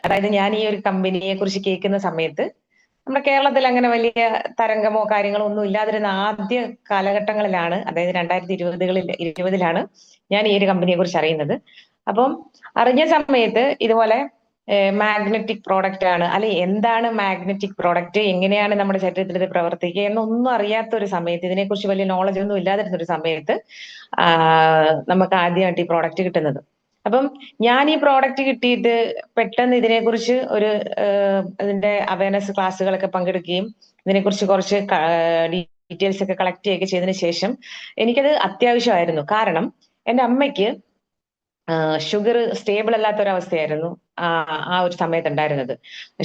അതായത് ഞാൻ ഈ ഒരു കമ്പനിയെ കുറിച്ച് കേൾക്കുന്ന സമയത്ത് നമ്മുടെ കേരളത്തിൽ അങ്ങനെ വലിയ തരംഗമോ കാര്യങ്ങളോ ഒന്നും ഇല്ലാതിരുന്ന ആദ്യ കാലഘട്ടങ്ങളിലാണ്, അതായത് 2020ലാണ് ഞാൻ ഈ ഒരു കമ്പനിയെ കുറിച്ച് അറിയുന്നത്. അപ്പം അറിഞ്ഞ സമയത്ത് ഇതുപോലെ മാഗ്നറ്റിക് പ്രോഡക്റ്റ് ആണ്, അല്ലെ എന്താണ് മാഗ്നറ്റിക് പ്രോഡക്റ്റ്, എങ്ങനെയാണ് നമ്മുടെ ശരീരത്തിൽ ഇത് പ്രവർത്തിക്കുക എന്നൊന്നും അറിയാത്ത ഒരു സമയത്ത്, ഇതിനെക്കുറിച്ച് വലിയ നോളജ് ഒന്നും ഇല്ലാതിരുന്ന ഒരു സമയത്ത് നമുക്ക് ആദ്യമായിട്ട് ഈ പ്രോഡക്റ്റ് കിട്ടുന്നത്. അപ്പം ഞാൻ ഈ പ്രോഡക്റ്റ് കിട്ടിയിട്ട് പെട്ടെന്ന് ഇതിനെക്കുറിച്ച് ഒരു ഇതിന്റെ അവയർനെസ് ക്ലാസ്സുകളൊക്കെ പങ്കെടുക്കുകയും ഇതിനെക്കുറിച്ച് കുറച്ച് ഡീറ്റെയിൽസ് ഒക്കെ കളക്ട് ചെയ്യുകയൊക്കെ ചെയ്തതിനു ശേഷം എനിക്കത് അത്യാവശ്യമായിരുന്നു. കാരണം എൻ്റെ അമ്മയ്ക്ക് ഷുഗർ സ്റ്റേബിൾ അല്ലാത്ത ഒരവസ്ഥയായിരുന്നു ആ ഒരു സമയത്ത് ഉണ്ടായിരുന്നത്.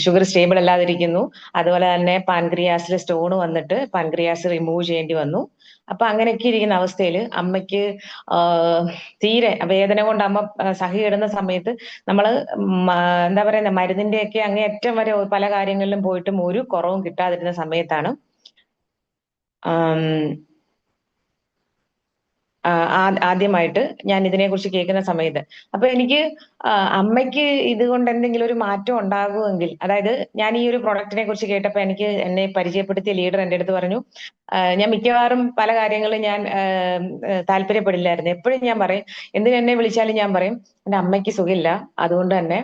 ഷുഗർ സ്റ്റേബിൾ അല്ലാതിരിക്കുന്നു, അതുപോലെ തന്നെ പാൻക്രിയാസിൽ സ്റ്റോൺ വന്നിട്ട് പാൻക്രിയാസ് റിമൂവ് ചെയ്യേണ്ടി വന്നു. അപ്പൊ അങ്ങനെയൊക്കെ ഇരിക്കുന്ന അവസ്ഥയിൽ അമ്മയ്ക്ക് തീരെ വേദന കൊണ്ട് അമ്മ സഹിയിടുന്ന സമയത്ത് നമ്മള് എന്താ പറയുന്ന മരുന്നിന്റെയൊക്കെ അങ്ങേയറ്റം വരെ പല കാര്യങ്ങളിലും പോയിട്ടും ഒരു കുറവും കിട്ടാതിരുന്ന സമയത്താണ് ആദ്യമായിട്ട് ഞാൻ ഇതിനെക്കുറിച്ച് കേൾക്കുന്ന സമയത്ത്, അപ്പൊ എനിക്ക് അമ്മയ്ക്ക് ഇതുകൊണ്ട് എന്തെങ്കിലും ഒരു മാറ്റം ഉണ്ടാകുമെങ്കിൽ, അതായത് ഞാൻ ഈ ഒരു പ്രൊഡക്റ്റിനെ കുറിച്ച് കേട്ടപ്പോ എനിക്ക് എന്നെ പരിചയപ്പെടുത്തിയ ലീഡർ എൻ്റെ അടുത്ത് പറഞ്ഞു, ഞാൻ മിക്കവാറും പല കാര്യങ്ങളും ഞാൻ താല്പര്യപ്പെടില്ലായിരുന്നു. എപ്പോഴും ഞാൻ പറയും, എന്തിനു എന്നെ വിളിച്ചാലും ഞാൻ പറയും എൻ്റെ അമ്മയ്ക്ക് സുഖമില്ല, അതുകൊണ്ട് തന്നെ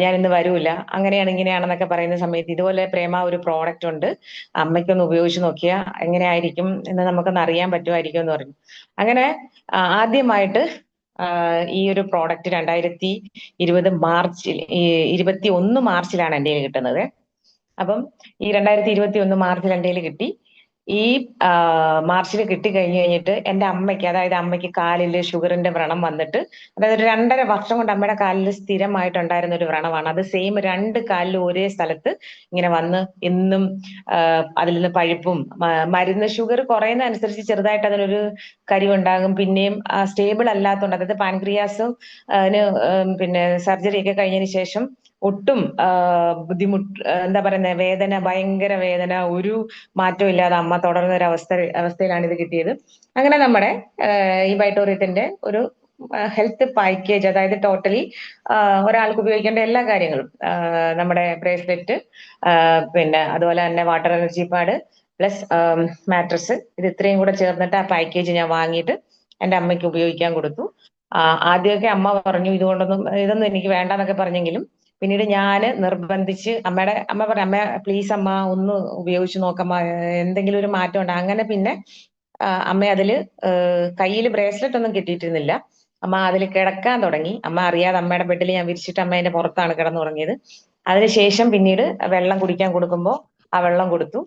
ഞാൻ ഇന്ന് വരൂല, അങ്ങനെയാണ് ഇങ്ങനെയാണെന്നൊക്കെ പറയുന്ന സമയത്ത് ഇതുപോലെ പ്രേമ ഒരു പ്രോഡക്റ്റ് ഉണ്ട്, അമ്മയ്ക്കൊന്ന് ഉപയോഗിച്ച് നോക്കിയാൽ എങ്ങനെയായിരിക്കും എന്ന് നമുക്കൊന്ന് അറിയാൻ പറ്റുമായിരിക്കും എന്ന് പറഞ്ഞു. അങ്ങനെ ആദ്യമായിട്ട് ഈ ഒരു പ്രോഡക്റ്റ് 2020 മാർച്ചിൽ 21 മാർച്ചിലാണ് എൻ്റെ കയ്യിൽ കിട്ടുന്നത്. അപ്പം ഈ 2021 മാർച്ചിൽ എൻ്റെ കയ്യിൽ കിട്ടി. ഈ മാർച്ചിൽ കിട്ടിക്കഴിഞ്ഞു കഴിഞ്ഞിട്ട് എൻ്റെ അമ്മയ്ക്ക്, അതായത് അമ്മയ്ക്ക് കാലിൽ ഷുഗറിന്റെ വ്രണം വന്നിട്ട്, അതായത് ഒരു 2.5 വർഷം കൊണ്ട് അമ്മയുടെ കാലിൽ സ്ഥിരമായിട്ടുണ്ടായിരുന്ന ഒരു വ്രണമാണ്. അത് സെയിം 2 കാലിലും ഒരേ സ്ഥലത്ത് ഇങ്ങനെ വന്ന് എന്നും അതിൽ നിന്ന് പഴുപ്പും മരുന്ന് ഷുഗർ കുറയുന്നതനുസരിച്ച് ചെറുതായിട്ട് അതിനൊരു കരിവുണ്ടാകും. പിന്നെയും സ്റ്റേബിൾ അല്ലാത്തതുകൊണ്ട്, അതായത് പാൻക്രിയാസും പിന്നെ സർജറി ഒക്കെ കഴിഞ്ഞതിന് ശേഷം ഒട്ടും ബുദ്ധിമുട്ട്, എന്താ പറയുന്നത്, വേദന, ഭയങ്കര വേദന, ഒരു മാറ്റവും ഇല്ലാതെ അമ്മ തുടർന്ന ഒരു അവസ്ഥയിലാണ് ഇത് കിട്ടിയത്. അങ്ങനെ നമ്മുടെ ഈ വൈറ്റോറിയത്തിന്റെ ഒരു ഹെൽത്ത് പാക്കേജ്, അതായത് ടോട്ടലി ഒരാൾക്ക് ഉപയോഗിക്കേണ്ട എല്ലാ കാര്യങ്ങളും, നമ്മുടെ ബ്രേസ്ലെറ്റ്, പിന്നെ അതുപോലെ തന്നെ water energy pad plus mattress, ഇത് ഇത്രയും കൂടെ ചേർന്നിട്ട് ആ പാക്കേജ് ഞാൻ വാങ്ങിയിട്ട് എൻ്റെ അമ്മയ്ക്ക് ഉപയോഗിക്കാൻ കൊടുത്തു. ആദ്യമൊക്കെ അമ്മ പറഞ്ഞു ഇതൊന്നും എനിക്ക് വേണ്ടെന്നൊക്കെ പറഞ്ഞെങ്കിലും പിന്നീട് ഞാന് നിർബന്ധിച്ച് അമ്മ പറഞ്ഞു, അമ്മ പ്ലീസ് അമ്മ ഒന്ന് ഉപയോഗിച്ച് നോക്കമ്മ, എന്തെങ്കിലും ഒരു മാറ്റം ഉണ്ട്. അങ്ങനെ പിന്നെ അമ്മ അതില് കയ്യിൽ ബ്രേസ്ലെറ്റ് ഒന്നും കിട്ടിയിട്ടിരുന്നില്ല. അമ്മ അതിൽ കിടക്കാൻ തുടങ്ങി. അമ്മ അറിയാതെ അമ്മയുടെ ബെഡിൽ ഞാൻ വിരിച്ചിട്ട് അമ്മ അതിന്റെ പുറത്താണ് കിടന്നു തുടങ്ങിയത്. അതിനുശേഷം പിന്നീട് വെള്ളം കുടിക്കാൻ കൊടുക്കുമ്പോൾ ആ വെള്ളം കൊടുത്തു.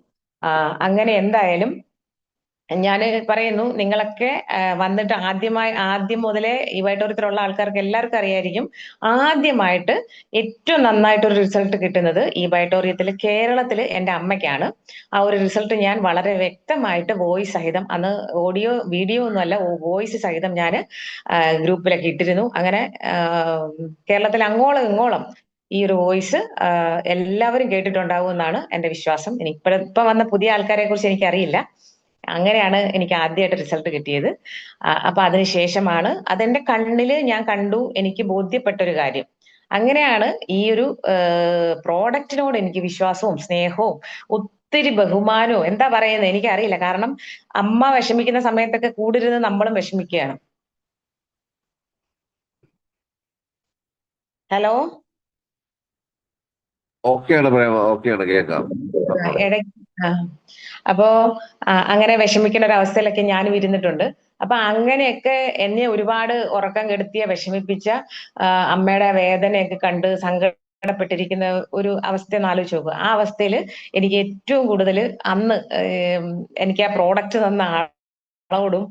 അങ്ങനെ എന്തായാലും ഞാൻ പറയുന്നു, നിങ്ങളൊക്കെ വന്നിട്ട് ആദ്യം മുതലേ ഈ വൈറ്റോറിയത്തിലുള്ള ആൾക്കാർക്ക് എല്ലാവർക്കും അറിയായിരിക്കും, ആദ്യമായിട്ട് ഏറ്റവും നന്നായിട്ടൊരു റിസൾട്ട് കിട്ടുന്നത് ഈ വൈറ്റോറിയത്തിൽ കേരളത്തിൽ എൻ്റെ അമ്മയ്ക്കാണ്. ആ ഒരു റിസൾട്ട് ഞാൻ വളരെ വ്യക്തമായിട്ട് വോയിസ് സഹിതം, അന്ന് വീഡിയോ ഒന്നുമല്ല, വോയിസ് സഹിതം ഞാൻ ഗ്രൂപ്പിലൊക്കെ ഇട്ടിരുന്നു. അങ്ങനെ കേരളത്തിൽ അങ്ങോളം ഇങ്ങോളം ഈ ഒരു വോയിസ് എല്ലാവരും കേട്ടിട്ടുണ്ടാവും എന്നാണ് എൻ്റെ വിശ്വാസം. ഇപ്പൊ വന്ന പുതിയ ആൾക്കാരെ കുറിച്ച് എനിക്കറിയില്ല. അങ്ങനെയാണ് എനിക്ക് ആദ്യമായിട്ട് റിസൾട്ട് കിട്ടിയത്. അപ്പൊ അതിനുശേഷമാണ് അതെന്റെ കണ്ണില് ഞാൻ കണ്ടു, എനിക്ക് ബോധ്യപ്പെട്ട ഒരു കാര്യം. അങ്ങനെയാണ് ഈ ഒരു പ്രോഡക്റ്റിനോട് എനിക്ക് വിശ്വാസവും സ്നേഹവും ഒത്തിരി ബഹുമാനവും, എന്താ പറയുന്നത് എനിക്കറിയില്ല. കാരണം അമ്മ വിഷമിക്കുന്ന സമയത്തൊക്കെ കൂടിരുന്ന് നമ്മളും വിഷമിക്കുകയാണ്. ഹലോ, ഓക്കെയാണ് പ്രേമ, ഓക്കെയാണ്, കേൾക്കാം. അപ്പോ അങ്ങനെ വിഷമിക്കുന്ന ഒരു അവസ്ഥയിലൊക്കെ ഞാനും ഇരുന്നിട്ടുണ്ട്. അപ്പൊ അങ്ങനെയൊക്കെ എന്നെ ഒരുപാട് ഉറക്കം കെടുത്തിയ, വിഷമിപ്പിച്ച, അമ്മയുടെ വേദനയൊക്കെ കണ്ട് സങ്കടപ്പെട്ടിരിക്കുന്ന ഒരു അവസ്ഥ ഒന്ന് ആലോചിച്ച് നോക്കുക. ആ അവസ്ഥയിൽ എനിക്ക് ഏറ്റവും കൂടുതൽ അന്ന് എനിക്ക് ആ പ്രോഡക്റ്റ് തന്ന ആളോടും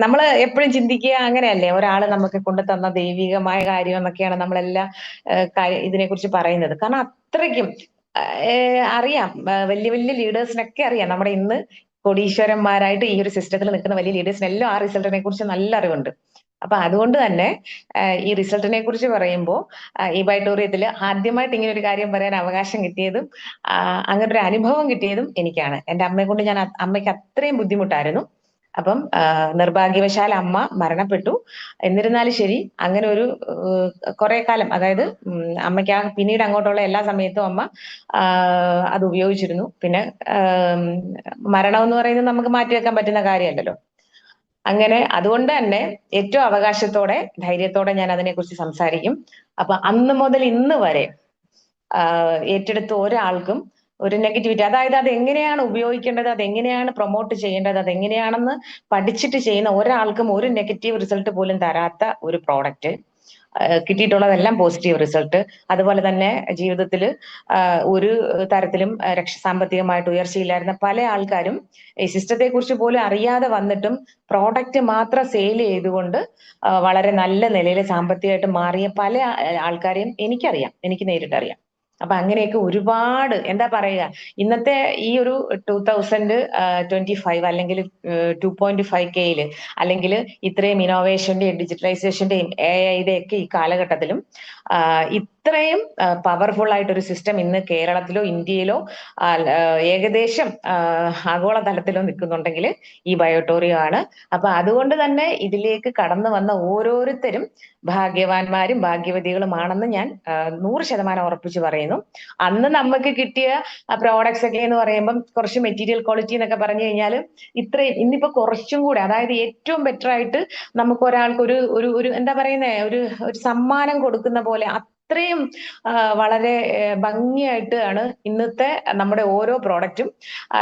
നമ്മള് എപ്പോഴും ചിന്തിക്കുക അങ്ങനെയല്ലേ, ഒരാള് നമുക്ക് കൊണ്ടു തന്ന ദൈവികമായ കാര്യം എന്നൊക്കെയാണ് നമ്മളെല്ലാം ഇതിനെക്കുറിച്ച് പറയുന്നത്. കാരണം അത്രയ്ക്കും അറിയാം, വലിയ വലിയ ലീഡേഴ്സിനൊക്കെ അറിയാം, നമ്മുടെ ഇന്ന് കോടീശ്വരന്മാരായിട്ട് ഈ ഒരു സിസ്റ്റത്തിൽ നിൽക്കുന്ന വലിയ ലീഡേഴ്സിനെല്ലാം ആ റിസൾട്ടിനെ കുറിച്ച് നല്ല അറിവുണ്ട്. അപ്പൊ അതുകൊണ്ട് തന്നെ ഈ റിസൾട്ടിനെ കുറിച്ച് പറയുമ്പോൾ ഈ വൈറ്റോറിയത്തിൽ ആദ്യമായിട്ട് ഇങ്ങനെ ഒരു കാര്യം പറയാൻ അവകാശം കിട്ടിയതും അങ്ങനെ ഒരു അനുഭവം കിട്ടിയതും എനിക്കാണ്. എൻ്റെ അമ്മയെ കൊണ്ട് അമ്മയ്ക്ക് അത്രയും ബുദ്ധിമുട്ടായിരുന്നു. അപ്പം നിർഭാഗ്യവശാൽ അമ്മ മരണപ്പെട്ടു. എന്നിരുന്നാലും ശരി, അങ്ങനെ ഒരു കുറെ കാലം, അതായത് അമ്മയ്ക്ക് പിന്നീട് അങ്ങോട്ടുള്ള എല്ലാ സമയത്തും അമ്മ അത് ഉപയോഗിച്ചിരുന്നു. പിന്നെ മരണം എന്ന് പറയുന്നത് നമുക്ക് മാറ്റിവെക്കാൻ പറ്റുന്ന കാര്യമല്ലല്ലോ. അങ്ങനെ അതുകൊണ്ട് തന്നെ ഏറ്റവും അവകാശത്തോടെ ധൈര്യത്തോടെ ഞാൻ അതിനെക്കുറിച്ച് സംസാരിക്കും. അപ്പൊ അന്ന് മുതൽ ഇന്ന് വരെ ഏറ്റെടുത്ത ഒരാൾക്കും ഒരു നെഗറ്റിവിറ്റി, അതായത് അത് എങ്ങനെയാണ് ഉപയോഗിക്കേണ്ടത്, അതെങ്ങനെയാണ് പ്രൊമോട്ട് ചെയ്യേണ്ടത്, അതെങ്ങനെയാണെന്ന് പഠിച്ചിട്ട് ചെയ്യുന്ന ഒരാൾക്കും ഒരു നെഗറ്റീവ് റിസൾട്ട് പോലും തരാത്ത ഒരു പ്രോഡക്റ്റ്. കിട്ടിയിട്ടുള്ളതെല്ലാം positive result. അതുപോലെ തന്നെ ജീവിതത്തിൽ ഒരു തരത്തിലും സാമ്പത്തികമായിട്ട് ഉയർച്ചയില്ലായിരുന്ന പല ആൾക്കാരും ഈ സിസ്റ്റത്തെ കുറിച്ച് പോലും അറിയാതെ വന്നിട്ടും പ്രോഡക്റ്റ് മാത്രം സെയിൽ ചെയ്തുകൊണ്ട് വളരെ നല്ല നിലയിൽ സാമ്പത്തികമായിട്ട് മാറിയ പല ആൾക്കാരെയും എനിക്കറിയാം, എനിക്ക് നേരിട്ടറിയാം. അപ്പൊ അങ്ങനെയൊക്കെ ഒരുപാട്, എന്താ പറയുക, ഇന്നത്തെ ഈ ഒരു 2025 അല്ലെങ്കിൽ 2.5K അല്ലെങ്കിൽ ഇത്രയും ഇന്നോവേഷന്റെയും ഡിജിറ്റലൈസേഷന്റെയും AI ഒക്കെ ഈ കാലഘട്ടത്തിലും ഇത്രയും പവർഫുൾ ആയിട്ടൊരു സിസ്റ്റം ഇന്ന് കേരളത്തിലോ ഇന്ത്യയിലോ ഏകദേശം ആഗോളതലത്തിലോ നിൽക്കുന്നുണ്ടെങ്കിൽ ഈ ബയോട്ടോറിയോ ആണ്. അപ്പൊ അതുകൊണ്ട് തന്നെ ഇതിലേക്ക് കടന്നു വന്ന ഓരോരുത്തരും ഭാഗ്യവാന്മാരും ഭാഗ്യവതികളുമാണെന്ന് ഞാൻ 100% ഉറപ്പിച്ച് പറയുന്നു. അന്ന് നമുക്ക് കിട്ടിയ പ്രോഡക്ട്സ് ഒക്കെ എന്ന് പറയുമ്പം കുറച്ച് മെറ്റീരിയൽ ക്വാളിറ്റി എന്നൊക്കെ പറഞ്ഞു കഴിഞ്ഞാൽ ഇത്രയും ഇന്നിപ്പോ കുറച്ചും കൂടെ, അതായത് ഏറ്റവും ബെറ്റർ ആയിട്ട് നമുക്ക് ഒരാൾക്ക് ഒരു ഒരു ഒരു എന്താ പറയുന്നേ, ഒരു സമ്മാനം കൊടുക്കുന്ന പോലെ അത്രയും വളരെ ഭംഗിയായിട്ട് ആണ് ഇന്നത്തെ നമ്മുടെ ഓരോ പ്രോഡക്റ്റും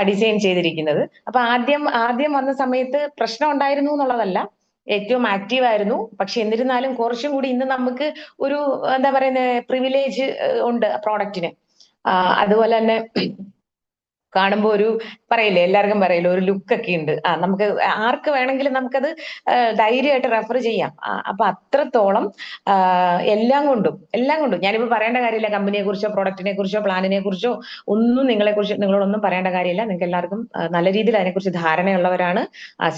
ഡിസൈൻ ചെയ്തിരിക്കുന്നത്. അപ്പൊ ആദ്യം വന്ന സമയത്ത് പ്രശ്നം ഉണ്ടായിരുന്നു എന്നുള്ളതല്ല, ഏറ്റവും ആക്റ്റീവ് ആയിരുന്നു. പക്ഷെ എന്നിരുന്നാലും കുറച്ചും കൂടി ഇന്ന് നമുക്ക് ഒരു എന്താ പറയുന്നത് പ്രിവിലേജ് ഉണ്ട് പ്രോഡക്റ്റിന്. അതുപോലെ തന്നെ കാണുമ്പോൾ ഒരു പറയില്ലേ, എല്ലാവർക്കും പറയില്ലേ, ഒരു ലുക്ക് ഒക്കെ ഉണ്ട്. നമുക്ക് ആർക്ക് വേണമെങ്കിലും നമുക്കത് ധൈര്യമായിട്ട് റെഫർ ചെയ്യാം. അപ്പൊ അത്രത്തോളം എല്ലാം കൊണ്ടും ഞാനിപ്പോ പറയേണ്ട കാര്യമില്ല, കമ്പനിയെ കുറിച്ചോ പ്രോഡക്റ്റിനെ കുറിച്ചോ പ്ലാനിനെ കുറിച്ചോ ഒന്നും നിങ്ങളോടൊന്നും പറയേണ്ട കാര്യമില്ല. നിങ്ങൾക്ക് എല്ലാവർക്കും നല്ല രീതിയിൽ അതിനെക്കുറിച്ച് ധാരണയുള്ളവരാണ്.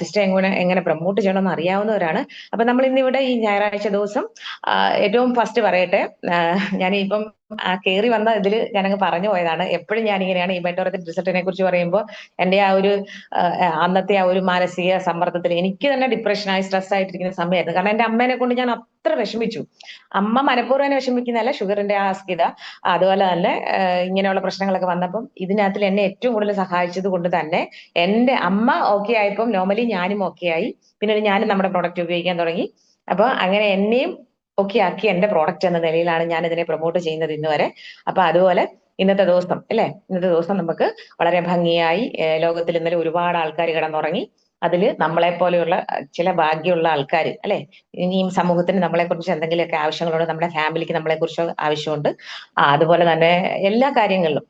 സിസ്റ്റം എങ്ങനെ പ്രൊമോട്ട് ചെയ്യണമെന്ന് അറിയാവുന്നവരാണ്. അപ്പൊ നമ്മൾ ഇന്നിവിടെ ഈ ഞായറാഴ്ച ദിവസം ഏറ്റവും ഫസ്റ്റ് പറയട്ടെ, ഞാനിപ്പം കയറി വന്ന ഇതിൽ ഞാനങ്ങ് പറഞ്ഞു പോയതാണ്. എപ്പോഴും ഞാനിങ്ങനെയാണ് ഈ ബയോട്ടോറിയത്തിന്റെ റിസൾട്ടിനെ കുറിച്ച് പറയുമ്പോൾ എന്റെ ആ ഒരു അന്നത്തെ ആ ഒരു മാനസിക സമ്മർദ്ദത്തിൽ എനിക്ക് തന്നെ ഡിപ്രഷനായി സ്ട്രെസ് ആയിട്ടിരിക്കുന്ന സമയമായിരുന്നു. കാരണം എന്റെ അമ്മേനെ കൊണ്ട് ഞാൻ അത്ര വിഷമിച്ചു. അമ്മ മനഃപൂർവ്വം വിഷമിക്കുന്നതല്ല, ഷുഗറിന്റെ ആ അസ്ഥിത, അതുപോലെ തന്നെ ഇങ്ങനെയുള്ള പ്രശ്നങ്ങളൊക്കെ വന്നപ്പം ഇതിനകത്തിൽ എന്നെ ഏറ്റവും കൂടുതൽ സഹായിച്ചത് കൊണ്ട് തന്നെ എന്റെ അമ്മ ഓക്കെ ആയപ്പം നോർമലി ഞാനും ഓക്കെ ആയി. പിന്നീട് ഞാനും നമ്മുടെ പ്രോഡക്റ്റ് ഉപയോഗിക്കാൻ തുടങ്ങി. അപ്പൊ അങ്ങനെ എന്നെയും ഒക്കെ ആക്കി എന്റെ പ്രോഡക്റ്റ് എന്ന നിലയിലാണ് ഞാൻ ഇതിനെ പ്രൊമോട്ട് ചെയ്യുന്നത് ഇന്ന് വരെ. അപ്പൊ അതുപോലെ ഇന്നത്തെ ദിവസം നമുക്ക് വളരെ ഭംഗിയായി ലോകത്തിൽ ഇന്നലെ ഒരുപാട് ആൾക്കാർ കിടന്നുറങ്ങി. അതില് നമ്മളെ പോലെയുള്ള ചില ഭാഗ്യമുള്ള ആൾക്കാർ, അല്ലെ, ഇനിയും സമൂഹത്തിന് നമ്മളെ കുറിച്ച് എന്തെങ്കിലുമൊക്കെ ആവശ്യങ്ങളുണ്ട്, നമ്മുടെ ഫാമിലിക്ക് നമ്മളെ കുറിച്ച് ആവശ്യമുണ്ട്, അതുപോലെ തന്നെ എല്ലാ കാര്യങ്ങളിലും.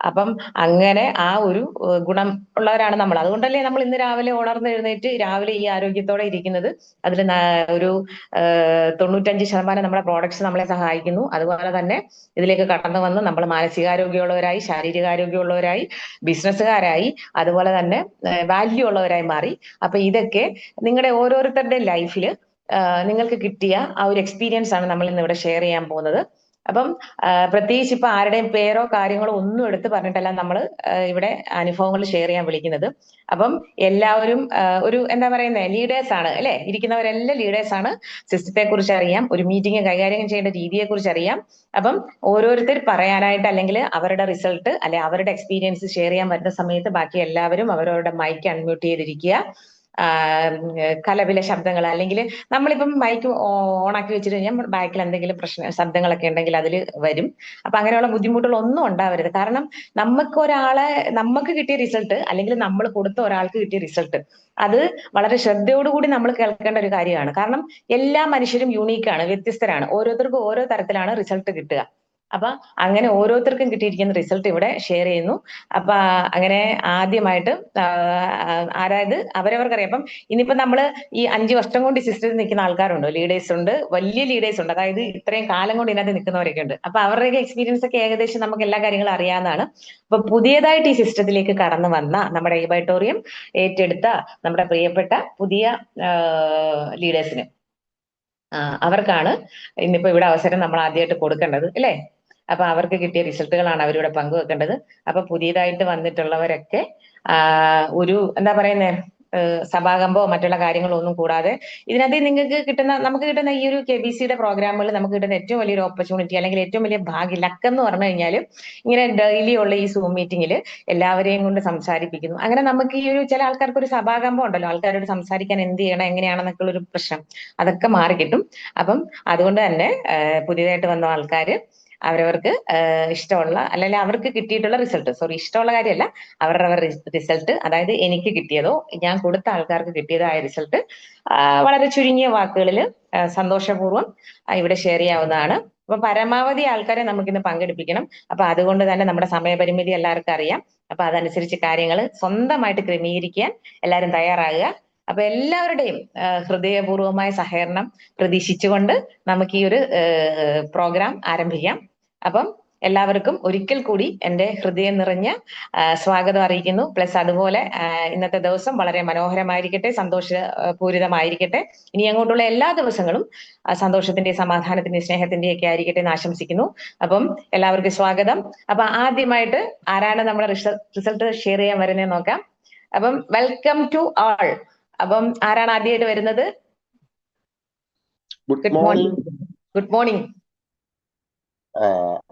അപ്പം അങ്ങനെ ആ ഒരു ഗുണം ഉള്ളവരാണ് നമ്മൾ. അതുകൊണ്ടല്ലേ നമ്മൾ ഇന്ന് രാവിലെ ഉണർന്നെഴുന്നേറ്റ് രാവിലെ ഈ ആരോഗ്യത്തോടെ ഇരിക്കുന്നത്. അതിൽ ഒരു 95% നമ്മുടെ പ്രോഡക്ട്സ് നമ്മളെ സഹായിക്കുന്നു. അതുപോലെ തന്നെ ഇതിലേക്ക് കടന്നു വന്ന് നമ്മൾ മാനസികാരോഗ്യമുള്ളവരായി, ശാരീരികാരോഗ്യമുള്ളവരായി, ബിസിനസ്സുകാരായി, അതുപോലെ തന്നെ വാല്യൂ ഉള്ളവരായി മാറി. അപ്പൊ ഇതൊക്കെ നിങ്ങളുടെ ഓരോരുത്തരുടെ ലൈഫിൽ നിങ്ങൾക്ക് കിട്ടിയ ആ ഒരു എക്സ്പീരിയൻസ് ആണ് നമ്മൾ ഇന്ന് ഇവിടെ ഷെയർ ചെയ്യാൻ പോകുന്നത്. അപ്പം പ്രത്യേകിച്ച് ഇപ്പൊ ആരുടെയും പേരോ കാര്യങ്ങളോ ഒന്നും എടുത്ത് പറഞ്ഞിട്ടല്ല നമ്മൾ ഇവിടെ അനുഭവങ്ങൾ ഷെയർ ചെയ്യാൻ വിളിക്കുന്നത്. അപ്പം എല്ലാവരും ഒരു എന്താ പറയുന്നത് ലീഡേഴ്സ് ആണ്, അല്ലെ, ഇരിക്കുന്നവരെല്ലാം ലീഡേഴ്സ് ആണ്. സിസ്റ്റത്തെ കുറിച്ച് അറിയാം, ഒരു മീറ്റിംഗ് കൈകാര്യം ചെയ്യേണ്ട രീതിയെ കുറിച്ച് അറിയാം. അപ്പം ഓരോരുത്തർ പറയാനായിട്ട് അല്ലെങ്കിൽ അവരുടെ റിസൾട്ട് അല്ലെ അവരുടെ എക്സ്പീരിയൻസ് ഷെയർ ചെയ്യാൻ വരുന്ന സമയത്ത് ബാക്കി എല്ലാവരും അവരവരുടെ മൈക്ക് അൺമ്യൂട്ട് ചെയ്തിരിക്കുക. കലപില ശബ്ദങ്ങൾ അല്ലെങ്കിൽ നമ്മളിപ്പം മൈക്ക് ഓണാക്കി വെച്ചിട്ട് കഴിഞ്ഞാൽ ബാക്കിൽ എന്തെങ്കിലും ശബ്ദങ്ങളൊക്കെ ഉണ്ടെങ്കിൽ അതിൽ വരും. അപ്പൊ അങ്ങനെയുള്ള ബുദ്ധിമുട്ടുകളൊന്നും ഉണ്ടാവരുത്. കാരണം നമുക്ക് കിട്ടിയ റിസൾട്ട് അല്ലെങ്കിൽ നമ്മൾ കൊടുത്ത ഒരാൾക്ക് കിട്ടിയ റിസൾട്ട് അത് വളരെ ശ്രദ്ധയോടുകൂടി നമ്മൾ കേൾക്കേണ്ട ഒരു കാര്യമാണ്. കാരണം എല്ലാ മനുഷ്യരും യൂണീക്കാണ്, വ്യത്യസ്തരാണ്. ഓരോരുത്തർക്കും ഓരോ തരത്തിലാണ് റിസൾട്ട് കിട്ടുക. അപ്പൊ അങ്ങനെ ഓരോരുത്തർക്കും കിട്ടിയിരിക്കുന്ന റിസൾട്ട് ഇവിടെ ഷെയർ ചെയ്യുന്നു. അപ്പൊ അങ്ങനെ ആദ്യമായിട്ട് അതായത് അവരവർക്കറിയാം. അപ്പം ഇന്നിപ്പോ നമ്മള് ഈ 5 വർഷം കൊണ്ട് ഈ സിസ്റ്റത്തിൽ നിൽക്കുന്ന ആൾക്കാരുണ്ട്, ലീഡേഴ്സ് ഉണ്ട്, വലിയ ലീഡേഴ്സ് ഉണ്ട്, അതായത് ഇത്രയും കാലം കൊണ്ട് ഇതിനകത്ത് നിൽക്കുന്നവരൊക്കെ ഉണ്ട്. അപ്പൊ അവരുടെയൊക്കെ എക്സ്പീരിയൻസ് ഒക്കെ ഏകദേശം നമുക്ക് എല്ലാ കാര്യങ്ങളും അറിയാവുന്നതാണ്. അപ്പൊ പുതിയതായിട്ട് ഈ സിസ്റ്റത്തിലേക്ക് കടന്നു വന്ന നമ്മുടെ ഈ ബയോട്ടോറിയം ഏറ്റെടുത്ത നമ്മുടെ പ്രിയപ്പെട്ട പുതിയ ലീഡേഴ്സിന് അവർക്കാണ് ഇന്നിപ്പോ ഇവിടെ അവസരം നമ്മൾ ആദ്യമായിട്ട് കൊടുക്കേണ്ടത്, അല്ലെ. അപ്പൊ അവർക്ക് കിട്ടിയ റിസൾട്ടുകളാണ് അവരിവിടെ പങ്കുവെക്കേണ്ടത്. അപ്പൊ പുതിയതായിട്ട് വന്നിട്ടുള്ളവരൊക്കെ ഒരു എന്താ പറയുന്നേ സഭാകമ്പോ മറ്റുള്ള കാര്യങ്ങളോ ഒന്നും കൂടാതെ ഇതിനകത്ത് നമുക്ക് കിട്ടുന്ന ഈ ഒരു KBCയുടെ പ്രോഗ്രാമുകൾ നമുക്ക് കിട്ടുന്ന ഏറ്റവും വലിയൊരു ഓപ്പർച്യൂണിറ്റി അല്ലെങ്കിൽ ഏറ്റവും വലിയ ഭാഗ്യം ലക്ക് എന്ന് പറഞ്ഞു കഴിഞ്ഞാൽ ഇങ്ങനെ ഡെയിലി ഉള്ള ഈ സൂം മീറ്റിംഗിൽ എല്ലാവരെയും കൊണ്ട് സംസാരിപ്പിക്കുന്നു. അങ്ങനെ നമുക്ക് ഈ ഒരു ചില ആൾക്കാർക്ക് ഒരു സഭാകമ്പം ഉണ്ടല്ലോ, ആൾക്കാരോട് സംസാരിക്കാൻ എന്ത് ചെയ്യണം എങ്ങനെയാണെന്നൊക്കെ ഉള്ള ഒരു പ്രശ്നം അതൊക്കെ മാറി കിട്ടും. അപ്പം അതുകൊണ്ട് തന്നെ പുതിയതായിട്ട് വന്ന ആൾക്കാര് അവരവർക്ക് ഇഷ്ടമുള്ള അല്ലെങ്കിൽ അവർക്ക് കിട്ടിയിട്ടുള്ള റിസൾട്ട്, ഇഷ്ടമുള്ള കാര്യമല്ല, അവരുടെ റിസൾട്ട്, അതായത് എനിക്ക് കിട്ടിയതോ ഞാൻ കൊടുത്ത ആൾക്കാർക്ക് കിട്ടിയതോ ആയ റിസൾട്ട് വളരെ ചുരുങ്ങിയ വാക്കുകളിൽ സന്തോഷപൂർവ്വം ഇവിടെ ഷെയർ ചെയ്യാവുന്നതാണ്. അപ്പൊ പരമാവധി ആൾക്കാരെ നമുക്കിന്ന് പങ്കെടുപ്പിക്കണം. അപ്പൊ അതുകൊണ്ട് തന്നെ നമ്മുടെ സമയപരിമിതി എല്ലാവർക്കും അറിയാം. അപ്പൊ അതനുസരിച്ച് കാര്യങ്ങൾ സ്വന്തമായിട്ട് ക്രമീകരിക്കാൻ എല്ലാവരും തയ്യാറാകുക. അപ്പൊ എല്ലാവരുടെയും ഹൃദയപൂർവമായ സഹകരണം പ്രതീക്ഷിച്ചുകൊണ്ട് നമുക്ക് ഈ ഒരു പ്രോഗ്രാം ആരംഭിക്കാം. അപ്പം എല്ലാവർക്കും ഒരിക്കൽ കൂടി എൻ്റെ ഹൃദയം നിറഞ്ഞ സ്വാഗതം അറിയിക്കുന്നു. പ്ലസ് അതുപോലെ ഇന്നത്തെ ദിവസം വളരെ മനോഹരമായിരിക്കട്ടെ, സന്തോഷപൂരിതമായിരിക്കട്ടെ. ഇനി അങ്ങോട്ടുള്ള എല്ലാ ദിവസങ്ങളും സന്തോഷത്തിന്റെയും സമാധാനത്തിന്റെയും സ്നേഹത്തിന്റെയും ഒക്കെ ആയിരിക്കട്ടെ എന്ന് ആശംസിക്കുന്നു. അപ്പം എല്ലാവർക്കും സ്വാഗതം. അപ്പൊ ആദ്യമായിട്ട് ആരാണ് നമ്മുടെ റിസൾട്ട് ഷെയർ ചെയ്യാൻ വരുന്നത് നോക്കാം. അപ്പം വെൽക്കം ടു ആൾ. അപ്പം ആരാണ് ആദ്യമായിട്ട് വരുന്നത്? Good morning. Good morning.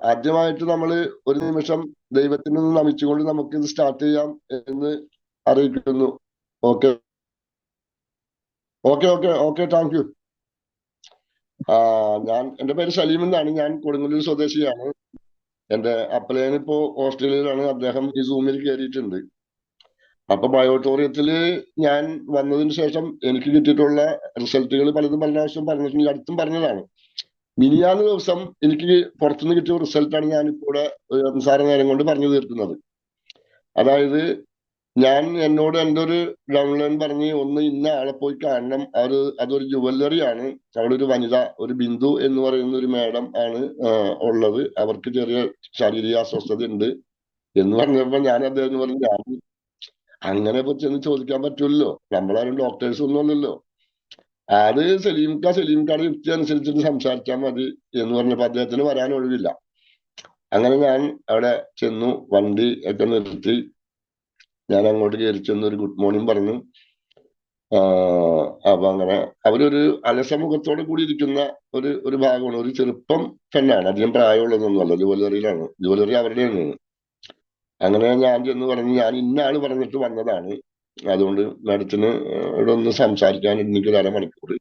ആദ്യമായിട്ട് നമ്മൾ ഒരു നിമിഷം ദൈവത്തിന് നമിച്ചുകൊണ്ട് നമുക്ക് ഇത് സ്റ്റാർട്ട് ചെയ്യാം എന്ന് അറിയിക്കുന്നു. Okay okay okay okay thank you. എൻ്റെ പേര് സലീം എന്നാണ്. ഞാൻ കൊടുങ്ങല്ലൂർ സ്വദേശിയാണ്. എൻ്റെ അപ്പലേൻ ഇപ്പോ ഓസ്ട്രേലിയയിലാണ്. അദ്ദേഹം ഈ സൂമിൽ കയറിയിട്ടുണ്ട്. അപ്പൊ ബയോട്ടോറിയത്തില് ഞാൻ വന്നതിന് ശേഷം എനിക്ക് കിട്ടിയിട്ടുള്ള റിസൾട്ടുകൾ പലതും പല പ്രാവശ്യം പറഞ്ഞിട്ടുണ്ട്. അടുത്തും പറഞ്ഞതാണ്. മിനിയാന്ന് ദിവസം എനിക്ക് പുറത്തുനിന്ന് കിട്ടിയ റിസൾട്ടാണ് ഞാനിപ്പോ ഇവിടെ നിസ്സാര നേരം കൊണ്ട് പറഞ്ഞു തീർക്കുന്നത്. അതായത് എന്നോട് എൻ്റെ ഒരു ഡൗൺലൈൻ പറഞ്ഞ് ഒന്ന് ഇന്ന ആളെ പോയി കാണണം, അതൊരു ജുവല്ലറിയാണ്, അവിടെ ഒരു വനിത, ഒരു ബിന്ദു എന്ന് പറയുന്ന ഒരു മാഡം ആണ് ഉള്ളത്, അവർക്ക് ചെറിയ ശാരീരിക അസ്വസ്ഥത ഉണ്ട് എന്ന് പറഞ്ഞപ്പോ ഞാൻ അദ്ദേഹം പറഞ്ഞു, ഞാൻ അങ്ങനെ ചെന്ന് ചോദിക്കാൻ പറ്റുമല്ലോ, നമ്മളാരും ഡോക്ടേഴ്സ് ഒന്നും അല്ലല്ലോ, അത് സലീംക്കാരുടെ യുക്തി അനുസരിച്ചിട്ട് സംസാരിച്ചാൽ മതി എന്ന് പറഞ്ഞപ്പോ അദ്ദേഹത്തിന് വരാൻ ഒഴിവില്ല. അങ്ങനെ ഞാൻ അവിടെ ചെന്നു, വണ്ടി ഒക്കെ നിർത്തി ഞാൻ അങ്ങോട്ട് കയറി ചെന്ന് ഒരു ഗുഡ് മോർണിംഗ് പറഞ്ഞു. അപ്പൊ അങ്ങനെ അവരൊരു അലസമുഖത്തോടെ കൂടി ഇരിക്കുന്ന ഒരു ഭാഗമാണ്. ഒരു ചെറുപ്പം പെണ്ണാണ്, അധികം പ്രായമുള്ളതൊന്നുമല്ല, ജുവലറി അവരുടെയാണ്. അങ്ങനെ ഞാൻ ചെന്ന് പറഞ്ഞു, ഞാൻ ഇന്ന ആള് പറഞ്ഞിട്ട് വന്നതാണ്, അതുകൊണ്ട് മാഡത്തിന് ഇവിടെ ഒന്ന് സംസാരിക്കാൻ എനിക്കൊരു അരമണിക്കൂർ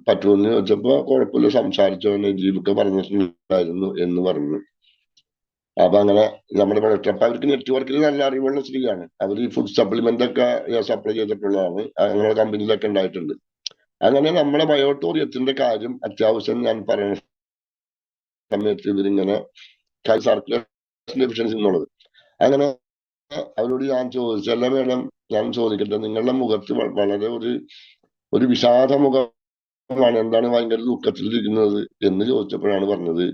പറ്റുമെന്ന് ചോദിച്ചപ്പോ കുഴപ്പമില്ല, സംസാരിച്ചോ, നജീബൊക്കെ പറഞ്ഞിട്ടുണ്ടായിരുന്നു എന്ന് പറഞ്ഞു. അപ്പൊ അങ്ങനെ നമ്മുടെ അപ്പൊ അവർക്ക് നെറ്റ്വർക്കിൽ നല്ല അറിവുള്ള സ്ത്രീയാണ്. അവർ ഈ ഫുഡ് സപ്ലിമെന്റ് ഒക്കെ സപ്ലൈ ചെയ്തിട്ടുള്ളതാണ്, അങ്ങനെ കമ്പനിയിലൊക്കെ ഉണ്ടായിട്ടുണ്ട്. അങ്ങനെ നമ്മുടെ ബയോട്ടോറിയത്തിന്റെ കാര്യം അത്യാവശ്യം ഞാൻ പറയുന്ന സമയത്ത് ഇവരിങ്ങനെ സർക്കുലേഷൻ ഡെഫിഷ്യൻസി എന്നുള്ളത്, അങ്ങനെ അവരോട് ഞാൻ ചോദിച്ചല്ല മേഡം, ഞാൻ ചോദിക്കട്ടെ, നിങ്ങളുടെ മുഖത്ത് വളരെ ഒരു വിഷാദ മുഖമാണ്, എന്താണ് ഭയങ്കര ദുഃഖത്തിലിരിക്കുന്നത് എന്ന് ചോദിച്ചപ്പോഴാണ് പറഞ്ഞത്,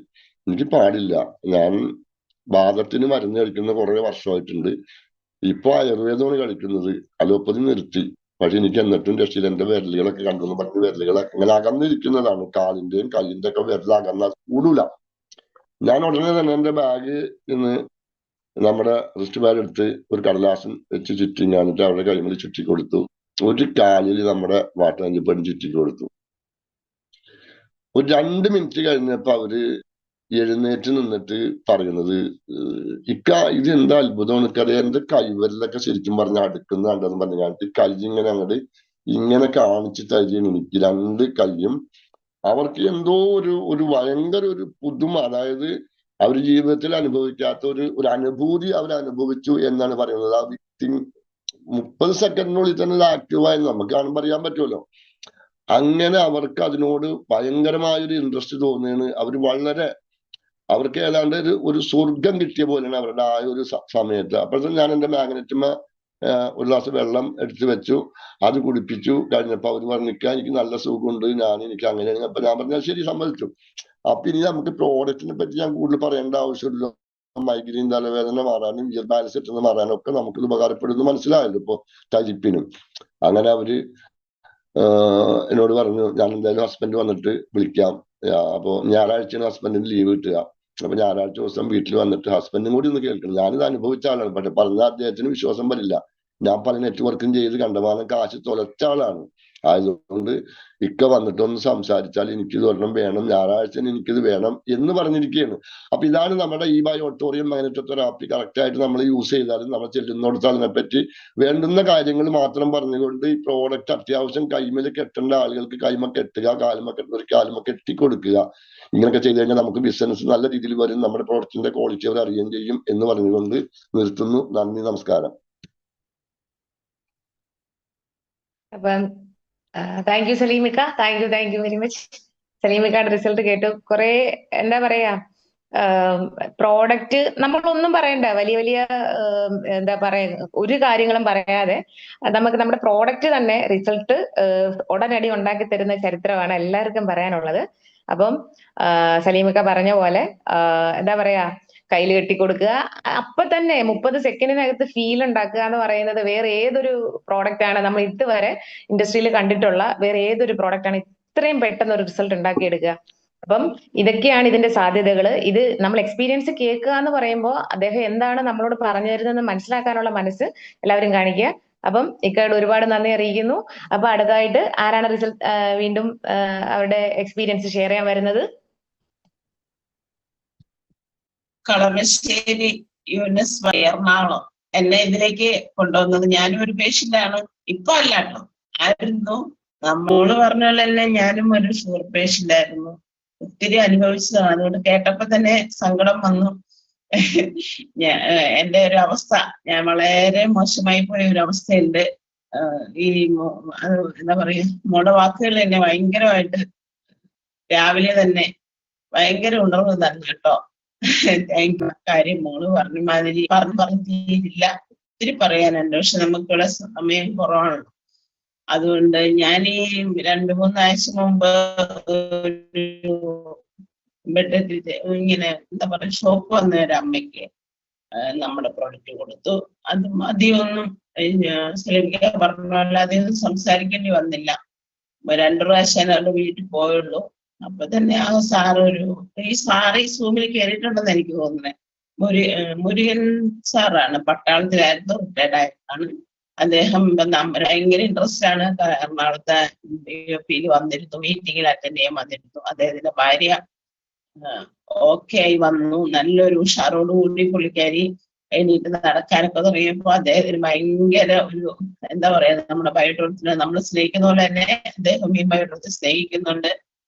എനിക്ക് പാടില്ല, ഞാൻ വാദത്തിന് മരുന്ന് കഴിക്കുന്ന കുറെ വർഷമായിട്ടുണ്ട്, ഇപ്പൊ ആയുർവേദമാണ് കഴിക്കുന്നത്, അലോപ്പതി നിർത്തി, പക്ഷെ എനിക്ക് എന്നിട്ടും രക്ഷയിൽ എന്റെ വിരലുകളൊക്കെ കണ്ടെന്ന് പറഞ്ഞ് വിരലുകളൊക്കെ അങ്ങനെ അകന്നിരിക്കുന്നതാണ്, കാലിന്റെയും കയ്യിന്റെ ഒക്കെ വിരലകന്ന കൂടൂല. ഞാൻ ഉടനെ തന്നെ എന്റെ ബാഗ് ഇന്ന് നമ്മുടെ റിസ്റ്റ് ബാഗ് എടുത്ത് ഒരു കടലാസം വെച്ച് ചുറ്റി ഞാനിട്ട് അവരുടെ കൈമേൽ ചുറ്റി കൊടുത്തു. ഒരു കാലിൽ നമ്മുടെ വാട്ടഞ്ചിപ്പണി ചുറ്റി കൊടുത്തു. ഒരു 2 മിനിറ്റ് കഴിഞ്ഞപ്പോ അവര് എഴുന്നേറ്റ് നിന്നിട്ട് പറയുന്നത്, ഇത് എന്താ അത്ഭുതമാണ്, എനിക്കറിയാം, എന്റെ കൈവരലൊക്കെ ശരിക്കും പറഞ്ഞ അടുക്കുന്നുണ്ടെന്ന് പറഞ്ഞു കാണിച്ച് കൈയിങ്ങനെ ഇങ്ങനെ കാണിച്ച് തരികയാണ് എനിക്ക് 2 കൈയും. അവർക്ക് എന്തോ ഒരു ഭയങ്കര ഒരു പുതുമ, അതായത് അവർ ജീവിതത്തിൽ അനുഭവിക്കാത്ത ഒരു അനുഭൂതി അവർ അനുഭവിച്ചു എന്നാണ് പറയുന്നത്. ആ വ്യക്തി 30 സെക്കൻഡിനുള്ളിൽ തന്നെ ആക്റ്റീവായി നമുക്ക് കാണുമ്പോൾ അറിയാൻ പറ്റുമല്ലോ. അങ്ങനെ അവർക്ക് അതിനോട് ഭയങ്കരമായൊരു ഇൻട്രസ്റ്റ് തോന്നുകയാണ്. അവർക്ക് ഏതാണ്ട് ഒരു സ്വർഗം കിട്ടിയ പോലെയാണ് അവരുടെ ആ ഒരു സമയത്ത്. അപ്പോഴത്തെ ഞാൻ എന്റെ മാഗ്നറ്റുമ ഒരു ഗ്ലാസ് വെള്ളം എടുത്തു വെച്ചു, അത് കുടിപ്പിച്ചു. കഴിഞ്ഞപ്പോ അവർ പറഞ്ഞിരിക്കാൻ എനിക്ക് നല്ല സുഖമുണ്ട്, എനിക്ക് അങ്ങനെയാണ്. അപ്പൊ ഞാൻ പറഞ്ഞാൽ ശരി, സമ്മതിച്ചു. അപ്പൊ ഇനി നമുക്ക് പ്രോഡക്റ്റിനെ പറ്റി ഞാൻ കൂടുതൽ പറയേണ്ട ആവശ്യമില്ലല്ലോ, മൈഗ്രെയിൻ തലവേദന മാറാനും ഇയർ ബാലൻസ് മാറാനും ഒക്കെ നമുക്കിത് ഉപകാരപ്പെടുന്നു മനസ്സിലായല്ലോ ഇപ്പൊ തരിപ്പിനും. അങ്ങനെ അവര് എന്നോട് പറഞ്ഞു, ഞാൻ എന്തായാലും ഹസ്ബൻഡ് വന്നിട്ട് വിളിക്കാം, അപ്പൊ ഞായറാഴ്ചയാണ് ഹസ്ബൻഡിന് ലീവ് കിട്ടുക, അപ്പൊ ഞായറാഴ്ച ദിവസം വീട്ടിൽ വന്നിട്ട് ഹസ്ബൻഡും കൂടി ഒന്ന് കേൾക്കണം. ഞാനിത് അനുഭവിച്ച ആളാണ്, പക്ഷെ പറഞ്ഞ അദ്ദേഹത്തിന് വിശ്വാസം വരില്ല. ഞാൻ പല നെറ്റ്വർക്കും ചെയ്ത് കണ്ടമാനം കാശ് തൊലച്ച ആളാണ്. ആയതുകൊണ്ട് ഇക്ക വന്നിട്ടൊന്ന് സംസാരിച്ചാൽ എനിക്കിത് ഒരെണ്ണം വേണം, ഞായറാഴ്ച എനിക്കിത് വേണം എന്ന് പറഞ്ഞിരിക്കുകയാണ്. അപ്പൊ ഇതാണ് നമ്മുടെ ഈ ബൈ ഓഡിറ്റോറിയം മാഗ്നറ്റോതെറാപ്പി. കറക്റ്റ് ആയിട്ട് നമ്മൾ യൂസ് ചെയ്താലും നമ്മൾ ചെല്ലുന്നിടത്ത് അതിനെപ്പറ്റി വേണ്ടുന്ന കാര്യങ്ങൾ മാത്രം പറഞ്ഞുകൊണ്ട് ഈ പ്രോഡക്റ്റ് അത്യാവശ്യം കൈമേൽ കെട്ടേണ്ട ആളുകൾക്ക് കൈമ കെട്ടുക, കാലുമ കെട്ടുന്നവർക്ക് കാലുമ കെട്ടി കൊടുക്കുക. ഇങ്ങനെയൊക്കെ ചെയ്ത് കഴിഞ്ഞാൽ നമുക്ക് ബിസിനസ് നല്ല രീതിയിൽ വരും, നമ്മുടെ പ്രോഡക്റ്റിന്റെ ക്വാളിറ്റി അവർ അറിയുകയും ചെയ്യും എന്ന് പറഞ്ഞുകൊണ്ട് നിർത്തുന്നു. നന്ദി, നമസ്കാരം. അപ്പം താങ്ക് യു സലീമിക്ക, താങ്ക് യു വെരി മച്ച്. സലീമിക്കയുടെ റിസൾട്ട് കേട്ടു. കുറെ എന്താ പറയാ, പ്രോഡക്റ്റ് നമ്മളൊന്നും പറയണ്ട, വലിയ വലിയ എന്താ പറയാ, ഒരു കാര്യങ്ങളും പറയാതെ നമുക്ക് നമ്മുടെ പ്രോഡക്റ്റ് തന്നെ റിസൾട്ട് ഉടനടി ഉണ്ടാക്കി തരുന്ന ചരിത്രമാണ് എല്ലാവർക്കും പറയാനുള്ളത്. അപ്പം സലീമിക്ക പറഞ്ഞ പോലെ എന്താ പറയാ, കയ്യിൽ കെട്ടിക്കൊടുക്കുക, അപ്പൊ തന്നെ 30 സെക്കൻഡിനകത്ത് ഫീൽ ഉണ്ടാക്കുക എന്ന് പറയുന്നത് വേറെ ഏതൊരു പ്രോഡക്റ്റ് ആണ് നമ്മൾ ഇതുവരെ ഇൻഡസ്ട്രിയിൽ കണ്ടിട്ടുള്ള വേറെ ഏതൊരു പ്രോഡക്റ്റ് ആണ് ഇത്രയും പെട്ടെന്ന് ഒരു റിസൾട്ട് ഉണ്ടാക്കിയെടുക്കുക. അപ്പം ഇതൊക്കെയാണ് ഇതിന്റെ സാധ്യതകൾ. ഇത് നമ്മൾ എക്സ്പീരിയൻസ് കേൾക്കുക എന്ന് പറയുമ്പോൾ അദ്ദേഹം എന്താണ് നമ്മളോട് പറഞ്ഞു തരുന്നതെന്ന് മനസ്സിലാക്കാനുള്ള മനസ്സ് എല്ലാവരും കാണിക്കുക. അപ്പം ഇക്കയോട് ഒരുപാട് നന്ദി അറിയിക്കുന്നു. അപ്പൊ അടുത്തതായിട്ട് ആരാണ് റിസൾട്ട് വീണ്ടും അവരുടെ എക്സ്പീരിയൻസ് ഷെയർ ചെയ്യാൻ വരുന്നത്? കളമശ്ശേരി യൂനിസ് എറണാകുളം എന്നെ ഇതിലേക്ക് കൊണ്ടുവന്നത്. ഞാനും ഒരു പേഷ്യന്റാണ്, ഇപ്പൊ അല്ലാട്ടോ, ആയിരുന്നു. നമ്മള് പറഞ്ഞ പോലെ തന്നെ ഞാനും ഒരു ഷുഗർ പേഷ്യന്റ് ആയിരുന്നു, ഒത്തിരി അനുഭവിച്ചതാണ്. അതുകൊണ്ട് കേട്ടപ്പോ തന്നെ സങ്കടം വന്നു. എന്റെ ഒരു അവസ്ഥ, ഞാൻ വളരെ മോശമായി പോയ ഒരു അവസ്ഥയുണ്ട്. ഈ എന്താ പറയാ, മോടെ വാക്കുകൾ എന്നെ ഭയങ്കരമായിട്ട് രാവിലെ തന്നെ ഭയങ്കര ഉണർവ് തന്നെ കേട്ടോ. കാര്യം മോള് പറഞ്ഞ മാതിരി പറഞ്ഞു തീരില്ല, ഒത്തിരി പറയാനുണ്ട്. പക്ഷെ നമുക്കുള്ള സമയം കുറവാണ്. അതുകൊണ്ട് ഞാൻ ഈ 2-3 ആഴ്ച മുമ്പ് ഇങ്ങനെ എന്താ പറയാ, ഷോപ്പ് വന്ന ഒരു അമ്മയ്ക്ക് നമ്മുടെ പ്രൊഡക്റ്റ് കൊടുത്തു. അത് മതിയൊന്നും പറഞ്ഞല്ല, അധികം സംസാരിക്കേണ്ടി വന്നില്ല. 2 പ്രാവശ്യം അവരുടെ വീട്ടിൽ പോയുള്ളൂ. അപ്പൊ തന്നെ ആ ഈ സൂമിൽ കയറിയിട്ടുണ്ടെന്ന് എനിക്ക് തോന്നുന്നത്. മുരുകൻ സാറാണ്, പട്ടാളത്തിലായിരുന്നു, റിട്ടയർഡ് ആയിട്ടാണ് അദ്ദേഹം. ഭയങ്കര ഇൻട്രസ്റ്റ് ആണ്. എറണാകുളത്തെ BOP-യിൽ വന്നിരുന്നു, മീറ്റിങ്ങിൽ അറ്റൻഡ് ചെയ്യാൻ വന്നിരുന്നു. അദ്ദേഹത്തിന്റെ ഭാര്യ ഓക്കെ ആയി വന്നു. നല്ലൊരു ഉഷാറോടുകൂടി പുള്ളിക്കാരി എണീറ്റ് നടക്കാനൊക്കെ തുടങ്ങിയപ്പോ അദ്ദേഹത്തിന് ഭയങ്കര ഒരു എന്താ പറയാ, നമ്മുടെ ബയോട്ടോളജിനെ നമ്മൾ സ്നേഹിക്കുന്ന പോലെ തന്നെ അദ്ദേഹം ഈ ബയോട്ടോളജി സ്നേഹിക്കുന്നുണ്ട്.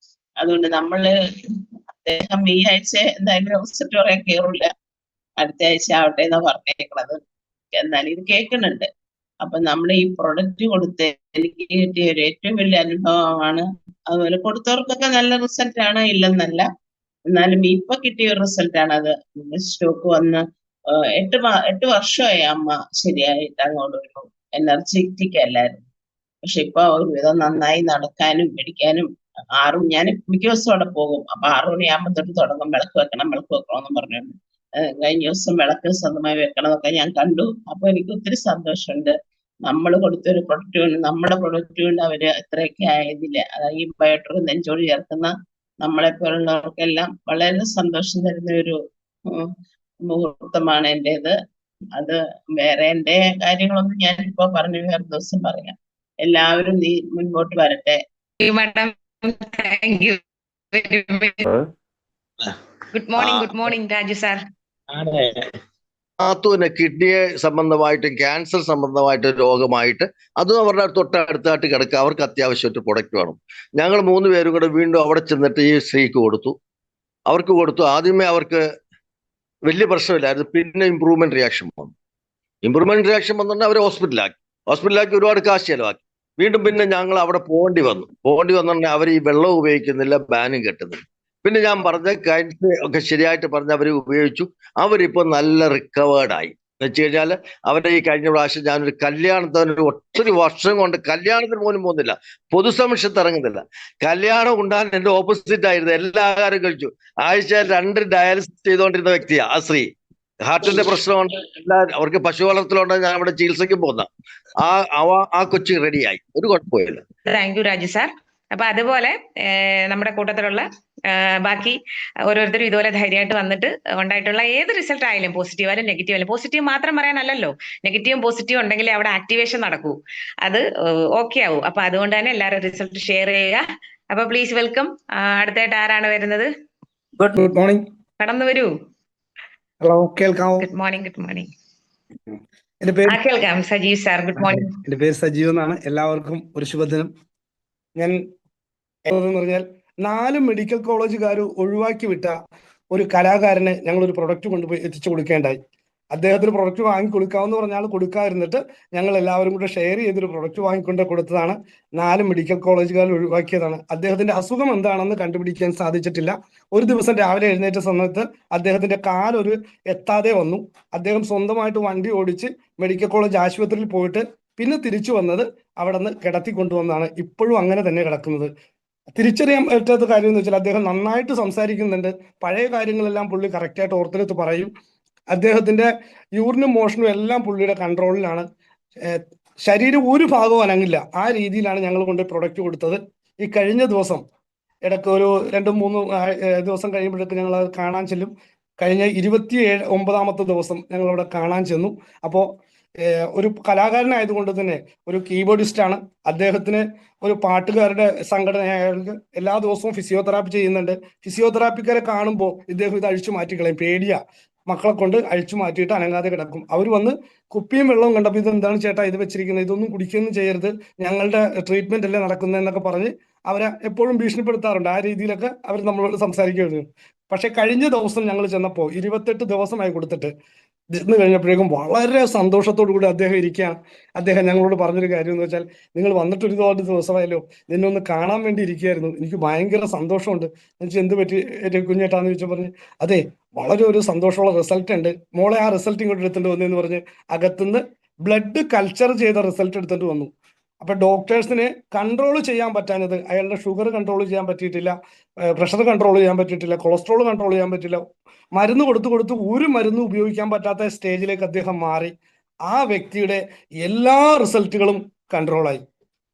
അതുകൊണ്ട് അദ്ദേഹം ഈ ആഴ്ച എന്തായാലും റിസൾട്ട് പറയാൻ കയറില്ല, അടുത്ത ആഴ്ച ആവട്ടെ എന്നാ പറഞ്ഞേക്കണത്. എന്നാലും ഇത് കേൾക്കുന്നുണ്ട്. അപ്പൊ നമ്മൾ ഈ പ്രൊഡക്റ്റ് കൊടുത്ത് എനിക്ക് കിട്ടിയ ഒരു ഏറ്റവും വലിയ അനുഭവമാണ്. അതുപോലെ കൊടുത്തവർക്കൊക്കെ നല്ല റിസൾട്ട് ആണ്, ഇല്ലെന്നല്ല. എന്നാലും ഇപ്പൊ കിട്ടിയ ഒരു റിസൾട്ടാണ് അത്. സ്റ്റോക്ക് വന്ന് 8 വർഷമായി അമ്മ ശരിയായിട്ട് അങ്ങോട്ടൊരു എനർജറ്റിക് അല്ലായിരുന്നു. പക്ഷെ ഇപ്പൊ ഒരുവിധം നന്നായി നടക്കാനും പിടിക്കാനും. ഞാൻ മിക്ക ദിവസം അവിടെ പോകും. അപ്പൊ 6 മണിയാകുമ്പോൾ തൊട്ട് തുടങ്ങും, വിളക്ക് വെക്കണം എന്ന് പറഞ്ഞുകൊണ്ട്. കഴിഞ്ഞ ദിവസം വിളക്ക് സ്വന്തമായി വെക്കണം എന്നൊക്കെ ഞാൻ കണ്ടു. അപ്പൊ എനിക്ക് ഒത്തിരി സന്തോഷമുണ്ട്. നമ്മൾ കൊടുത്തൊരു പ്രൊഡക്റ്റ് കൊണ്ട്, നമ്മുടെ പ്രൊഡക്റ്റ് കൊണ്ട് അവര് ഇത്രയൊക്കെ ആയതില്ല. അതായത് ഈ ബയോട്ടോർ നെഞ്ചോട് ചേർക്കുന്ന നമ്മളെ പോലുള്ളവർക്കെല്ലാം വളരെ സന്തോഷം തരുന്ന ഒരു മുഹൂർത്തമാണ് എന്റേത്. അത് വേറെ എന്റെ കാര്യങ്ങളൊന്നും ഞാനിപ്പോ പറഞ്ഞു, വേറെ ദിവസം പറയാം. എല്ലാവരും മുൻപോട്ട് വരട്ടെ. Madam, thank you very much. Good morning Raju sir. നാത്തൂന് കിഡ്നിയെ സംബന്ധമായിട്ടും ക്യാൻസർ സംബന്ധമായിട്ട് രോഗമായിട്ട് അതും അവരുടെ തൊട്ടടുത്തായിട്ട് കിടക്കുക. അവർക്ക് അത്യാവശ്യമായിട്ട് പ്രൊഡക്റ്റ് വേണം. ഞങ്ങൾ 3 പേരും കൂടെ വീണ്ടും അവിടെ ചെന്നിട്ട് ഈ സ്ത്രീക്ക് കൊടുത്തു. ആദ്യമേ അവർക്ക് വലിയ പ്രശ്നമില്ലായിരുന്നു. പിന്നെ ഇമ്പ്രൂവ്മെന്റ് റിയാക്ഷൻ വന്നിട്ട് അവർ ഹോസ്പിറ്റലാക്കി ഒരുപാട് കാശ് ചെലവാക്കി. വീണ്ടും പിന്നെ ഞങ്ങൾ അവിടെ പോകേണ്ടി വന്നിട്ടുണ്ടെങ്കിൽ അവർ ഈ വെള്ളം ഉപയോഗിക്കുന്നില്ല, ബാനും കെട്ടുന്നില്ല. പിന്നെ ഞാൻ പറഞ്ഞ കാര്യങ്ങൾ ഒക്കെ ശരിയായിട്ട് പറഞ്ഞ് അവർ ഉപയോഗിച്ചു. അവരിപ്പോൾ നല്ല റിക്കവേർഡായി. എന്ന് വെച്ച് കഴിഞ്ഞാൽ അവരുടെ ഈ കഴിഞ്ഞ പ്രാവശ്യം ഞാനൊരു കല്യാണത്തിന് ഒത്തിരി വർഷം കൊണ്ട് കല്യാണത്തിന് പോലും പോകുന്നില്ല, പൊതുസമക്ഷത്ത് ഇറങ്ങുന്നില്ല. കല്യാണം ഉണ്ടാകാൻ എൻ്റെ ഓപ്പോസിറ്റ് ആയിരുന്നു. എല്ലാ ആഹാരം കഴിച്ചു. ആഴ്ചയിൽ 2 ഡയാലിസിസ് ചെയ്തുകൊണ്ടിരുന്ന വ്യക്തിയാ ആ സ്ത്രീ. ഹാർട്ടിന്റെ പ്രശ്നമുണ്ട്, അവർക്ക് പശു വളർത്തലുണ്ട്. ഞാൻ അവിടെ ചികിത്സയ്ക്ക് പോകുന്ന ആ കൊച്ചി റെഡിയായി, ഒരു കുഴപ്പമില്ല. Thank you Raju sir. അപ്പൊ അതുപോലെ നമ്മുടെ കൂട്ടത്തിലുള്ള ബാക്കി ഓരോരുത്തരും ഇതുപോലെ ധൈര്യമായിട്ട് വന്നിട്ട് ഉണ്ടായിട്ടുള്ള ഏത് റിസൾട്ട് ആയാലും പോസിറ്റീവ് ആയാലും നെഗറ്റീവ് ആയാലും, പോസിറ്റീവ് മാത്രം പറയാനല്ലല്ലോ, നെഗറ്റീവും പോസിറ്റീവും ഉണ്ടെങ്കിലേ അവിടെ ആക്ടിവേഷൻ നടക്കൂ, അത് ഓക്കെ ആവും. അപ്പൊ അതുകൊണ്ട് തന്നെ എല്ലാവരും റിസൾട്ട് ഷെയർ ചെയ്യുക. അപ്പൊ പ്ലീസ് വെൽക്കം. അടുത്തായിട്ട് ആരാണ് വരുന്നത്? Good morning. കടന്നു വരൂ. ഹലോ, കേൾക്കാമോ? Good morning. Good morning. എന്റെ പേര് കേൾക്കാം സജീവ് സാർ. Good morning. എന്റെ പേര് സജീവ് എന്നാണ്. എല്ലാവർക്കും ഒരു ശുഭദിനം. ഞാൻ എന്ന് പറഞ്ഞാൽ 4 മെഡിക്കൽ കോളേജുകാർ ഒഴിവാക്കി വിട്ട ഒരു കലാകാരന് ഞങ്ങളൊരു പ്രൊഡക്റ്റ് കൊണ്ടുപോയി എത്തിച്ചു കൊടുക്കേണ്ടായി. അദ്ദേഹത്തിന് പ്രൊഡക്റ്റ് വാങ്ങി കൊടുക്കാമെന്ന് പറഞ്ഞാൽ കൊടുക്കാതിരുന്നിട്ട് ഞങ്ങൾ എല്ലാവരും കൂടെ ഷെയർ ചെയ്തൊരു പ്രൊഡക്റ്റ് വാങ്ങിക്കൊണ്ട് കൊടുത്തതാണ്. 4 മെഡിക്കൽ കോളേജുകാർ ഒഴിവാക്കിയതാണ്. അദ്ദേഹത്തിന്റെ അസുഖം എന്താണെന്ന് കണ്ടുപിടിക്കാൻ സാധിച്ചിട്ടില്ല. ഒരു ദിവസം രാവിലെ എഴുന്നേറ്റ സമയത്ത് അദ്ദേഹത്തിന്റെ കാലൊരു എത്താതെ വന്നു. അദ്ദേഹം സ്വന്തമായിട്ട് വണ്ടി ഓടിച്ച് മെഡിക്കൽ കോളേജ് ആശുപത്രിയിൽ പോയിട്ട് പിന്നെ തിരിച്ചു വന്നത് അവിടെ നിന്ന് കിടത്തി കൊണ്ടുവന്നാണ്. ഇപ്പോഴും അങ്ങനെ തന്നെ കിടക്കുന്നത്. തിരിച്ചറിയാൻ പറ്റാത്ത കാര്യം എന്ന് വെച്ചാൽ അദ്ദേഹം നന്നായിട്ട് സംസാരിക്കുന്നുണ്ട്. പഴയ കാര്യങ്ങളെല്ലാം പുള്ളി കറക്റ്റായിട്ട് ഓർത്തെടുത്ത് പറയും. അദ്ദേഹത്തിന്റെ യൂറിനും മോഷനും എല്ലാം പുള്ളിയുടെ കൺട്രോളിലാണ്. ശരീരം ഒരു ഭാഗവും അനങ്ങില്ല. ആ രീതിയിലാണ് ഞങ്ങൾ കൊണ്ട് പ്രൊഡക്റ്റ് കൊടുത്തത്. ഈ കഴിഞ്ഞ ദിവസം ഇടയ്ക്ക് ഒരു 2-3 ദിവസം കഴിയുമ്പോഴേക്ക് ഞങ്ങൾ അത് കാണാൻ ചെല്ലും. കഴിഞ്ഞ 29ാമത്തെ ദിവസം ഞങ്ങൾ അവിടെ കാണാൻ ചെന്നു. അപ്പോൾ ഒരു കലാകാരനായതുകൊണ്ട് തന്നെ ഒരു കീബോർഡിസ്റ്റ് ആണ്. അദ്ദേഹത്തിന് ഒരു പാട്ടുകാരുടെ സംഘടനയായ എല്ലാ ദിവസവും ഫിസിയോതെറാപ്പി ചെയ്യുന്നുണ്ട്. ഫിസിയോതെറാപ്പിക്കാരെ കാണുമ്പോൾ ഇദ്ദേഹം ഇത് അഴിച്ചു മാറ്റിക്കളയും. പേടിയാ, മക്കളെ കൊണ്ട് അഴിച്ചു മാറ്റിയിട്ട് അനങ്ങാതെ കിടക്കും. അവർ വന്ന് കുപ്പിയും വെള്ളവും കണ്ടപ്പോൾ ഇത് എന്താണ് ചേട്ടാ ഇത് വെച്ചിരിക്കുന്നത്, ഇതൊന്നും കുടിക്കുകയൊന്നും ചെയ്യരുത്, ഞങ്ങളുടെ ട്രീറ്റ്മെന്റ് അല്ലേ നടക്കുന്നതെന്നൊക്കെ പറഞ്ഞ് അവരെ എപ്പോഴും ഭീഷണിപ്പെടുത്താറുണ്ട്. ആ രീതിയിലൊക്കെ അവർ നമ്മളോട് സംസാരിക്കുകയായിരുന്നു. പക്ഷെ കഴിഞ്ഞ ദിവസം ഞങ്ങൾ ചെന്നപ്പോൾ 28 ദിവസമായി കൊടുത്തിട്ട് ഇന്ന് കഴിഞ്ഞപ്പോഴേക്കും വളരെ സന്തോഷത്തോടു കൂടി അദ്ദേഹം ഇരിക്കുകയാണ്. അദ്ദേഹം ഞങ്ങളോട് പറഞ്ഞൊരു കാര്യം എന്ന് വെച്ചാൽ, നിങ്ങൾ വന്നിട്ട് ഒരുപാട് ദിവസമായല്ലോ, നിന്നെ ഒന്ന് കാണാൻ വേണ്ടി ഇരിക്കുകയായിരുന്നു, എനിക്ക് ഭയങ്കര സന്തോഷമുണ്ട്. എന്നുവെച്ചാൽ എന്ത് പറ്റി കുഞ്ഞേട്ടാന്ന് ചോദിച്ചാൽ പറഞ്ഞ്, അതെ വളരെ ഒരു സന്തോഷമുള്ള റിസൾട്ട് ഉണ്ട് മോളെ, ആ റിസൾട്ട് ഇങ്ങോട്ട് എടുത്തിട്ട് വന്നെന്ന് പറഞ്ഞ് അകത്തുനിന്ന് ബ്ലഡ് കൾച്ചർ ചെയ്ത റിസൾട്ട് എടുത്തിട്ട് വന്നു. അപ്പൊ ഡോക്ടേഴ്സിന് കൺട്രോൾ ചെയ്യാൻ പറ്റാഞ്ഞത്, അയാളുടെ ഷുഗർ കൺട്രോൾ ചെയ്യാൻ പറ്റിയിട്ടില്ല, പ്രഷർ കൺട്രോൾ ചെയ്യാൻ പറ്റിയിട്ടില്ല, കൊളസ്ട്രോൾ കൺട്രോൾ ചെയ്യാൻ പറ്റില്ല, മരുന്ന് കൊടുത്ത് ഒരു മരുന്നും ഉപയോഗിക്കാൻ പറ്റാത്ത സ്റ്റേജിലേക്ക് അദ്ദേഹം മാറി. ആ വ്യക്തിയുടെ എല്ലാ റിസൾട്ടുകളും കൺട്രോളായി.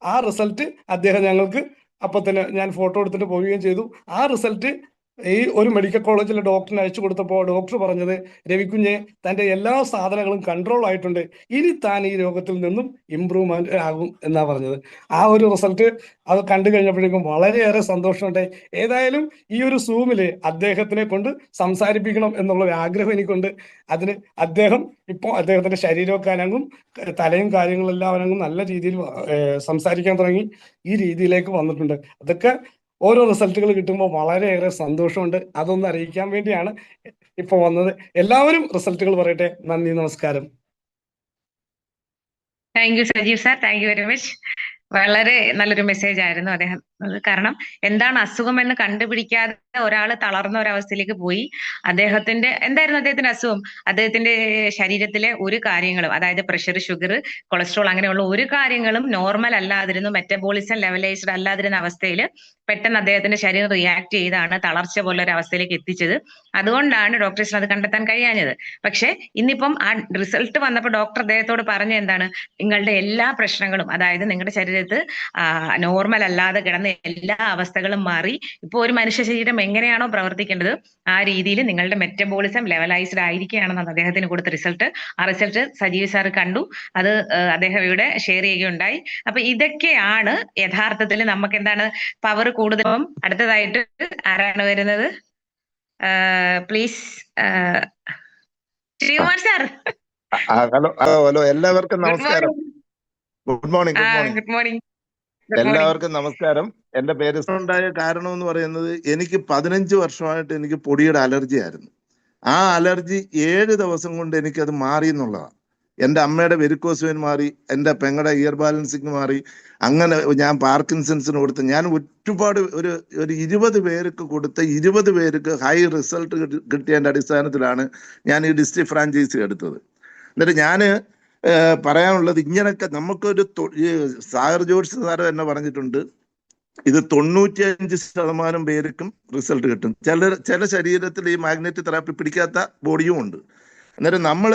ആ റിസൾട്ട് അദ്ദേഹം ഞങ്ങൾക്ക് അപ്പൊ തന്നെ ഞാൻ ഫോട്ടോ എടുത്തിട്ട് പോവുകയും ചെയ്തു. ആ റിസൾട്ട് ഈ ഒരു മെഡിക്കൽ കോളേജിലെ ഡോക്ടറിന് അയച്ചു കൊടുത്തപ്പോൾ ഡോക്ടർ പറഞ്ഞത്, രവിക്കുഞ്ഞെ തൻ്റെ എല്ലാ സാധനങ്ങളും കൺട്രോൾ ആയിട്ടുണ്ട്, ഇനി താൻ ഈ രോഗത്തിൽ നിന്നും ഇമ്പ്രൂവ്മെന്റ് ആകും എന്നാ പറഞ്ഞത്. ആ ഒരു റിസൾട്ട് അത് കണ്ടു കഴിഞ്ഞപ്പോഴേക്കും വളരെയേറെ സന്തോഷമുണ്ടായി. ഏതായാലും ഈ ഒരു സൂമില് അദ്ദേഹത്തിനെ കൊണ്ട് സംസാരിപ്പിക്കണം എന്നുള്ള ഒരു ആഗ്രഹം എനിക്കുണ്ട്. അതിന് അദ്ദേഹം ഇപ്പോൾ അദ്ദേഹത്തിന്റെ ശരീരമൊക്കെ അനങ്ങും, തലയും കാര്യങ്ങളെല്ലാം അനങ്ങും, നല്ല രീതിയിൽ സംസാരിക്കാൻ തുടങ്ങി, ഈ രീതിയിലേക്ക് വന്നിട്ടുണ്ട്. അതൊക്കെ ഓരോ റിസൾട്ടുകൾ കിട്ടുമ്പോൾ വളരെയേറെ സന്തോഷമുണ്ട്. അതൊന്ന് അറിയിക്കാൻ വേണ്ടിയാണ് ഇപ്പൊ വന്നത്. എല്ലാവരും റിസൾട്ടുകൾ പറയട്ടെ. നന്ദി, നമസ്കാരം. Thank you Sajeev sir, thank you very much. വളരെ നല്ലൊരു മെസ്സേജ് ആയിരുന്നു അദ്ദേഹം. കാരണം എന്താണ് അസുഖം എന്ന് കണ്ടുപിടിക്കാതെ ഒരാൾ തളർന്ന ഒരവസ്ഥയിലേക്ക് പോയി. എന്തായിരുന്നു അദ്ദേഹത്തിന്റെ അസുഖം? അദ്ദേഹത്തിന്റെ ശരീരത്തിലെ ഒരു കാര്യങ്ങളും, അതായത് പ്രഷർ, ഷുഗർ, കൊളസ്ട്രോൾ, അങ്ങനെയുള്ള ഒരു കാര്യങ്ങളും നോർമൽ അല്ലാതിരുന്നു, മെറ്റബോളിസം ലെവലൈസ്ഡ് അല്ലാതിരുന്ന അവസ്ഥയിൽ പെട്ടെന്ന് അദ്ദേഹത്തിന്റെ ശരീരം റിയാക്ട് ചെയ്താണ് തളർച്ച പോലെ ഒരു അവസ്ഥയിലേക്ക് എത്തിച്ചത്. അതുകൊണ്ടാണ് ഡോക്ടേഴ്സിന് അത് കണ്ടെത്താൻ കഴിയാഞ്ഞത്. പക്ഷെ ഇന്നിപ്പം ആ റിസൾട്ട് വന്നപ്പോൾ ഡോക്ടർ അദ്ദേഹത്തോട് പറഞ്ഞ എന്താണ്, നിങ്ങളുടെ എല്ലാ പ്രശ്നങ്ങളും, അതായത് നിങ്ങളുടെ ശരീരത്ത് നോർമൽ അല്ലാതെ കിടന്ന എല്ലാ അവസ്ഥകളും മാറി. ഇപ്പൊ ഒരു മനുഷ്യ ശരീരം എങ്ങനെയാണോ പ്രവർത്തിക്കേണ്ടത് ആ രീതിയിൽ നിങ്ങളുടെ മെറ്റബോളിസം ലെവലൈസ്ഡ് ആയിരിക്കുകയാണെന്നാണ് അദ്ദേഹത്തിന് കൊടുത്ത റിസൾട്ട്. ആ റിസൾട്ട് സജീവ് സാർ കണ്ടു, അത് അദ്ദേഹം ഇവിടെ ഷെയർ ചെയ്യുകയുണ്ടായി. അപ്പൊ ഇതൊക്കെയാണ് യഥാർത്ഥത്തിൽ നമുക്ക് എന്താണ് പവർ കൂടുതലും. അടുത്തതായിട്ട് ആരാണ് വരുന്നത്? Please Sreekumar sir. ഹലോ എല്ലാവർക്കും നമസ്കാരം. Good morning. Good morning. എല്ലാവർക്കും നമസ്കാരം. എന്റെ പേര് ഉണ്ടായ കാരണം എന്ന് പറയുന്നത്, എനിക്ക് 15 വർഷമായിട്ട് എനിക്ക് പൊടിയുടെ അലർജി ആയിരുന്നു. ആ അലർജി 7 ദിവസം കൊണ്ട് എനിക്കത് മാറി എന്നുള്ളതാണ്. എൻ്റെ അമ്മയുടെ വെരിക്കോസ് വെയിൻ മാറി, എൻ്റെ പെങ്ങളുടെ ഇയർ ബാലൻസിങ് മാറി. അങ്ങനെ ഞാൻ പാർക്കിൻസൺസിന് കൊടുത്ത്, ഞാൻ ഒരുപാട് ഒരു 20 പേർക്ക് കൊടുത്ത 20 പേർക്ക് ഹൈ റിസൾട്ട് കിട്ടിയതിൻ്റെ അടിസ്ഥാനത്തിലാണ് ഞാൻ ഈ ഡിസ്ട്രിക്ട് ഫ്രാഞ്ചൈസി എടുത്തത്. എന്നിട്ട് ഞാൻ പറയാനുള്ളത്, ഇങ്ങനൊക്കെ നമുക്കൊരു സാഗർ ജോർജ് സാറ് തന്നെ പറഞ്ഞിട്ടുണ്ട്, ഇത് 95% പേർക്കും റിസൾട്ട് കിട്ടും. ചില ശരീരത്തിൽ ഈ മാഗ്നറ്റിക് തെറാപ്പി പിടിക്കാത്ത ബോഡിയും ഉണ്ട്. അന്നേരം നമ്മൾ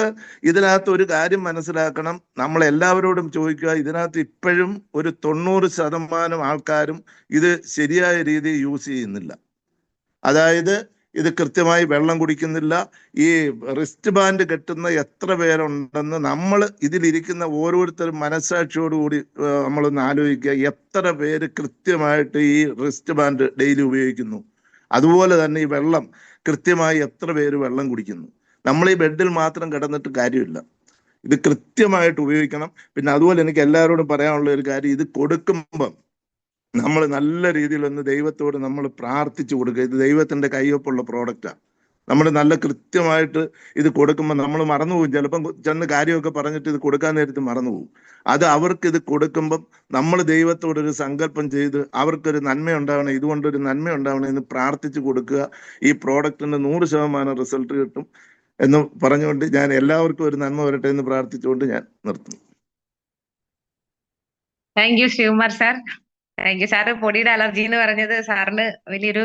ഇതിനകത്ത് ഒരു കാര്യം മനസ്സിലാക്കണം. നമ്മൾ എല്ലാവരോടും ചോദിക്കുക, ഇതിനകത്ത് ഇപ്പോഴും ഒരു 90% ആൾക്കാരും ഇത് ശരിയായ രീതിയിൽ യൂസ് ചെയ്യുന്നില്ല. അതായത് ഇത് കൃത്യമായി വെള്ളം കുടിക്കുന്നില്ല. ഈ റിസ്റ്റ് ബാൻഡ് കെട്ടുന്ന എത്ര പേരുണ്ടെന്ന് നമ്മൾ ഇതിലിരിക്കുന്ന ഓരോരുത്തരും മനസ്സാക്ഷിയോടുകൂടി നമ്മളൊന്ന് ആലോചിക്കുക. എത്ര പേര് കൃത്യമായിട്ട് ഈ റിസ്റ്റ് ബാൻഡ് ഡെയിലി ഉപയോഗിക്കുന്നു? അതുപോലെ തന്നെ ഈ വെള്ളം കൃത്യമായി എത്ര പേര് വെള്ളം കുടിക്കുന്നു? നമ്മൾ ഈ ബെഡിൽ മാത്രം കിടന്നിട്ട് കാര്യമില്ല, ഇത് കൃത്യമായിട്ട് ഉപയോഗിക്കണം. പിന്നെ അതുപോലെ എനിക്ക് എല്ലാവരോടും പറയാനുള്ള ഒരു കാര്യം, ഇത് കൊടുക്കുമ്പം നമ്മൾ നല്ല രീതിയിലൊന്ന് ദൈവത്തോട് നമ്മൾ പ്രാർത്ഥിച്ചു കൊടുക്കുക. ഇത് ദൈവത്തിന്റെ കയ്യൊപ്പുള്ള പ്രോഡക്റ്റാണ്. നമ്മൾ നല്ല കൃത്യമായിട്ട് ഇത് കൊടുക്കുമ്പോൾ നമ്മൾ മറന്നുപോകും. ചിലപ്പം ചെന്ന് കാര്യമൊക്കെ പറഞ്ഞിട്ട് ഇത് കൊടുക്കാൻ നേരത്ത് മറന്നുപോകും. അത് അവർക്ക് ഇത് കൊടുക്കുമ്പം നമ്മൾ ദൈവത്തോടൊരു സങ്കല്പം ചെയ്ത് അവർക്കൊരു നന്മ ഉണ്ടാവണം, ഇതുകൊണ്ടൊരു നന്മ ഉണ്ടാവണം എന്ന് പ്രാർത്ഥിച്ചു കൊടുക്കുക. ഈ പ്രോഡക്റ്റിന് 100% റിസൾട്ട് കിട്ടും എന്ന് പറഞ്ഞുകൊണ്ട് ഞാൻ എല്ലാവർക്കും ഒരു നന്മ വരട്ടെ എന്ന് പ്രാർത്ഥിച്ചുകൊണ്ട് ഞാൻ നിർത്തുന്നു. Thank you Sivakumar sir. Thank you sir. പൊടിയുടെ അലർജി എന്ന് പറഞ്ഞത് സാറിന് വലിയൊരു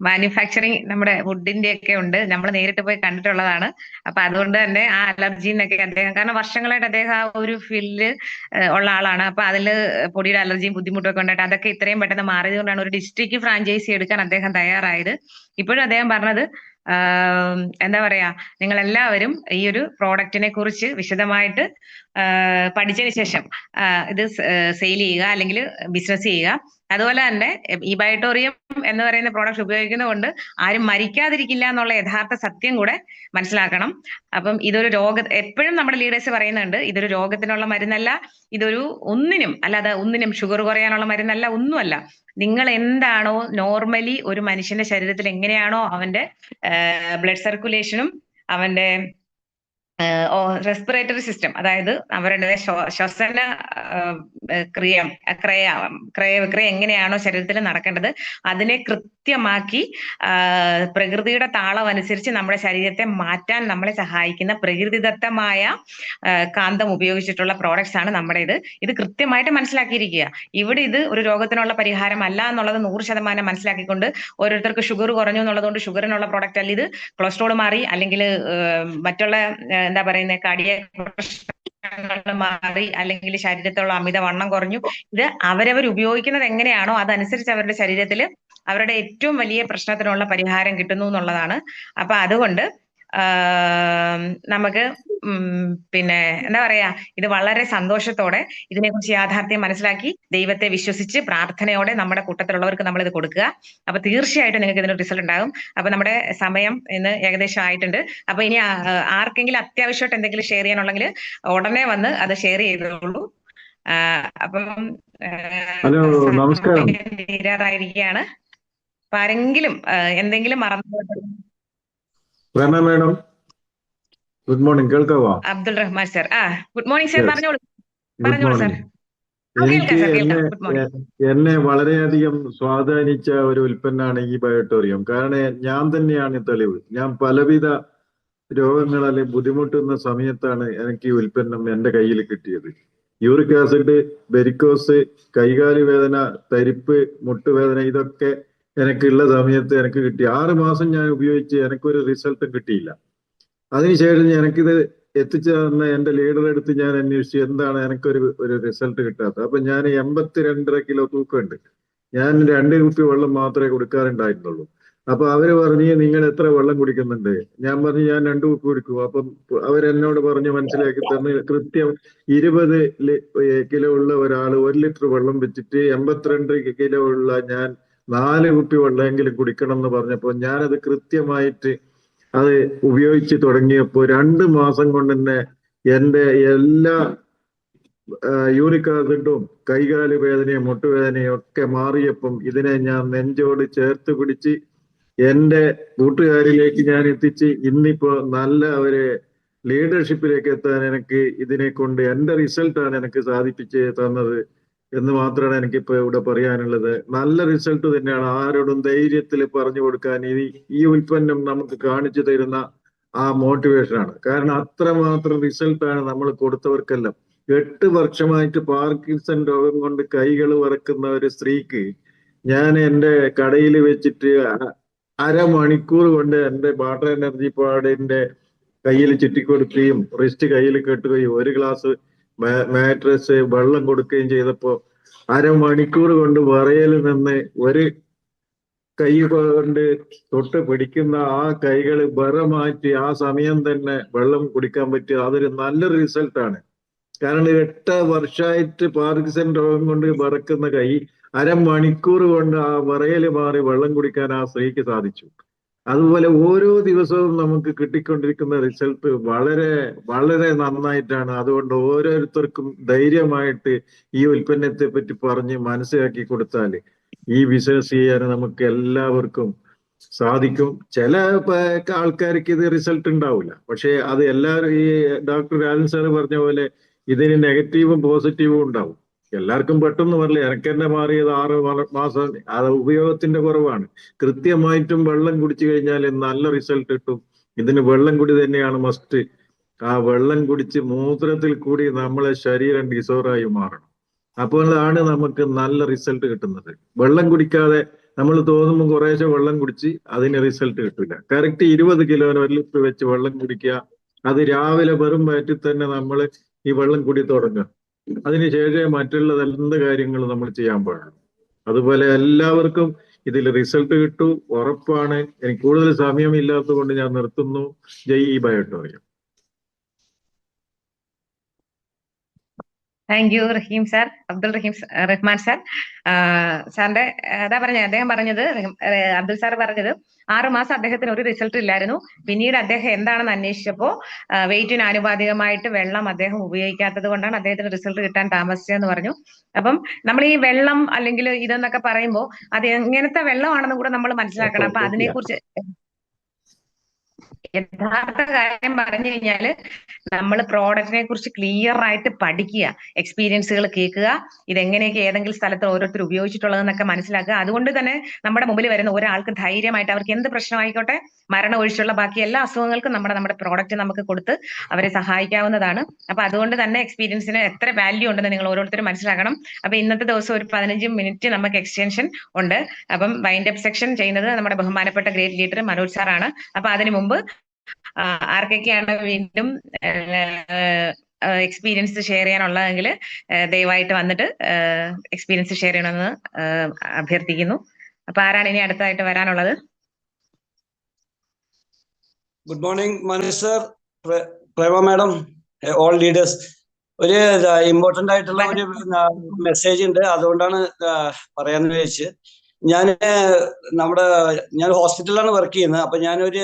മാനുഫാക്ചറിങ് നമ്മുടെ വുഡിന്റെ ഒക്കെ ഉണ്ട്, നമ്മൾ നേരിട്ട് പോയി കണ്ടിട്ടുള്ളതാണ്. അപ്പൊ അതുകൊണ്ട് തന്നെ ആ അലർജിന്നൊക്കെ അദ്ദേഹം, കാരണം വർഷങ്ങളായിട്ട് അദ്ദേഹം ആ ഒരു ഫീൽഡിൽ ഉള്ള ആളാണ്. അപ്പൊ അതില് പൊടിയുടെ അലർജിയും ബുദ്ധിമുട്ടൊക്കെ ഉണ്ടായിട്ട് അതൊക്കെ ഇത്രയും പെട്ടെന്ന് മാറിയത് കൊണ്ടാണ് ഒരു ഡിസ്ട്രിക്ട് ഫ്രാഞ്ചൈസി എടുക്കാൻ അദ്ദേഹം തയ്യാറായത്. ഇപ്പോഴും അദ്ദേഹം പറഞ്ഞത് എന്താ പറയാ, നിങ്ങൾ എല്ലാവരും ഈ ഒരു പ്രോഡക്റ്റിനെ കുറിച്ച് വിശദമായിട്ട് പഠിച്ചതിന് ശേഷം ഇത് സെയിൽ ചെയ്യുക അല്ലെങ്കിൽ ബിസിനസ് ചെയ്യുക. അതുപോലെ തന്നെ ഈ ബയോട്ടോറിയം എന്ന് പറയുന്ന പ്രോഡക്റ്റ് ഉപയോഗിക്കുന്നത് കൊണ്ട് ആരും മരിക്കാതിരിക്കില്ല എന്നുള്ള യഥാർത്ഥ സത്യം കൂടെ മനസ്സിലാക്കണം. അപ്പം ഇതൊരു എപ്പോഴും നമ്മുടെ ലീഡേഴ്സ് പറയുന്നുണ്ട്, ഇതൊരു രോഗത്തിനുള്ള മരുന്നല്ല, ഇതൊരു ഒന്നിനും ഷുഗർ കുറയാനുള്ള മരുന്നല്ല, ഒന്നുമല്ല. നിങ്ങൾ എന്താണോ നോർമലി ഒരു മനുഷ്യന്റെ ശരീരത്തിൽ എങ്ങനെയാണോ അവന്റെ ബ്ലഡ് സർക്കുലേഷനും അവന്റെ റെസ്പിറേറ്ററി സിസ്റ്റം, അതായത് അവരുടെ ശ്വസന ക്രിയ എങ്ങനെയാണോ ശരീരത്തിൽ നടക്കേണ്ടത് അതിനെ കൃത്യമാക്കി പ്രകൃതിയുടെ താളം അനുസരിച്ച് നമ്മുടെ ശരീരത്തെ മാറ്റാൻ നമ്മളെ സഹായിക്കുന്ന പ്രകൃതിദത്തമായ കാന്തം ഉപയോഗിച്ചിട്ടുള്ള പ്രോഡക്ട്സ് ആണ് നമ്മുടെ ഇത് കൃത്യമായിട്ട് മനസ്സിലാക്കിയിരിക്കുക. ഇവിടെ ഇത് ഒരു രോഗത്തിനുള്ള പരിഹാരം അല്ല എന്നുള്ളത് 100% മനസ്സിലാക്കിക്കൊണ്ട്, ഓരോരുത്തർക്ക് ഷുഗർ കുറഞ്ഞു എന്നുള്ളതുകൊണ്ട് ഷുഗറിനുള്ള പ്രോഡക്റ്റ് അല്ല ഇത്, കൊളസ്ട്രോൾ മാറി അല്ലെങ്കിൽ മറ്റുള്ള എന്താ പറയുന്നത് കാർഡിയാക് പ്രശ്നങ്ങൾ മാറി അല്ലെങ്കിൽ ശരീരത്തിലുള്ള അമിതവണ്ണം കുറഞ്ഞു, ഇത് അവരവർ ഉപയോഗിക്കുന്നത് എങ്ങനെയാണോ അതനുസരിച്ച് അവരുടെ ശരീരത്തിൽ അവരുടെ ഏറ്റവും വലിയ പ്രശ്നത്തിനുള്ള പരിഹാരം കിട്ടുന്നു എന്നുള്ളതാണ്. അപ്പൊ അതുകൊണ്ട് നമുക്ക് പിന്നെ എന്താ പറയാ, ഇത് വളരെ സന്തോഷത്തോടെ ഇതിനെക്കുറിച്ച് യാഥാർത്ഥ്യം മനസ്സിലാക്കി ദൈവത്തെ വിശ്വസിച്ച് പ്രാർത്ഥനയോടെ നമ്മുടെ കൂട്ടത്തിലുള്ളവർക്ക് നമ്മൾ ഇത് കൊടുക്കുക. അപ്പൊ തീർച്ചയായിട്ടും നിങ്ങൾക്ക് ഇതിനൊരു റിസൾട്ട് ഉണ്ടാകും. അപ്പൊ നമ്മുടെ സമയം ഇന്ന് ഏകദേശം ആയിട്ടുണ്ട്. അപ്പൊ ഇനി ആർക്കെങ്കിലും അത്യാവശ്യമായിട്ട് എന്തെങ്കിലും ഷെയർ ചെയ്യാനുണ്ടെങ്കിൽ ഉടനെ വന്ന് അത് ഷെയർ ചെയ്തോളൂ. അപ്പം ഹലോ, നമസ്കാരം. തീരാറായിരിക്കുകയാണ്. അപ്പൊ ആരെങ്കിലും എന്തെങ്കിലും മറന്നു? Prema madam, good morning. കേൾക്കാവോ? Abdul Rahman sir. Good morning sir, പറഞ്ഞോളൂ. Good morning. എനിക്ക് എന്നെ വളരെയധികം സ്വാധീനിച്ച ഒരു ഉൽപ്പന്നമാണ് ഈ ബയോട്ടോറിയം. കാരണം ഞാൻ തന്നെയാണ് തെളിവ്. ഞാൻ പലവിധ രോഗങ്ങളാൽ ബുദ്ധിമുട്ടുന്ന സമയത്താണ് എനിക്ക് ഈ ഉൽപ്പന്നം എന്റെ കയ്യിൽ കിട്ടിയത്. യൂറിക് ആസിഡ്, വെരിക്കോസ്, കൈകാല് വേദന, തരിപ്പ്, മുട്ടുവേദന, ഇതൊക്കെ എനിക്കുള്ള സമയത്ത് എനിക്ക് കിട്ടി. 6 മാസം ഞാൻ ഉപയോഗിച്ച് എനിക്കൊരു റിസൾട്ടും കിട്ടിയില്ല. അതിനുശേഷം എനിക്കിത് എത്തിച്ചു തന്ന എന്റെ ലീഡറെ അടുത്ത് ഞാൻ അന്വേഷിച്ചു എന്താണ് എനിക്കൊരു റിസൾട്ട് കിട്ടാത്തത്. അപ്പൊ ഞാൻ 82.5 കിലോ തൂക്കമുണ്ട്. ഞാൻ 2 കുപ്പി വെള്ളം മാത്രമേ കൊടുക്കാറുണ്ടായിരുന്നുള്ളൂ. അപ്പൊ അവര് പറഞ്ഞു, നിങ്ങൾ എത്ര വെള്ളം കുടിക്കുന്നുണ്ട്? ഞാൻ പറഞ്ഞു, ഞാൻ 2 കുപ്പി കുടിക്കും. അപ്പം അവരെന്നോട് പറഞ്ഞ് മനസ്സിലാക്കി തന്ന് കൃത്യം 20 കിലോ ഉള്ള ഒരാൾ 1 ലിറ്റർ വെള്ളം വെച്ചിട്ട് 82 കിലോ ഉള്ള ഞാൻ 4 കുപ്പി വെള്ളമെങ്കിലും കുടിക്കണം എന്ന് പറഞ്ഞപ്പോ ഞാനത് കൃത്യമായിട്ട് അത് ഉപയോഗിച്ച് തുടങ്ങിയപ്പോ 2 മാസം കൊണ്ട് തന്നെ എന്റെ എല്ലാ യൂറിക് ആസിഡും കൈകാല് വേദനയും മുട്ടുവേദനയും ഒക്കെ മാറിയപ്പം ഇതിനെ ഞാൻ നെഞ്ചോട് ചേർത്ത് പിടിച്ച് എന്റെ കൂട്ടുകാരിലേക്ക് ഞാൻ എത്തിച്ച് ഇന്നിപ്പോ നല്ല ഒരു ലീഡർഷിപ്പിലേക്ക് എത്താൻ എനിക്ക് ഇതിനെ കൊണ്ട് എന്റെ റിസൾട്ടാണ് എനിക്ക് സാധിപ്പിച്ച് തന്നത് എന്ന് മാത്രമാണ് എനിക്കിപ്പോ ഇവിടെ പറയാനുള്ളത്. നല്ല റിസൾട്ട് തന്നെയാണ്. ആരോടും ധൈര്യത്തിൽ പറഞ്ഞു കൊടുക്കാൻ ഈ ഉൽപ്പന്നം നമുക്ക് കാണിച്ചു തരുന്ന ആ മോട്ടിവേഷനാണ്. കാരണം അത്രമാത്രം റിസൾട്ടാണ് നമ്മൾ കൊടുത്തവർക്കെല്ലാം. 8 വർഷമായിട്ട് പാർക്കിൻസൺ രോഗം കൊണ്ട് കൈകൾ വറക്കുന്ന ഒരു സ്ത്രീക്ക് ഞാൻ എന്റെ കടയിൽ വെച്ചിട്ട് 1/2 മണിക്കൂർ കൊണ്ട് എന്റെ വാട്ടർ എനർജി പാഡിന്റെ കയ്യിൽ ചുറ്റിക്കൊടുക്കുകയും റിസ്റ്റ് കയ്യിൽ കെട്ടുകയും 1 ഗ്ലാസ് മാട്രസ് വെള്ളം കൊടുക്കുകയും ചെയ്തപ്പോ 1/2 മണിക്കൂർ കൊണ്ട് വറയിൽ നിന്ന് കൈ കൊണ്ട് തൊട്ട് പിടിക്കുന്ന ആ കൈകൾ ബറ മാറ്റി ആ സമയം തന്നെ വെള്ളം കുടിക്കാൻ പറ്റിയ അതൊരു നല്ലൊരു റിസൾട്ടാണ്. കാരണം 8 വർഷമായിട്ട് പാർക്കിൻസൺ രോഗം കൊണ്ട് വിറക്കുന്ന കൈ അരമണിക്കൂർ കൊണ്ട് ആ വിറയല് മാറി വെള്ളം കുടിക്കാൻ ആ സ്ത്രീക്ക് സാധിച്ചു. അതുപോലെ ഓരോ ദിവസവും നമുക്ക് കിട്ടിക്കൊണ്ടിരിക്കുന്ന റിസൾട്ട് വളരെ വളരെ നന്നായിട്ടാണ്. അതുകൊണ്ട് ഓരോരുത്തർക്കും ധൈര്യമായിട്ട് ഈ ഉൽപ്പന്നത്തെ പറ്റി പറഞ്ഞ് മനസ്സിലാക്കി കൊടുത്താൽ ഈ ബിസിനസ് ചെയ്യാൻ നമുക്ക് എല്ലാവർക്കും സാധിക്കും. ചില ആൾക്കാർക്ക് ഇത് റിസൾട്ട് ഉണ്ടാവില്ല. പക്ഷെ അത് എല്ലാവരും ഈ ഡോക്ടർ രാജൻ സാറ് പറഞ്ഞ പോലെ ഇതിന് നെഗറ്റീവും പോസിറ്റീവും ഉണ്ടാവും. എല്ലാവർക്കും പെട്ടെന്ന് പറയില്ല. എനിക്ക് തന്നെ മാറിയത് 6 മാസം അത് ഉപയോഗത്തിന്റെ കുറവാണ്. കൃത്യമായിട്ടും വെള്ളം കുടിച്ചു കഴിഞ്ഞാൽ നല്ല റിസൾട്ട് കിട്ടും. ഇതിന് വെള്ളം കുടി തന്നെയാണ് മസ്റ്റ്. ആ വെള്ളം കുടിച്ച് മൂത്രത്തിൽ കൂടി നമ്മളെ ശരീരം ഡിസോറായി മാറണം. അപ്പോഴാണ് നമുക്ക് നല്ല റിസൾട്ട് കിട്ടുന്നത്. വെള്ളം കുടിക്കാതെ നമ്മൾ തോന്നുമ്പോൾ കുറേശ്ശെ വെള്ളം കുടിച്ച് അതിന് റിസൾട്ട് കിട്ടില്ല. കറക്റ്റ് 20 കിലോന് 1 ലിറ്റർ വെച്ച് വെള്ളം കുടിക്കുക. അത് രാവിലെ വെറും വയറ്റിൽ തന്നെ നമ്മൾ ഈ വെള്ളം കുടി തുടങ്ങുക. അതിനുശേഷം മറ്റുള്ള എന്ത് കാര്യങ്ങൾ നമ്മൾ ചെയ്യാൻ പാടുള്ളൂ. അതുപോലെ എല്ലാവർക്കും ഇതിൽ റിസൾട്ട് കിട്ടും, ഉറപ്പാണ്. എനിക്ക് കൂടുതൽ സമയമില്ലാത്തത് കൊണ്ട് ഞാൻ നിർത്തുന്നു. ജയ് ഈ ബയോട്ടോറിയം. Thank you Rahim sir, Rahman sir. സാറിന്റെ അതാ അദ്ദേഹം പറഞ്ഞത്, അബ്ദുൽ സാർ പറഞ്ഞത് 6 മാസം അദ്ദേഹത്തിന് ഒരു റിസൾട്ട് ഇല്ലായിരുന്നു. പിന്നീട് അദ്ദേഹം എന്താണെന്ന് അന്വേഷിച്ചപ്പോ വെയിറ്റിന് ആനുപാതികമായിട്ട് വെള്ളം അദ്ദേഹം ഉപയോഗിക്കാത്തത് കൊണ്ടാണ് അദ്ദേഹത്തിന് റിസൾട്ട് കിട്ടാൻ താമസിച്ചതെന്ന് പറഞ്ഞു. അപ്പം നമ്മൾ ഈ വെള്ളം അല്ലെങ്കിൽ ഇതെന്നൊക്കെ പറയുമ്പോൾ അത് എങ്ങനത്തെ വെള്ളമാണെന്ന് കൂടെ നമ്മൾ മനസ്സിലാക്കണം. അപ്പൊ അതിനെക്കുറിച്ച് യഥാർത്ഥ കാര്യം പറഞ്ഞു കഴിഞ്ഞാല് നമ്മൾ പ്രോഡക്റ്റിനെ കുറിച്ച് ക്ലിയർ ആയിട്ട് പഠിക്കുക, എക്സ്പീരിയൻസുകൾ കേൾക്കുക, ഇതെങ്ങനെയൊക്കെ ഏതെങ്കിലും സ്ഥലത്ത് ഓരോരുത്തർ ഉപയോഗിച്ചിട്ടുള്ളതെന്നൊക്കെ മനസ്സിലാക്കുക. അതുകൊണ്ട് തന്നെ നമ്മുടെ മുമ്പിൽ വരുന്ന ഒരാൾക്ക് ധൈര്യമായിട്ട് അവർക്ക് എന്ത് പ്രശ്നമായിക്കോട്ടെ, മരണം ഒഴിച്ചുള്ള ബാക്കി എല്ലാ അസുഖങ്ങൾക്കും നമ്മുടെ പ്രോഡക്റ്റ് നമുക്ക് കൊടുത്ത് അവരെ സഹായിക്കാവുന്നതാണ്. അപ്പൊ അതുകൊണ്ട് തന്നെ എക്സ്പീരിയൻസിന് എത്ര വാല്യൂ ഉണ്ടെന്ന് നിങ്ങൾ ഓരോരുത്തരും മനസ്സിലാക്കണം. അപ്പൊ ഇന്നത്തെ ദിവസം ഒരു 15 മിനിറ്റ് നമുക്ക് എക്സ്റ്റൻഷൻ ഉണ്ട്. അപ്പം വൈൻഡ് അപ്പ് സെക്ഷൻ ചെയ്യുന്നത് നമ്മുടെ ബഹുമാനപ്പെട്ട ഗ്രേറ്റ് ലീഡർ മനോജ് സാറാണ്. അപ്പൊ അതിനു മുമ്പ് ആർക്കൊക്കെയാണ് വീണ്ടും എക്സ്പീരിയൻസ് ഷെയർ ചെയ്യാനുള്ളതെങ്കിൽ ദയവായിട്ട് വന്നിട്ട് എക്സ്പീരിയൻസ് ഷെയർ ചെയ്യണമെന്ന് അഭ്യർത്ഥിക്കുന്നു. അപ്പൊ ആരാണ് ഇനി അടുത്തതായിട്ട് വരാനുള്ളത്? ഗുഡ് മോർണിംഗ് മനോജ് സർ, പ്രേമ മാഡം, ഓൾ ലീഡേഴ്സ്. ഒരു ഇമ്പോർട്ടന്റ് ആയിട്ടുള്ള ഒരു മെസ്സേജ് ഉണ്ട്, അതുകൊണ്ടാണ് പറയാന്ന് വിചാരിച്ച്. ഞാൻ ഹോസ്പിറ്റലിലാണ് വർക്ക് ചെയ്യുന്നത്. അപ്പൊ ഞാനൊരു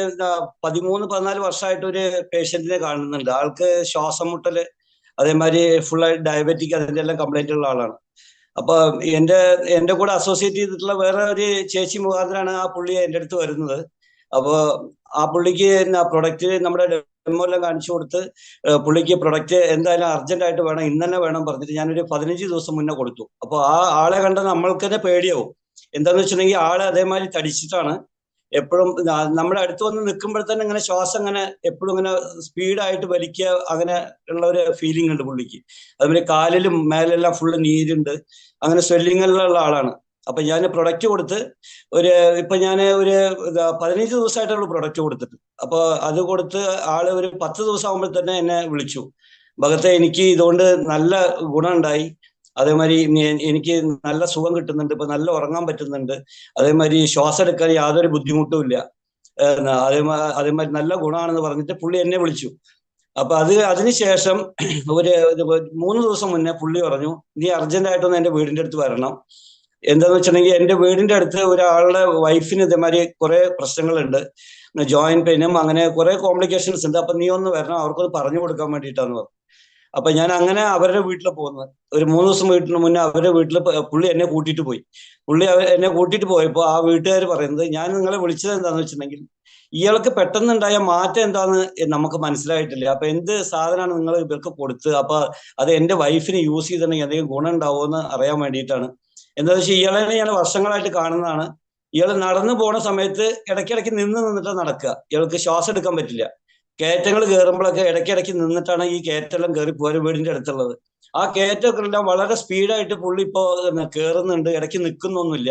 13-14 വർഷമായിട്ട് ഒരു പേഷ്യന്റിനെ കാണുന്നുണ്ട്. ആൾക്ക് ശ്വാസം മുട്ടല്, അതേമാതിരി ഫുള്ളായിട്ട് ഡയബറ്റിക്, അതിന്റെ എല്ലാം കംപ്ലൈന്റ് ഉള്ള ആളാണ്. അപ്പൊ എന്റെ കൂടെ അസോസിയേറ്റ് ചെയ്തിട്ടുള്ള വേറെ ഒരു ചേച്ചി മുഖാന്തരമാണ് ആ പുള്ളി എന്റെ അടുത്ത് വരുന്നത്. അപ്പൊ ആ പുള്ളിക്ക് പ്രൊഡക്റ്റ് നമ്മുടെ ഡെമോ എല്ലാം കാണിച്ചു കൊടുത്ത് പുള്ളിക്ക് പ്രൊഡക്റ്റ് എന്തായാലും അർജന്റ് ആയിട്ട് വേണം, ഇന്ന് തന്നെ വേണം പറഞ്ഞിട്ട് ഞാനൊരു 15 ദിവസം മുന്നേ കൊടുത്തു. അപ്പൊ ആ ആളെ കണ്ട നമ്മൾക്ക് തന്നെ പേടിയാവും. എന്താന്ന് വെച്ചിട്ടുണ്ടെങ്കിൽ ആള് അതേമാതിരി തടിച്ചിട്ടാണ്. എപ്പോഴും നമ്മുടെ അടുത്ത് വന്ന് നിൽക്കുമ്പോൾ തന്നെ ഇങ്ങനെ ശ്വാസം ഇങ്ങനെ എപ്പോഴും ഇങ്ങനെ സ്പീഡായിട്ട് വലിക്കുക, അങ്ങനെ ഉള്ള ഒരു ഫീലിംഗ് ഉണ്ട് പുള്ളിക്ക്. അതുപോലെ കാലിലും മേലെല്ലാം ഫുള്ള് നീരുണ്ട്, അങ്ങനെ സ്വെല്ലിങ്ങുള്ള ആളാണ്. അപ്പൊ ഞാൻ പ്രൊഡക്റ്റ് കൊടുത്ത് ഇപ്പൊ ഞാൻ ഒരു 15 ദിവസമായിട്ടുള്ള പ്രൊഡക്റ്റ് കൊടുത്തിട്ട്, അപ്പൊ അത് കൊടുത്ത് ആള് ഒരു 10 ദിവസം ആകുമ്പോൾ തന്നെ എന്നെ വിളിച്ചു, ഭഗത്തെ എനിക്ക് ഇതുകൊണ്ട് നല്ല ഗുണം ഉണ്ടായി, അതേമാതിരി എനിക്ക് നല്ല സുഖം കിട്ടുന്നുണ്ട്, ഇപ്പൊ നല്ല ഉറങ്ങാൻ പറ്റുന്നുണ്ട്, അതേമാതിരി ശ്വാസം എടുക്കാൻ യാതൊരു ബുദ്ധിമുട്ടും ഇല്ല, അതേമാതിരി നല്ല ഗുണമാണെന്ന് പറഞ്ഞിട്ട് പുള്ളി എന്നെ വിളിച്ചു. അപ്പൊ അതിനുശേഷം ഒരു 3 ദിവസം മുന്നേ പുള്ളി പറഞ്ഞു, നീ അർജന്റായിട്ടൊന്ന് എന്റെ വീടിന്റെ അടുത്ത് വരണം. എന്താന്ന് വെച്ചിട്ടുണ്ടെങ്കിൽ എന്റെ വീടിന്റെ അടുത്ത് ഒരാളുടെ വൈഫിന് ഇതേമാതിരി കുറെ പ്രശ്നങ്ങളുണ്ട്, ജോയിന്റ് പെയിനും അങ്ങനെ കുറെ കോംപ്ലിക്കേഷൻസ് ഉണ്ട്. അപ്പൊ നീ ഒന്ന് വരണം, അവർക്കൊന്ന് പറഞ്ഞു കൊടുക്കാൻ വേണ്ടിയിട്ടാന്ന് പറഞ്ഞു. അപ്പൊ ഞാൻ അങ്ങനെ അവരുടെ വീട്ടിൽ പോകുന്നത്. ഒരു 3 ദിവസം വീട്ടിന് മുന്നേ അവരുടെ വീട്ടിൽ പുള്ളി എന്നെ കൂട്ടിയിട്ട് പോയി. എന്നെ കൂട്ടിയിട്ട് പോയപ്പോ ആ വീട്ടുകാർ പറയുന്നത്, ഞാൻ നിങ്ങളെ വിളിച്ചത് എന്താന്ന് വെച്ചിട്ടുണ്ടെങ്കിൽ ഇയാൾക്ക് പെട്ടെന്നുണ്ടായ മാറ്റം എന്താന്ന് നമുക്ക് മനസ്സിലായിട്ടില്ല. അപ്പൊ എന്ത് സാധനമാണ് നിങ്ങൾ ഇവർക്ക് കൊടുത്ത്, അപ്പൊ അത് എന്റെ വൈഫിന് യൂസ് ചെയ്തിട്ടുണ്ടെങ്കിൽ എന്തെങ്കിലും ഗുണം ഉണ്ടാവുമോ എന്ന് അറിയാൻ വേണ്ടിയിട്ടാണ്. എന്താണെന്ന് വെച്ചാൽ ഇയാളെ ഞാൻ വർഷങ്ങളായിട്ട് കാണുന്നതാണ്. ഇയാൾ നടന്നു പോണ സമയത്ത് ഇടയ്ക്കിടയ്ക്ക് നിന്നിട്ട് നടക്കുക, ഇയാൾക്ക് ശ്വാസം എടുക്കാൻ പറ്റില്ല. കയറ്റങ്ങൾ കയറുമ്പോഴൊക്കെ ഇടയ്ക്കിടയ്ക്ക് നിന്നിട്ടാണ് ഈ കയറ്റെല്ലാം കയറി പോയ വീടിന്റെ അടുത്തുള്ളത്. ആ കയറ്റമൊക്കെ എല്ലാം വളരെ സ്പീഡായിട്ട് പുള്ളി ഇപ്പോ കയറുന്നുണ്ട്, ഇടയ്ക്ക് നിൽക്കുന്നൊന്നുമില്ല.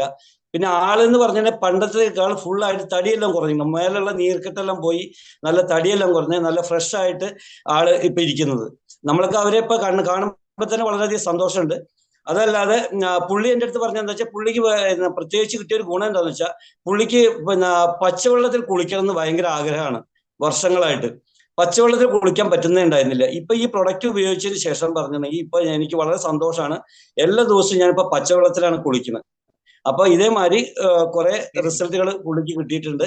പിന്നെ ആളെന്ന് പറഞ്ഞാൽ പണ്ടത്തേക്കാൾ ഫുള്ളായിട്ട് തടിയെല്ലാം കുറഞ്ഞു, മേലുള്ള നീർക്കെട്ടെല്ലാം പോയി നല്ല തടിയെല്ലാം കുറഞ്ഞ് നല്ല ഫ്രഷ് ആയിട്ട് ആള് ഇപ്പൊ ഇരിക്കുന്നത്. നമ്മളൊക്കെ അവരെ ഇപ്പൊ കാണുമ്പോൾ തന്നെ വളരെയധികം സന്തോഷമുണ്ട്. അതല്ലാതെ പുള്ളി എൻ്റെ അടുത്ത് പറഞ്ഞതെന്ന് വെച്ചാൽ പുള്ളിക്ക് പ്രത്യേകിച്ച് കിട്ടിയ ഒരു ഗുണം എന്താണെന്ന് വെച്ചാൽ പുള്ളിക്ക് പച്ചവെള്ളത്തിൽ കുളിക്കണം എന്ന് ഭയങ്കര ആഗ്രഹമാണ് വർഷങ്ങളായിട്ട്. പച്ചവെള്ളത്തിൽ കുളിക്കാൻ പറ്റുന്നേ ഉണ്ടായിരുന്നില്ല. ഇപ്പൊ ഈ പ്രൊഡക്റ്റ് ഉപയോഗിച്ചതിന് ശേഷം പറഞ്ഞിട്ടുണ്ടെങ്കിൽ ഇപ്പൊ എനിക്ക് വളരെ സന്തോഷമാണ്. എല്ലാ ദിവസവും ഞാനിപ്പോ പച്ചവെള്ളത്തിലാണ് കുളിക്കുന്നത്. അപ്പൊ ഇതേമാതിരി കുറെ റിസൾട്ടുകൾ പുള്ളിക്ക് കിട്ടിയിട്ടുണ്ട്.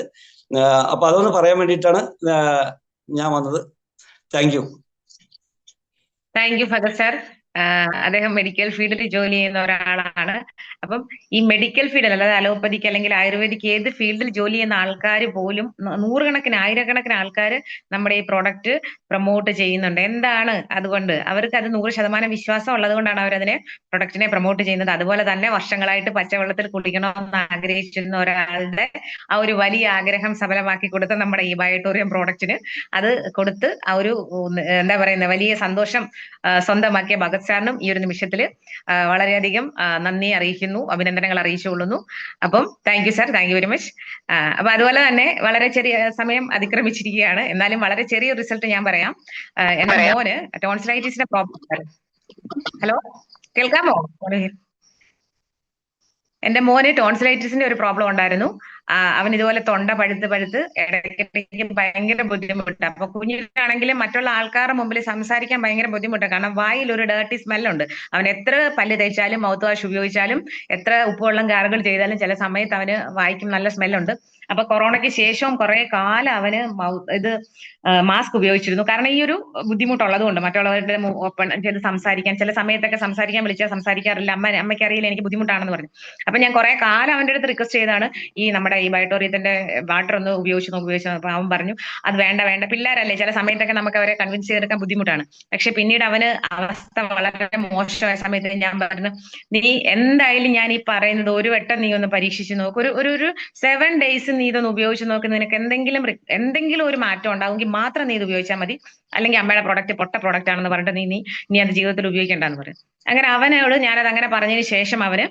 അപ്പൊ അതൊന്ന് പറയാൻ വേണ്ടിയിട്ടാണ് ഞാൻ വന്നത്. Thank you. Thank you Fahadh sir. അദ്ദേഹം മെഡിക്കൽ ഫീൽഡിൽ ജോലി ചെയ്യുന്ന ഒരാളാണ്. അപ്പം ഈ മെഡിക്കൽ ഫീൽഡിൽ, അല്ലാതെ അലോപ്പതിക്ക് അല്ലെങ്കിൽ ആയുർവേദിക് ഏത് ഫീൽഡിൽ ജോലി ചെയ്യുന്ന ആൾക്കാർ പോലും നൂറുകണക്കിന് ആയിരക്കണക്കിന് ആൾക്കാർ നമ്മുടെ ഈ പ്രോഡക്റ്റ് പ്രൊമോട്ട് ചെയ്യുന്നുണ്ട്. എന്താണ് അതുകൊണ്ട്? അവർക്ക് അത് 100% വിശ്വാസം ഉള്ളത് കൊണ്ടാണ് അവരതിനെ പ്രൊഡക്റ്റിനെ പ്രൊമോട്ട് ചെയ്യുന്നത്. അതുപോലെ തന്നെ വർഷങ്ങളായിട്ട് പച്ചവെള്ളത്തിൽ കുളിക്കണമെന്ന് ആഗ്രഹിച്ചിരുന്ന ഒരാളുടെ ആ ഒരു വലിയ ആഗ്രഹം സഫലമാക്കി കൊടുത്ത നമ്മുടെ ഈ ബയോട്ടോറിയം പ്രോഡക്റ്റിന് അത് കൊടുത്ത് ആ ഒരു എന്താ പറയുന്നത് വലിയ സന്തോഷം സ്വന്തമാക്കിയ ഭഗത് സാറിനും ഈ ഒരു നിമിഷത്തിൽ വളരെയധികം നന്ദി അറിയിക്കുന്നു, അഭിനന്ദനങ്ങൾ അറിയിച്ചുകൊള്ളുന്നു. അപ്പം thank you sir, thank you very much. അപ്പൊ അതുപോലെ തന്നെ വളരെ ചെറിയ സമയം അതിക്രമിച്ചിരിക്കുകയാണ്, എന്നാലും വളരെ ചെറിയ റിസൾട്ട് ഞാൻ പറയാം. എന്റെ മോന് ടോൺസിലൈറ്റിസിന്റെ പ്രോബ്ലം. ഹലോ, കേൾക്കാമോ? എന്റെ മോന് ടോൺസിലൈറ്റിസിന്റെ ഒരു പ്രോബ്ലം ഉണ്ടായിരുന്നു. അവൻ ഇതുപോലെ തൊണ്ട പഴുത്ത് ഇടയ്ക്കിടയ്ക്ക് ഭയങ്കര ബുദ്ധിമുട്ട്. അപ്പൊ കുഞ്ഞിലാണെങ്കിലും മറ്റുള്ള ആൾക്കാരുടെ മുമ്പിൽ സംസാരിക്കാൻ ഭയങ്കര ബുദ്ധിമുട്ടാണ്. കാരണം വായിൽ ഒരു ഡേർട്ടി സ്മെല്ലുണ്ട്. അവൻ എത്ര പല്ല് തേച്ചാലും മൗത്ത് വാഷ് ഉപയോഗിച്ചാലും എത്ര ഉപ്പുവെള്ളം ഗാർഗിൾ ചെയ്താലും ചില സമയത്ത് അവന് വായിക്കും നല്ല സ്മെല്ലുണ്ട്. അപ്പൊ കൊറോണയ്ക്ക് ശേഷവും കുറെ കാലം അവന് മാസ്ക് ഉപയോഗിച്ചിരുന്നു. കാരണം ഈ ഒരു ബുദ്ധിമുട്ടുള്ളത് കൊണ്ട് മറ്റുള്ളവരുടെ ഓപ്പൺ ചെയ്ത് സംസാരിക്കാൻ, ചില സമയത്തൊക്കെ സംസാരിക്കാൻ വിളിച്ചാൽ സംസാരിക്കാറില്ല. അമ്മയ്ക്ക് അറിയില്ല, എനിക്ക് ബുദ്ധിമുട്ടാണെന്ന് പറഞ്ഞു. അപ്പൊ ഞാൻ കുറെ കാലം അവന്റെ അടുത്ത് റിക്വസ്റ്റ് ചെയ്താണ് ഈ നമ്മുടെ ഈ ബയോട്ടോറിയത്തിന്റെ വാട്ടർ ഒന്ന് ഉപയോഗിച്ചു നോക്കും. അപ്പൊ അവൻ പറഞ്ഞു അത് വേണ്ട, പിള്ളേരല്ലേ, ചില സമയത്തൊക്കെ നമുക്ക് അവരെ കൺവിൻസ് ചെയ്തെടുക്കാൻ ബുദ്ധിമുട്ടാണ്. പക്ഷെ പിന്നീട് അവന് അവസ്ഥ വളരെ മോശമായ സമയത്ത് ഞാൻ പറഞ്ഞു, നീ എന്തായാലും ഞാൻ ഈ പറയുന്നത് ഒരു വട്ടം നീ ഒന്ന് പരീക്ഷിച്ച് നോക്ക്, ഒരു 7 days നീ ഇതൊന്ന് ഉപയോഗിച്ച് നോക്ക്, നിനക്ക് എന്തെങ്കിലും ഒരു മാറ്റം ഉണ്ടാവുമെങ്കിൽ മാത്രം നീ ഇത് ഉപയോഗിച്ചാൽ മതി. അല്ലെങ്കിൽ അമ്മയുടെ പ്രൊഡക്റ്റ് പൊട്ട പ്രൊഡക്റ്റ് ആണെന്ന് പറഞ്ഞിട്ട് നീ അത് ജീവിതത്തിൽ ഉപയോഗിക്കേണ്ടെന്ന് പറയും. അങ്ങനെ അവനോട് ഞാനത് അങ്ങനെ പറഞ്ഞതിന് ശേഷം അവന്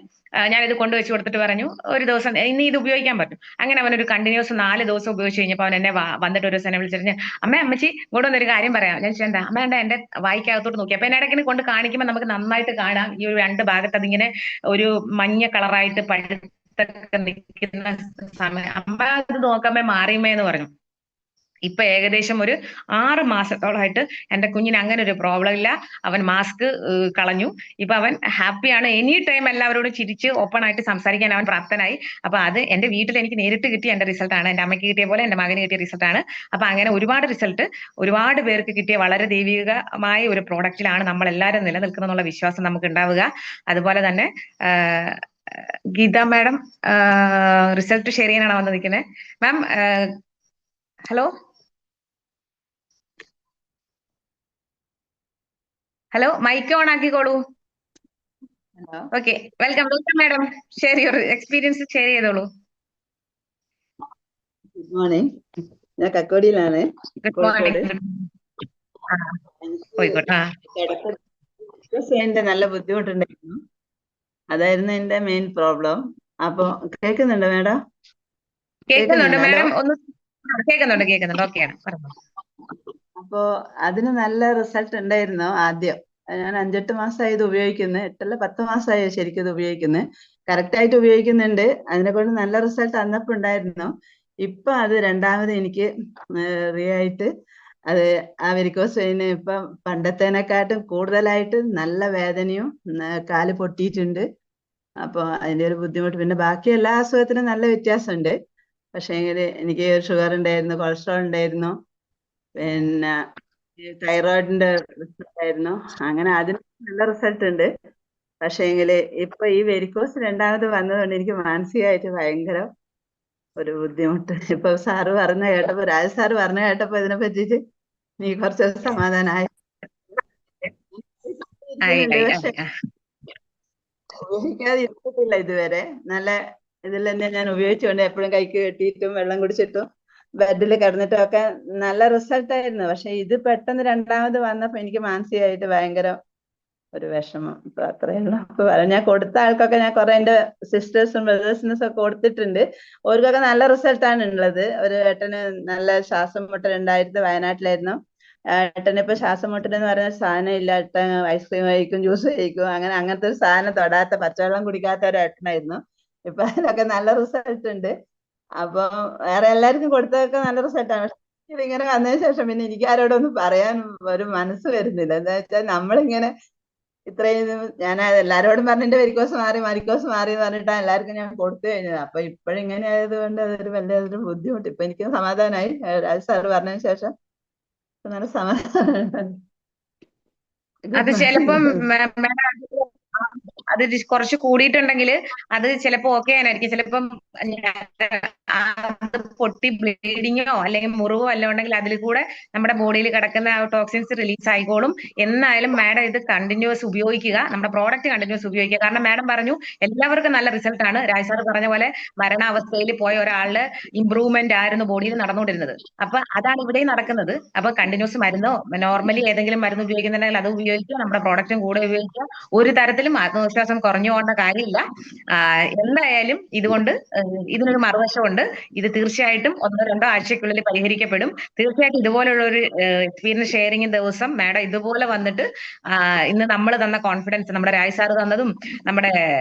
ഞാനിത് കൊണ്ടുവച്ച് കൊടുത്തിട്ട് പറഞ്ഞു ഒരു ദിവസം ഇനി ഇത് ഉപയോഗിക്കാൻ പറ്റും. അങ്ങനെ അവനൊരു കണ്ടിന്യൂസ് 4 ദിവസം ഉപയോഗിച്ച് കഴിഞ്ഞപ്പോൾ അവൻ എന്നെ വന്നിട്ട് ഒരു ദിവസം എന്നെ വിളിച്ചിട്ട് അമ്മച്ചി ഇങ്ങോട്ട് വന്നൊരു കാര്യം പറയാം. ഞാൻ എന്താ അമ്മ എന്റെ വായിക്കകത്തോട്ട് നോക്കി. അപ്പൊ എന്നെ ഇടയ്ക്കിന് കൊണ്ട് കാണിക്കുമ്പോൾ നമുക്ക് നന്നായിട്ട് കാണാം ഈ ഒരു 2 ഭാഗത്ത് അതിങ്ങനെ ഒരു മഞ്ഞ കളറായിട്ട് പഴുത്തൊക്കെ നിൽക്കുന്ന സമയം. അമ്മ അത് നോക്കാമേ മാറിയമ്മേന്ന് പറഞ്ഞു. ഇപ്പൊ ഏകദേശം ഒരു 6 മാസത്തോളമായിട്ട് എന്റെ കുഞ്ഞിന് അങ്ങനെ ഒരു പ്രോബ്ലം ഇല്ല. അവൻ മാസ്ക് കളഞ്ഞു. ഇപ്പൊ അവൻ ഹാപ്പിയാണ്. എനി ടൈം എല്ലാവരോടും ചിരിച്ച് ഓപ്പൺ ആയിട്ട് സംസാരിക്കാൻ അവൻ പ്രാപ്തനായി. അപ്പൊ അത് എന്റെ വീട്ടിൽ എനിക്ക് നേരിട്ട് കിട്ടിയ എന്റെ റിസൾട്ടാണ്. എന്റെ അമ്മയ്ക്ക് കിട്ടിയ പോലെ എന്റെ മകന് കിട്ടിയ റിസൾട്ടാണ്. അപ്പൊ അങ്ങനെ ഒരുപാട് റിസൾട്ട് ഒരുപാട് പേർക്ക് കിട്ടിയ വളരെ ദൈവികമായ ഒരു പ്രോഡക്റ്റിലാണ് നമ്മൾ എല്ലാവരും നിലനിൽക്കുന്ന എന്നുള്ള വിശ്വാസം നമുക്ക് ഉണ്ടാവുക. അതുപോലെ തന്നെ ഗീത മാഡം റിസൾട്ട് ഷെയർ ചെയ്യാനാണ് വന്നിരിക്കുന്നത്. മാം ഹലോ, മൈക്ക് ഓൺ ആക്കിക്കോളൂ. Okay, welcome madam. Share your experience share ചെയ്തോളൂ. ഗുഡ് മോർണിംഗ്, ഞാൻ കക്കോടിയിലാണ്. Good morning. എന്റെ നല്ല ബുദ്ധിമുട്ടുണ്ടായിരുന്നു, അതായിരുന്നു എന്റെ മെയിൻ പ്രോബ്ലം. അപ്പൊ കേൾക്കുന്നുണ്ടോ മാഡം? കേൾക്കുന്നുണ്ട് മാഡം, ഒന്ന് കേൾക്കുന്നുണ്ട്. ഓക്കെയാണ്. അപ്പോ അതിന് നല്ല റിസൾട്ട് ഉണ്ടായിരുന്നു. ആദ്യം ഞാൻ 5-8 മാസമായി ഇത് ഉപയോഗിക്കുന്നത്. 8 10 മാസമായി ശരിക്കും ഇത് ഉപയോഗിക്കുന്നത്. കറക്റ്റ് ആയിട്ട് ഉപയോഗിക്കുന്നുണ്ട്. അതിനെ കൊണ്ട് നല്ല റിസൾട്ട് അന്നപ്പോ ഉണ്ടായിരുന്നു. ഇപ്പൊ അത് രണ്ടാമത് എനിക്ക് ആയിട്ട് അത് ആ വെരിക്കോസ് വെയിന് ഇപ്പൊ പണ്ടത്തേനെക്കാട്ടും കൂടുതലായിട്ട് നല്ല വേദനയും കാല് പൊട്ടിയിട്ടുണ്ട്. അപ്പൊ അതിന്റെ ഒരു ബുദ്ധിമുട്ട്. പിന്നെ ബാക്കി എല്ലാ അസുഖത്തിനും നല്ല വ്യത്യാസമുണ്ട്. പക്ഷേ എനിക്ക് ഷുഗർ ഉണ്ടായിരുന്നു, കൊളസ്ട്രോൾ ഉണ്ടായിരുന്നു, പിന്നെ തൈറോയിഡിന്റെ റിസൾട്ട് ആയിരുന്നു. അങ്ങനെ അതിന് നല്ല റിസൾട്ട് ഉണ്ട്. പക്ഷേങ്കില് ഇപ്പൊ ഈ വെരിക്കോസ് രണ്ടാമത് വന്നതുകൊണ്ട് എനിക്ക് മാനസികമായിട്ട് ഭയങ്കര ഒരു ബുദ്ധിമുട്ട്. ഇപ്പൊ സാറ് പറഞ്ഞ കേട്ടപ്പോ, രാജ് സാറ് പറഞ്ഞ കേട്ടപ്പോ ഇതിനെ പറ്റിയിട്ട് നീ കുറച്ച് സമാധാനമായി. പക്ഷെ ഉപയോഗിക്കാതെ ഇരുന്നിട്ടില്ല ഇതുവരെ. നല്ല ഇതിൽ തന്നെ ഞാൻ ഉപയോഗിച്ചുകൊണ്ട് എപ്പോഴും കൈക്ക് കെട്ടിയിട്ടും വെള്ളം കുടിച്ചിട്ടും ബെഡിൽ കിടന്നിട്ടും ഒക്കെ നല്ല റിസൾട്ട് ആയിരുന്നു. പക്ഷെ ഇത് പെട്ടെന്ന് രണ്ടാമത് വന്നപ്പോ എനിക്ക് മാനസികമായിട്ട് ഭയങ്കര ഒരു വിഷമം. ഇപ്പൊ അത്രയേ ഉള്ളൂ. അപ്പൊ ഞാൻ കൊടുത്ത ആൾക്കൊക്കെ ഞാൻ കുറെ എന്റെ സിസ്റ്റേഴ്സും ബ്രദേഴ്സിനും ഒക്കെ കൊടുത്തിട്ടുണ്ട്. അവർക്കൊക്കെ നല്ല റിസൾട്ടാണ് ഉള്ളത്. ഒരു ഏട്ടന് നല്ല ശ്വാസം മുട്ടൽ ഉണ്ടായിരുന്നു, വയനാട്ടിലായിരുന്നു. ഏട്ടന് ഇപ്പൊ ശ്വാസം മുട്ടലെന്ന് പറയുന്ന സാധനം ഇല്ല. ഏട്ടൻ ഐസ്ക്രീം കഴിക്കും, ജ്യൂസ് കഴിക്കും, അങ്ങനത്തെ ഒരു സാധനം തൊടാത്ത, പച്ചവെള്ളം കുടിക്കാത്ത ഒരു ഏട്ടനായിരുന്നു. ഇപ്പൊ അതിനൊക്കെ നല്ല റിസൾട്ട് ഉണ്ട്. അപ്പൊ വേറെ എല്ലാവർക്കും കൊടുത്തതൊക്കെ നല്ല റിസൾട്ടാണ്. പക്ഷെ ഇതിങ്ങനെ വന്നതിന് ശേഷം പിന്നെ എനിക്ക് ആരോടൊന്നും പറയാൻ ഒരു മനസ്സ് വരുന്നില്ല. എന്താ വെച്ചാൽ നമ്മളിങ്ങനെ ഇത്രയും ഞാൻ എല്ലാരോടും പറഞ്ഞിട്ട് വെരിക്കോസ് മാറി എന്ന് പറഞ്ഞിട്ടാണ് എല്ലാവർക്കും ഞാൻ കൊടുത്തു കഴിഞ്ഞത്. അപ്പൊ ഇപ്പോഴിങ്ങനെ ആയതുകൊണ്ട് അതൊരു വലിയൊരു ബുദ്ധിമുട്ട്. ഇപ്പൊ എനിക്ക് സമാധാനമായി രാജ് സാറ് പറഞ്ഞതിന് ശേഷം നല്ല സമാധാനം. അത് ചിലപ്പം അത് കുറച്ച് കൂടിയിട്ടുണ്ടെങ്കിൽ അത് ചിലപ്പോ ഓക്കെ ആയിരിക്കും. ചിലപ്പം അത് പൊട്ടി ബ്ലീഡിങ്ങോ അല്ലെങ്കിൽ മുറിവോ അല്ല ഉണ്ടെങ്കിൽ അതിൽ കൂടെ നമ്മുടെ ബോഡിയിൽ കിടക്കുന്ന ടോക്സിൻസ് റിലീസ് ആയിക്കോളും. എന്നായാലും മാഡം ഇത് കണ്ടിന്യൂസ് ഉപയോഗിക്കുക, നമ്മുടെ പ്രോഡക്റ്റ് കണ്ടിന്യൂസ് ഉപയോഗിക്കുക. കാരണം മാഡം പറഞ്ഞു എല്ലാവർക്കും നല്ല റിസൾട്ട് ആണ്. രാജ് സാർ പറഞ്ഞ പോലെ മരണാവസ്ഥയിൽ പോയ ഒരാളുടെ ഇമ്പ്രൂവ്മെന്റ് ആയിരുന്നു ബോഡിയിൽ നടന്നുകൊണ്ടിരുന്നത്. അപ്പൊ അതാണ് ഇവിടെയും നടക്കുന്നത്. അപ്പൊ കണ്ടിന്യൂസ് മരുന്നോ നോർമലി ഏതെങ്കിലും മരുന്ന് ഉപയോഗിക്കുന്നുണ്ടെങ്കിൽ അത് ഉപയോഗിക്കുക, നമ്മുടെ പ്രോഡക്റ്റും കൂടെ ഉപയോഗിക്കുക. ഒരു തരത്തിലും ആത്മവിശ്വാസം കുറഞ്ഞു പോകേണ്ട കാര്യമില്ല. എന്തായാലും ഇതുകൊണ്ട് ഇതിനൊരു മറുവശമുണ്ട്. ഇത് തീർച്ചയായിട്ടും 1-2 ആഴ്ചക്കുള്ളിൽ പരിഹരിക്കപ്പെടും. തീർച്ചയായിട്ടും ഇതുപോലുള്ള ഒരു എക്സ്പീരിയൻസ് ഷെയറിംഗ് ദിവസം മാഡം ഇതുപോലെ വന്നിട്ട് ഇന്ന് നമ്മൾ തന്ന കോൺഫിഡൻസ്, നമ്മുടെ രാജ് സാറ് തന്നതും നമ്മുടെ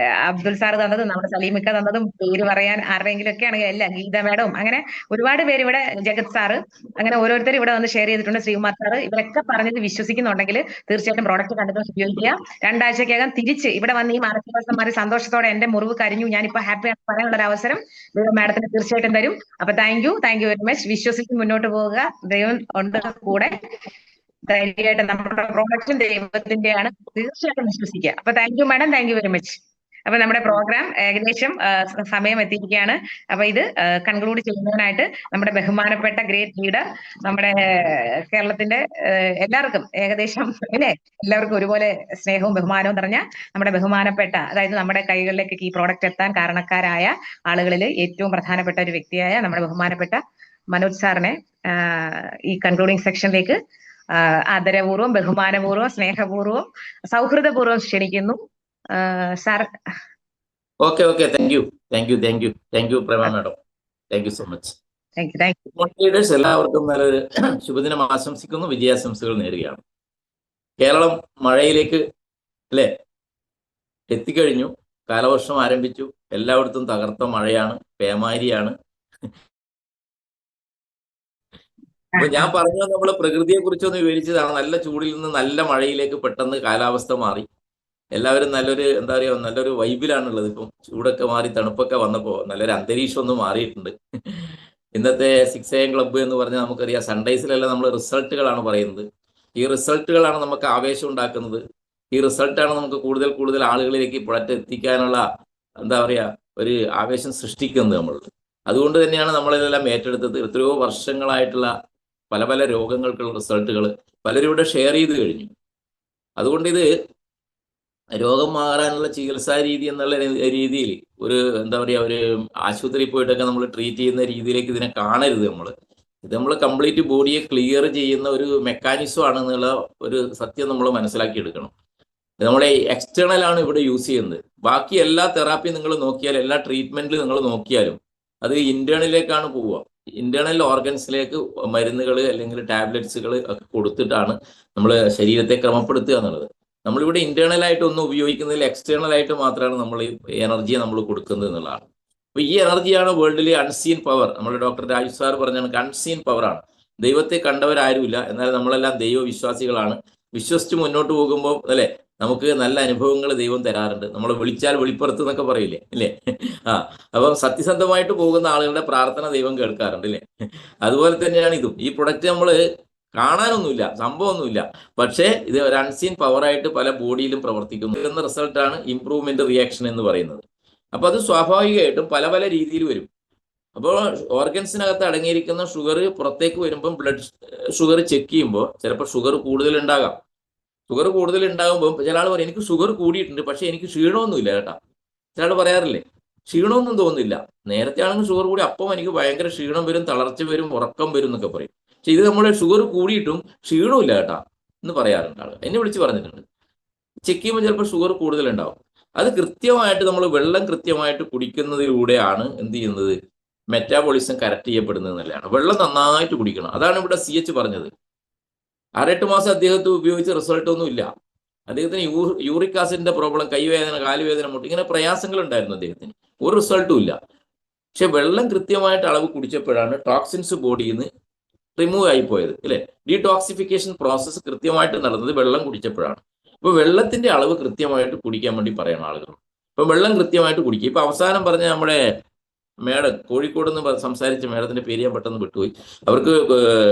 അബ്ദുൽ സാറ് തന്നതും നമ്മുടെ സലീമിക്ക തന്നതും, പേര് പറയാൻ ആരുടെയെങ്കിലും ഒക്കെ ആണെങ്കിൽ അല്ല, ഗീത മാഡം, അങ്ങനെ ഒരുപാട് പേര് ഇവിടെ, ജഗത് സാറ്, അങ്ങനെ ഓരോരുത്തർ ഇവിടെ വന്ന് ഷെയർ ചെയ്തിട്ടുണ്ട്, ശ്രീകുമാർ സാറ്, ഇവരൊക്കെ പറഞ്ഞത് വിശ്വസിക്കുന്നുണ്ടെങ്കിൽ തീർച്ചയായിട്ടും പ്രോഡക്റ്റ് കണ്ടിന്യൂസ് ഉപയോഗിക്കുക. 2 ആഴ്ചക്കകം തിരിച്ച് ഇവിടെ വന്ന് ഈ മാനസികാവസ്ഥ മാറി സന്തോഷത്തോടെ എന്റെ മുറിവ് കരിഞ്ഞു, ഞാനിപ്പോ ഹാപ്പിയാണ് പറയാനുള്ള ഒരു അവസരം ദൈവം മാഡത്തിന് തീർച്ചയായിട്ടും തരും. അപ്പൊ താങ്ക് യു വെരി മച്ച്. വിശ്വസിച്ച് മുന്നോട്ട് പോവുക, ദൈവം ഉണ്ട് കൂടെ. ധൈര്യമായിട്ട് നമ്മുടെ പ്രോഡക്റ്റും ദൈവത്തിന്റെയാണ്, തീർച്ചയായിട്ടും വിശ്വസിക്കുക. അപ്പൊ thank you madam, thank you very much. അപ്പൊ നമ്മുടെ പ്രോഗ്രാം ഏകദേശം സമയം എത്തിയിരിക്കുകയാണ്. അപ്പൊ ഇത് കൺക്ലൂഡ് ചെയ്യുന്നതിനായിട്ട് നമ്മുടെ ബഹുമാനപ്പെട്ട ഗ്രേറ്റ് ലീഡർ, നമ്മുടെ കേരളത്തിന്റെ എല്ലാവർക്കും ഏകദേശം അല്ലേ, എല്ലാവർക്കും ഒരുപോലെ സ്നേഹവും ബഹുമാനവും നിറഞ്ഞ നമ്മുടെ ബഹുമാനപ്പെട്ട, അതായത് നമ്മുടെ കൈകളിലേക്ക് ഈ പ്രോഡക്റ്റ് എത്താൻ കാരണക്കാരായ ആളുകളിൽ ഏറ്റവും പ്രധാനപ്പെട്ട ഒരു വ്യക്തിയായ നമ്മുടെ ബഹുമാനപ്പെട്ട മനോജ് സാറിനെ ഈ കൺക്ലൂഡിംഗ് സെക്ഷനിലേക്ക് ആദരപൂർവ്വം, ബഹുമാനപൂർവ്വം, സ്നേഹപൂർവ്വം, സൗഹൃദപൂർവ്വം ക്ഷണിക്കുന്നു. Sir. Okay, thank you Prema madam, thank you so much. Leaders എല്ലാവർക്കും നല്ലൊരു ശുഭദിനം ആശംസിക്കുന്നു, വിജയാശംസകൾ നേരുകയാണ്. കേരളം മഴയിലേക്ക് അല്ലേ എത്തിക്കഴിഞ്ഞു. കാലവർഷം ആരംഭിച്ചു. എല്ലായിടത്തും തകർത്ത മഴയാണ്, പേമാരിയാണ്. അപ്പൊ ഞാൻ പറഞ്ഞത് നമ്മൾ പ്രകൃതിയെ കുറിച്ചൊന്ന് വിവരിച്ചതാണ്. നല്ല ചൂടിൽ നിന്ന് നല്ല മഴയിലേക്ക് പെട്ടെന്ന് കാലാവസ്ഥ മാറി. എല്ലാവരും നല്ലൊരു എന്താ പറയുക, നല്ലൊരു വൈബിലാണുള്ളത്. ഇപ്പം ചൂടൊക്കെ മാറി തണുപ്പൊക്കെ വന്നപ്പോൾ നല്ലൊരു അന്തരീക്ഷം ഒന്ന് മാറിയിട്ടുണ്ട്. ഇന്നത്തെ 6 AM ക്ലബ്ബ് എന്ന് പറഞ്ഞാൽ നമുക്കറിയാം, സൺഡേസിലെല്ലാം നമ്മൾ റിസൾട്ടുകളാണ് പറയുന്നത്. ഈ റിസൾട്ടുകളാണ് നമുക്ക് ആവേശം ഉണ്ടാക്കുന്നത്. ഈ റിസൾട്ടാണ് നമുക്ക് കൂടുതൽ ആളുകളിലേക്ക് പ്രൊഡക്റ്റ് എത്തിക്കാനുള്ള എന്താ പറയുക ഒരു ആവേശം സൃഷ്ടിക്കുന്നത് നമ്മൾ. അതുകൊണ്ട് തന്നെയാണ് നമ്മളിതെല്ലാം ഏറ്റെടുത്തത്. എത്രയോ വർഷങ്ങളായിട്ടുള്ള പല രോഗങ്ങൾക്കുള്ള റിസൾട്ടുകൾ പലരും ഇവിടെ ഷെയർ ചെയ്ത് കഴിഞ്ഞു. അതുകൊണ്ട് ഇത് രോഗം മാറാനുള്ള ചികിത്സാ രീതി എന്നുള്ള രീതിയിൽ ഒരു എന്താ പറയുക, ഒരു ആശുപത്രിയിൽ പോയിട്ടൊക്കെ നമ്മൾ ട്രീറ്റ് ചെയ്യുന്ന രീതിയിലേക്ക് ഇതിനെ കാണരുത്. ഇത് നമ്മൾ കംപ്ലീറ്റ് ബോഡിയെ ക്ലിയർ ചെയ്യുന്ന ഒരു മെക്കാനിസം ആണെന്നുള്ള ഒരു സത്യം നമ്മൾ മനസ്സിലാക്കിയെടുക്കണം. നമ്മളെ എക്സ്റ്റേണൽ ആണ് ഇവിടെ യൂസ് ചെയ്യുന്നത്. ബാക്കി എല്ലാ തെറാപ്പി നിങ്ങൾ നോക്കിയാലും, എല്ലാ ട്രീറ്റ്മെന്റിൽ നിങ്ങൾ നോക്കിയാലും അത് ഇന്റേണലിലേക്കാണ് പോവുക. ഇന്റേണൽ ഓർഗൻസിലേക്ക് മരുന്നുകൾ അല്ലെങ്കിൽ ടാബ്ലറ്റ്സുകൾ ഒക്കെ കൊടുത്തിട്ടാണ് നമ്മൾ ശരീരത്തെ ക്രമപ്പെടുത്തുക എന്നുള്ളത്. നമ്മളിവിടെ ഇന്റേണൽ ആയിട്ട് ഒന്നും ഉപയോഗിക്കുന്നതിൽ എക്സ്റ്റേണൽ ആയിട്ട് മാത്രമാണ് നമ്മൾ ഈ എനർജിയെ നമ്മൾ കൊടുക്കുന്നത് എന്നുള്ളതാണ്. അപ്പൊ ഈ എനർജിയാണ് വേൾഡിലെ അൺസീൻ പവർ. നമ്മുടെ ഡോക്ടർ രാജ് സാർ പറഞ്ഞാണ് അൺസീൻ പവറാണ്. ദൈവത്തെ കണ്ടവരാരുമില്ല, എന്നാൽ നമ്മളെല്ലാം ദൈവവിശ്വാസികളാണ്. വിശ്വസിച്ച് മുന്നോട്ട് പോകുമ്പോൾ അല്ലെ നമുക്ക് നല്ല അനുഭവങ്ങൾ ദൈവം തരാറുണ്ട്. നമ്മൾ വിളിച്ചാൽ വെളിപ്പുറത്ത് എന്നൊക്കെ പറയില്ലേ അല്ലേ? അപ്പം സത്യസന്ധമായിട്ട് പോകുന്ന ആളുകളുടെ പ്രാർത്ഥന ദൈവം കേൾക്കാറുണ്ട് അല്ലേ? അതുപോലെ തന്നെയാണ് ഇതും. ഈ പ്രൊഡക്റ്റ് നമ്മൾ കാണാനൊന്നുമില്ല, സംഭവമൊന്നുമില്ല, പക്ഷേ ഇത് ഒരു അൺസീൻ പവറായിട്ട് പല ബോഡിയിലും പ്രവർത്തിക്കുന്നു എന്ന റിസൾട്ടാണ് ഇംപ്രൂവ്മെന്റ് റിയാക്ഷൻ എന്ന് പറയുന്നത്. അപ്പൊ അത് സ്വാഭാവികമായിട്ടും പല രീതിയിൽ വരും. അപ്പോൾ ഓർഗൻസിനകത്ത് അടങ്ങിയിരിക്കുന്ന ഷുഗർ പുറത്തേക്ക് വരുമ്പം ബ്ലഡ് ഷുഗർ ചെക്ക് ചെയ്യുമ്പോൾ ചിലപ്പോൾ ഷുഗർ കൂടുതലുണ്ടാകാം. ഷുഗർ കൂടുതലുണ്ടാകുമ്പോൾ ചില ആൾ പറയും എനിക്ക് ഷുഗർ കൂടിയിട്ടുണ്ട്, പക്ഷെ എനിക്ക് ക്ഷീണമൊന്നുമില്ല കേട്ടാ. ചില ആൾ പറയാറില്ലേ ക്ഷീണമൊന്നും തോന്നുന്നില്ല. നേരത്തെ ആണെങ്കിൽ ഷുഗർ കൂടി അപ്പം എനിക്ക് ഭയങ്കര ക്ഷീണം വരും, തളർച്ച വരും, ഉറക്കം വരും എന്നൊക്കെ പറയും. പക്ഷെ ഇത് നമ്മൾ ഷുഗർ കൂടിയിട്ടും ക്ഷീണമില്ല കേട്ടാ എന്ന് പറയാറുണ്ട് ആൾ. എന്നെ വിളിച്ച് പറഞ്ഞിട്ടുണ്ട്. ചെക്ക് ചെയ്യുമ്പോൾ ചിലപ്പോൾ ഷുഗർ കൂടുതലുണ്ടാവും. അത് കൃത്യമായിട്ട് നമ്മൾ വെള്ളം കൃത്യമായിട്ട് കുടിക്കുന്നതിലൂടെയാണ് എന്ത് ചെയ്യുന്നത്, മെറ്റാബോളിസം കറക്റ്റ് ചെയ്യപ്പെടുന്നത് എന്നുള്ളതാണ്. വെള്ളം നന്നായിട്ട് കുടിക്കണം. അതാണ് ഇവിടെ CH പറഞ്ഞത്. 6-8 മാസം അദ്ദേഹത്തെ ഉപയോഗിച്ച റിസൾട്ട് ഒന്നും ഇല്ല. അദ്ദേഹത്തിന് യൂറിക് ആസിഡിന്റെ പ്രോബ്ലം, കൈവേദന, കാലുവേദന, മുട്ട്, ഇങ്ങനെ പ്രയാസങ്ങൾ ഉണ്ടായിരുന്നു അദ്ദേഹത്തിന്. ഒരു റിസൾട്ടും ഇല്ല. പക്ഷെ വെള്ളം കൃത്യമായിട്ട് അളവ് കുടിച്ചപ്പോഴാണ് ടോക്സിൻസ് ബോഡിയിൽ നിന്ന് റിമൂവ് ആയി പോയത്, അല്ലെ? ഡീടോക്സിഫിക്കേഷൻ പ്രോസസ്സ് കൃത്യമായിട്ട് നടന്നത് വെള്ളം കുടിച്ചപ്പോഴാണ്. ഇപ്പൊ വെള്ളത്തിന്റെ അളവ് കൃത്യമായിട്ട് കുടിക്കാൻ വേണ്ടി പറയണം ആളുകൾ. ഇപ്പൊ വെള്ളം കൃത്യമായിട്ട് കുടിക്കുക. ഇപ്പൊ അവസാനം പറഞ്ഞ നമ്മുടെ മേഡം, കോഴിക്കോട് നിന്ന് സംസാരിച്ച മേഡത്തിന്റെ പേര് ഞാൻ പെട്ടെന്ന് വിട്ടുപോയി. അവർക്ക്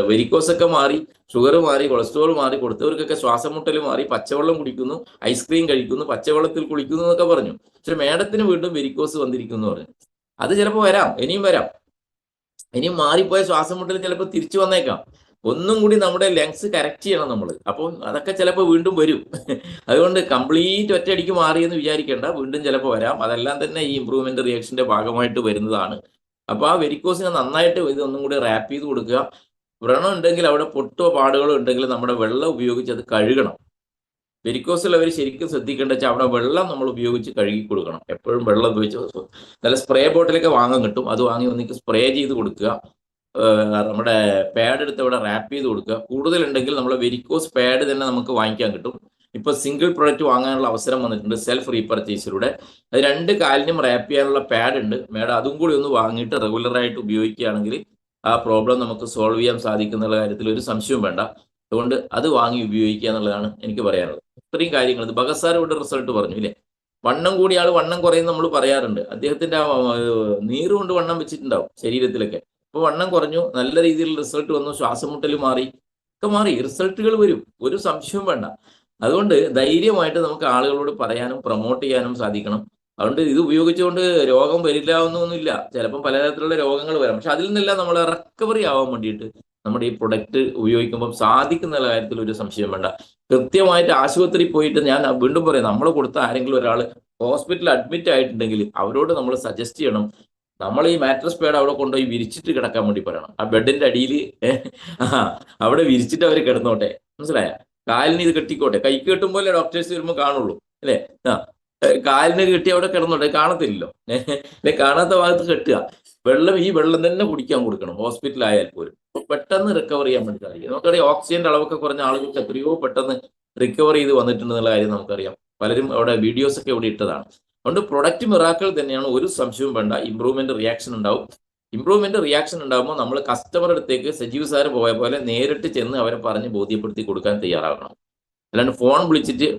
വെരിക്കോസൊക്കെ മാറി, ഷുഗർ മാറി, കൊളസ്ട്രോൾ മാറി, കൊടുത്തവർക്കൊക്കെ ശ്വാസം മുട്ടൽ മാറി, പച്ചവെള്ളം കുടിക്കുന്നു, ഐസ്ക്രീം കഴിക്കുന്നു, പച്ചവെള്ളത്തിൽ കുളിക്കുന്നു എന്നൊക്കെ പറഞ്ഞു. പക്ഷെ മേഡത്തിന് വീണ്ടും വെരിക്കോസ് വന്നിരിക്കുന്നു പറഞ്ഞു. അത് ചിലപ്പോൾ വരാം, ഇനിയും വരാം. ഇനിയും മാറിപ്പോയ ശ്വാസം മുട്ടൽ ചിലപ്പോൾ തിരിച്ചു വന്നേക്കാം. ഒന്നും കൂടി നമ്മുടെ ലങ്സ് കറക്റ്റ് ചെയ്യണം നമ്മൾ. അപ്പം അതൊക്കെ ചിലപ്പോൾ വീണ്ടും വരും. അതുകൊണ്ട് കംപ്ലീറ്റ് ഒറ്റയടിക്ക് മാറിയെന്ന് വിചാരിക്കേണ്ട, വീണ്ടും ചിലപ്പോൾ വരാം. അതെല്ലാം തന്നെ ഈ ഇമ്പ്രൂവ്മെന്റ് റിയാക്ഷന്റെ ഭാഗമായിട്ട് വരുന്നതാണ്. അപ്പോൾ ആ വെരിക്കോസിനെ നന്നായിട്ട് ഇതൊന്നും കൂടി റാപ്പ് ചെയ്ത് കൊടുക്കുക. വ്രണം ഉണ്ടെങ്കിൽ, അവിടെ പൊട്ടോ പാടുകളോ ഉണ്ടെങ്കിൽ നമ്മുടെ വെള്ളം ഉപയോഗിച്ച് അത് കഴുകണം. വെരിക്കോസുള്ളവർ ശരിക്കും ശ്രദ്ധിക്കേണ്ട വെച്ചാൽ അവിടെ വെള്ളം നമ്മൾ ഉപയോഗിച്ച് കഴുകി കൊടുക്കണം. എപ്പോഴും വെള്ളം ഉപയോഗിച്ച്, നല്ല സ്പ്രേ ബോട്ടിലൊക്കെ വാങ്ങാൻ കിട്ടും, അത് വാങ്ങി ഒന്നിക്ക് സ്പ്രേ ചെയ്ത് കൊടുക്കുക. നമ്മുടെ പാഡ് എടുത്ത് അവിടെ റാപ്പ് ചെയ്ത് കൊടുക്കുക. കൂടുതലുണ്ടെങ്കിൽ നമ്മൾ വെരിക്കോസ് പാഡ് തന്നെ നമുക്ക് വാങ്ങിക്കാൻ കിട്ടും. ഇപ്പൊ സിംഗിൾ പ്രൊഡക്റ്റ് വാങ്ങാനുള്ള അവസരം വന്നിട്ടുണ്ട് സെൽഫ് റീപർച്ചേസിലൂടെ. അത് 2 കാലിനും റാപ്പ് ചെയ്യാനുള്ള പാഡ് ഉണ്ട്. മേഡം അതും കൂടി ഒന്ന് വാങ്ങിയിട്ട് റെഗുലറായിട്ട് ഉപയോഗിക്കുകയാണെങ്കിൽ ആ പ്രോബ്ലം നമുക്ക് സോൾവ് ചെയ്യാൻ സാധിക്കുന്ന കാര്യത്തിൽ ഒരു സംശയവും വേണ്ട. അതുകൊണ്ട് അത് വാങ്ങി ഉപയോഗിക്കുക എന്നുള്ളതാണ് എനിക്ക് പറയാനുള്ളത്. ഇത്രയും കാര്യങ്ങൾ. ഭഗത് സാർ ഇവിടെ റിസൾട്ട് പറഞ്ഞു ഇല്ലേ? വണ്ണം കൂടിയ ആൾ വണ്ണം കുറയുന്ന നമ്മൾ പറയാറുണ്ട്. അദ്ദേഹത്തിന്റെ നീര് കൊണ്ട് വണ്ണം വെച്ചിട്ടുണ്ടാവും ശരീരത്തിലൊക്കെ. അപ്പോൾ വണ്ണം കുറഞ്ഞു, നല്ല രീതിയിലുള്ള റിസൾട്ട് വന്നു, ശ്വാസം മുട്ടൽ മാറി, ഒക്കെ മാറി. റിസൾട്ടുകൾ വരും, ഒരു സംശയവും വേണ്ട. അതുകൊണ്ട് ധൈര്യമായിട്ട് നമുക്ക് ആളുകളോട് പറയാനും പ്രൊമോട്ട് ചെയ്യാനും സാധിക്കണം. അതുകൊണ്ട് ഇത് ഉപയോഗിച്ചുകൊണ്ട് രോഗം വരില്ല എന്നൊന്നുമില്ല. ചിലപ്പം പലതരത്തിലുള്ള രോഗങ്ങൾ വരാം. പക്ഷെ അതിൽ നിന്നെല്ലാം നമ്മൾ റിക്കവറി ആവാൻ വേണ്ടിയിട്ട് നമ്മുടെ ഈ പ്രൊഡക്റ്റ് ഉപയോഗിക്കുമ്പം സാധിക്കുന്ന കാര്യത്തിൽ ഒരു സംശയം വേണ്ട. കൃത്യമായിട്ട് ആശുപത്രി പോയിട്ട്, ഞാൻ വീണ്ടും പറയാം, നമ്മൾ കൊടുത്ത ആരെങ്കിലും ഒരാൾ ഹോസ്പിറ്റലിൽ അഡ്മിറ്റ് ആയിട്ടുണ്ടെങ്കിൽ അവരോട് നമ്മൾ സജസ്റ്റ് ചെയ്യണം, നമ്മൾ ഈ മാട്രസ് പാഡ് അവിടെ കൊണ്ടുപോയി വിരിച്ചിട്ട് കിടക്കാൻ വേണ്ടി പറയണം. ആ ബെഡിന്റെ അടിയിൽ അവിടെ വിരിച്ചിട്ട് അവർ കിടന്നോട്ടെ, മനസ്സിലായ? കാലിന് ഇത് കെട്ടിക്കോട്ടെ. കൈക്ക് കെട്ടുമ്പോലെ ഡോക്ടേഴ്സ് വരുമ്പോൾ കാണുള്ളൂ, അല്ലേ? കാലിന് കെട്ടി അവിടെ കിടന്നോട്ടെ, കാണത്തില്ലല്ലോ. അല്ലെ, കാണാത്ത ഭാഗത്ത് കെട്ടുക. ഈ വെള്ളം തന്നെ കുടിക്കാൻ കൊടുക്കണം ഹോസ്പിറ്റലായാൽ പോലും. പെട്ടെന്ന് റിക്കവർ ചെയ്യാൻ വേണ്ടി സാധിക്കും. നമുക്കറിയാം, ഓക്സിജന്റെ അളവൊക്കെ കുറഞ്ഞ ആളുകൾക്ക് എത്രയോ പെട്ടെന്ന് റിക്കവർ ചെയ്ത് വന്നിട്ടുണ്ടെന്നുള്ള കാര്യം നമുക്കറിയാം. പലരും അവിടെ വീഡിയോസ് ഒക്കെ ഇവിടെ ഇട്ടതാണ്. അതുകൊണ്ട് പ്രൊഡക്റ്റ് മിറാക്കിൾ തന്നെയാണ്, ഒരു സംശയവും വേണ്ട. ഇമ്പ്രൂവ്മെന്റ് റിയാക്ഷൻ ഉണ്ടാവും. ഇമ്പ്രൂവ്മെന്റ് റിയാക്ഷൻ ഉണ്ടാകുമ്പോൾ നമ്മൾ കസ്റ്റമർ അടുത്തേക്ക് സജീവ് സാർ പോയ പോലെ നേരിട്ട് ചെന്ന് അവരെ പറഞ്ഞ് ബോധ്യപ്പെടുത്തി കൊടുക്കാൻ തയ്യാറാകണം. അല്ലാണ്ട് ഫോൺ വിളിച്ചിട്ട്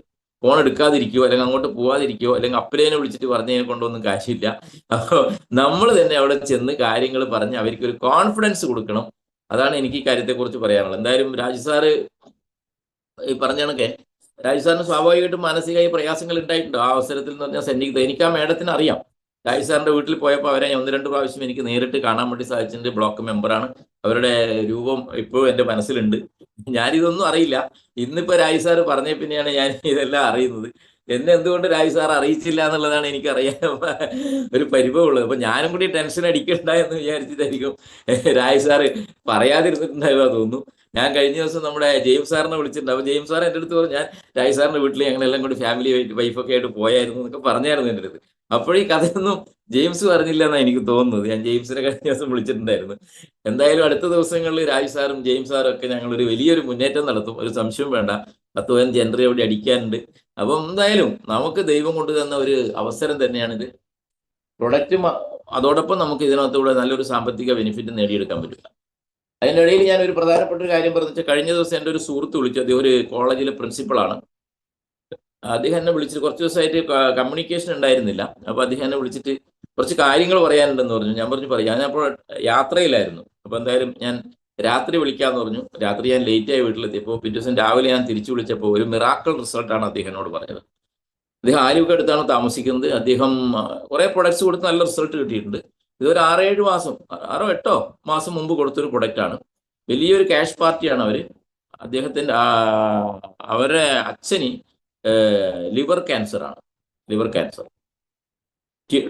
ഫോൺ എടുക്കാതിരിക്കുകയോ അല്ലെങ്കിൽ അങ്ങോട്ട് പോവാതിരിക്കുകയോ അല്ലെങ്കിൽ അപ്പലേനെ വിളിച്ചിട്ട് പറഞ്ഞതിനെ കൊണ്ടൊന്നും കാര്യമില്ല. അപ്പോൾ നമ്മൾ തന്നെ അവിടെ ചെന്ന് കാര്യങ്ങൾ പറഞ്ഞ് അവർക്ക് ഒരു കോൺഫിഡൻസ് കൊടുക്കണം. അതാണ് എനിക്ക് ഈ കാര്യത്തെക്കുറിച്ച് പറയാനുള്ളത്. എന്തായാലും രാജു സാറ് ഈ പറഞ്ഞ കണക്കെ രാജു സാറിന് സ്വാഭാവികമായിട്ടും മാനസികമായി പ്രയാസങ്ങൾ ഉണ്ടായിട്ടുണ്ട്. ആ അവസരത്തിൽ എന്ന് പറഞ്ഞാൽ സന്നിഗ്ധ, എനിക്ക് ആ മേഡത്തിന് അറിയാം. രാജു സാറിന്റെ വീട്ടിൽ പോയപ്പോൾ അവരെ 1-2 പ്രാവശ്യം എനിക്ക് നേരിട്ട് കാണാൻ വേണ്ടി സാധിച്ചിട്ടുണ്ട്. ബ്ലോക്ക് മെമ്പറാണ്. അവരുടെ രൂപം ഇപ്പോഴും എൻ്റെ മനസ്സിലുണ്ട്. ഞാനിതൊന്നും അറിയില്ല. ഇന്നിപ്പോ രാജു സാറ് പറഞ്ഞ പിന്നെയാണ് ഞാൻ ഇതെല്ലാം അറിയുന്നത്. എന്നെ എന്തുകൊണ്ട് രാജു സാർ അറിയിച്ചില്ല എന്നുള്ളതാണ് എനിക്കറിയാൻ ഒരു പരിഭവമുള്ളത്. അപ്പൊ ഞാനും കൂടി ടെൻഷൻ അടിക്കണ്ട എന്ന് വിചാരിച്ചിട്ടായിരിക്കും രാജു സാറ് പറയാതിരുന്നിട്ടുണ്ടാവുക തോന്നുന്നു. ഞാൻ കഴിഞ്ഞ ദിവസം നമ്മുടെ ജെയിംസ് സാറിനെ വിളിച്ചിട്ടുണ്ട്. അപ്പൊ ജെയിംസ് സാർ എൻ്റെ അടുത്ത് പറഞ്ഞു, ഞാൻ രാജു സാറിന്റെ വീട്ടിൽ ഞങ്ങളെല്ലാം കൂടി ഫാമിലി വൈഫൊക്കെ ആയിട്ട് പോയായിരുന്നു എന്നൊക്കെ പറഞ്ഞായിരുന്നു എൻ്റെ അടുത്ത്. അപ്പോഴീ കഥയൊന്നും ജെയിംസ് പറഞ്ഞില്ല എന്നാണ് എനിക്ക് തോന്നുന്നത്. ഞാൻ ജെയിംസിനെ കഴിഞ്ഞ ദിവസം വിളിച്ചിട്ടുണ്ടായിരുന്നു. എന്തായാലും അടുത്ത ദിവസങ്ങളിൽ രാജു സാറും ജെയിംസ് സാറും ഒക്കെ ഞങ്ങളൊരു വലിയൊരു മുന്നേറ്റം നടത്തും, ഒരു സംശയവും വേണ്ട. 10 ജനറൽ അവിടെ അടിക്കാനുണ്ട്. അപ്പം എന്തായാലും നമുക്ക് ദൈവം കൊണ്ട് തന്ന ഒരു അവസരം തന്നെയാണിത്. പ്രൊഡക്റ്റും അതോടൊപ്പം നമുക്ക് ഇതിനകത്തൂടെ നല്ലൊരു സാമ്പത്തിക ബെനിഫിറ്റ് നേടിയെടുക്കാൻ പറ്റില്ല. അതിനിടയിൽ ഞാൻ ഒരു പ്രധാനപ്പെട്ട ഒരു കാര്യം പറഞ്ഞു വെച്ചാൽ, കഴിഞ്ഞ ദിവസം എൻ്റെ ഒരു സുഹൃത്ത് വിളിച്ചു. അദ്ദേഹം ഒരു കോളേജിലെ പ്രിൻസിപ്പളാണ്. അദ്ദേഹം എന്നെ വിളിച്ചിട്ട് കുറച്ച് ദിവസമായിട്ട് കമ്മ്യൂണിക്കേഷൻ ഉണ്ടായിരുന്നില്ല. അപ്പോൾ അദ്ദേഹം എന്നെ വിളിച്ചിട്ട് കുറച്ച് കാര്യങ്ങൾ പറയാനുണ്ടെന്ന് പറഞ്ഞു. ഞാൻ പറയാം. ഞാനപ്പോൾ യാത്രയിലായിരുന്നു. അപ്പോൾ എന്തായാലും ഞാൻ രാത്രി വിളിക്കാമെന്ന് പറഞ്ഞു. രാത്രി ഞാൻ ലേറ്റായി വീട്ടിലെത്തിയപ്പോൾ പിറ്റേ ദിവസം രാവിലെ ഞാൻ തിരിച്ചു വിളിച്ചപ്പോൾ ഒരു മിറാക്കിൾ റിസൾട്ടാണ് അദ്ദേഹം എന്നോട് പറഞ്ഞത്. അദ്ദേഹം ആലുവക്ക് അടുത്താണ് താമസിക്കുന്നത്. അദ്ദേഹം കുറേ പ്രൊഡക്ട്സ് കൊടുത്ത് നല്ല റിസൾട്ട് കിട്ടിയിട്ടുണ്ട്. ഇതൊരു 6-7 മാസം 6-8 മാസം മുമ്പ് കൊടുത്തൊരു പ്രൊഡക്റ്റാണ്. വലിയൊരു ക്യാഷ് പാർട്ടിയാണ് അവർ. അദ്ദേഹത്തിൻ്റെ അവരുടെ അച്ഛന് ലിവർ ക്യാൻസറാണ്. ലിവർ ക്യാൻസർ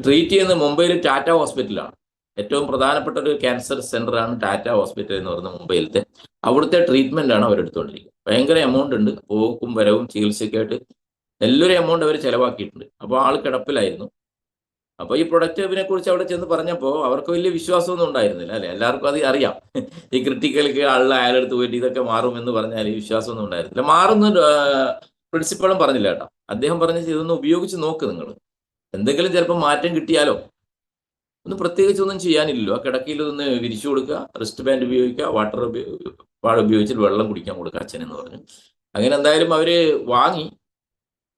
ട്രീറ്റ് ചെയ്യുന്നത് മുംബൈയിൽ ടാറ്റ ഹോസ്പിറ്റലാണ്. ഏറ്റവും പ്രധാനപ്പെട്ട ഒരു ക്യാൻസർ സെന്ററാണ് ടാറ്റ ഹോസ്പിറ്റൽ എന്ന് പറയുന്നത് മുംബൈയിലത്തെ. അവിടുത്തെ ട്രീറ്റ്മെന്റ് ആണ് അവരെടുത്തുകൊണ്ടിരിക്കുന്നത്. ഭയങ്കര എമൗണ്ട് ഉണ്ട്, പോക്കും വരവും ചികിത്സയ്ക്കായിട്ട് നല്ലൊരു എമൗണ്ട് അവർ ചെലവാക്കിയിട്ടുണ്ട്. അപ്പോൾ ആൾ കിടപ്പിലായിരുന്നു. അപ്പൊ ഈ പ്രൊഡക്റ്റിനെ കുറിച്ച് അവിടെ ചെന്ന് പറഞ്ഞപ്പോൾ അവർക്ക് വലിയ വിശ്വാസമൊന്നും ഉണ്ടായിരുന്നില്ല അല്ലെ. എല്ലാവർക്കും അത് അറിയാം, ഈ ക്രിട്ടിക്കലേക്ക് ആളുടെ അയാളെടുത്ത് പോയിട്ട് ഇതൊക്കെ മാറും എന്ന് പറഞ്ഞാൽ ഈ വിശ്വാസമൊന്നും ഉണ്ടായിരുന്നില്ല. മാറുന്ന പ്രിൻസിപ്പളും പറഞ്ഞില്ല കേട്ടോ. അദ്ദേഹം പറഞ്ഞ ഇതൊന്ന് ഉപയോഗിച്ച് നോക്ക്, നിങ്ങൾ എന്തെങ്കിലും ചിലപ്പോൾ മാറ്റം കിട്ടിയാലോ. ഒന്ന് പ്രത്യേകിച്ച് ഒന്നും ചെയ്യാനില്ലല്ലോ, ആ കിടക്കയിൽ ഒന്ന് വിരിച്ചു കൊടുക്കുക, റിസ്റ്റ് ബാൻഡ് ഉപയോഗിക്കുക, വാട്ടർ ഉപയോഗിച്ചിട്ട് വെള്ളം കുടിക്കാൻ കൊടുക്കുക അച്ഛൻ എന്ന് പറഞ്ഞു. അങ്ങനെ എന്തായാലും അവര് വാങ്ങി.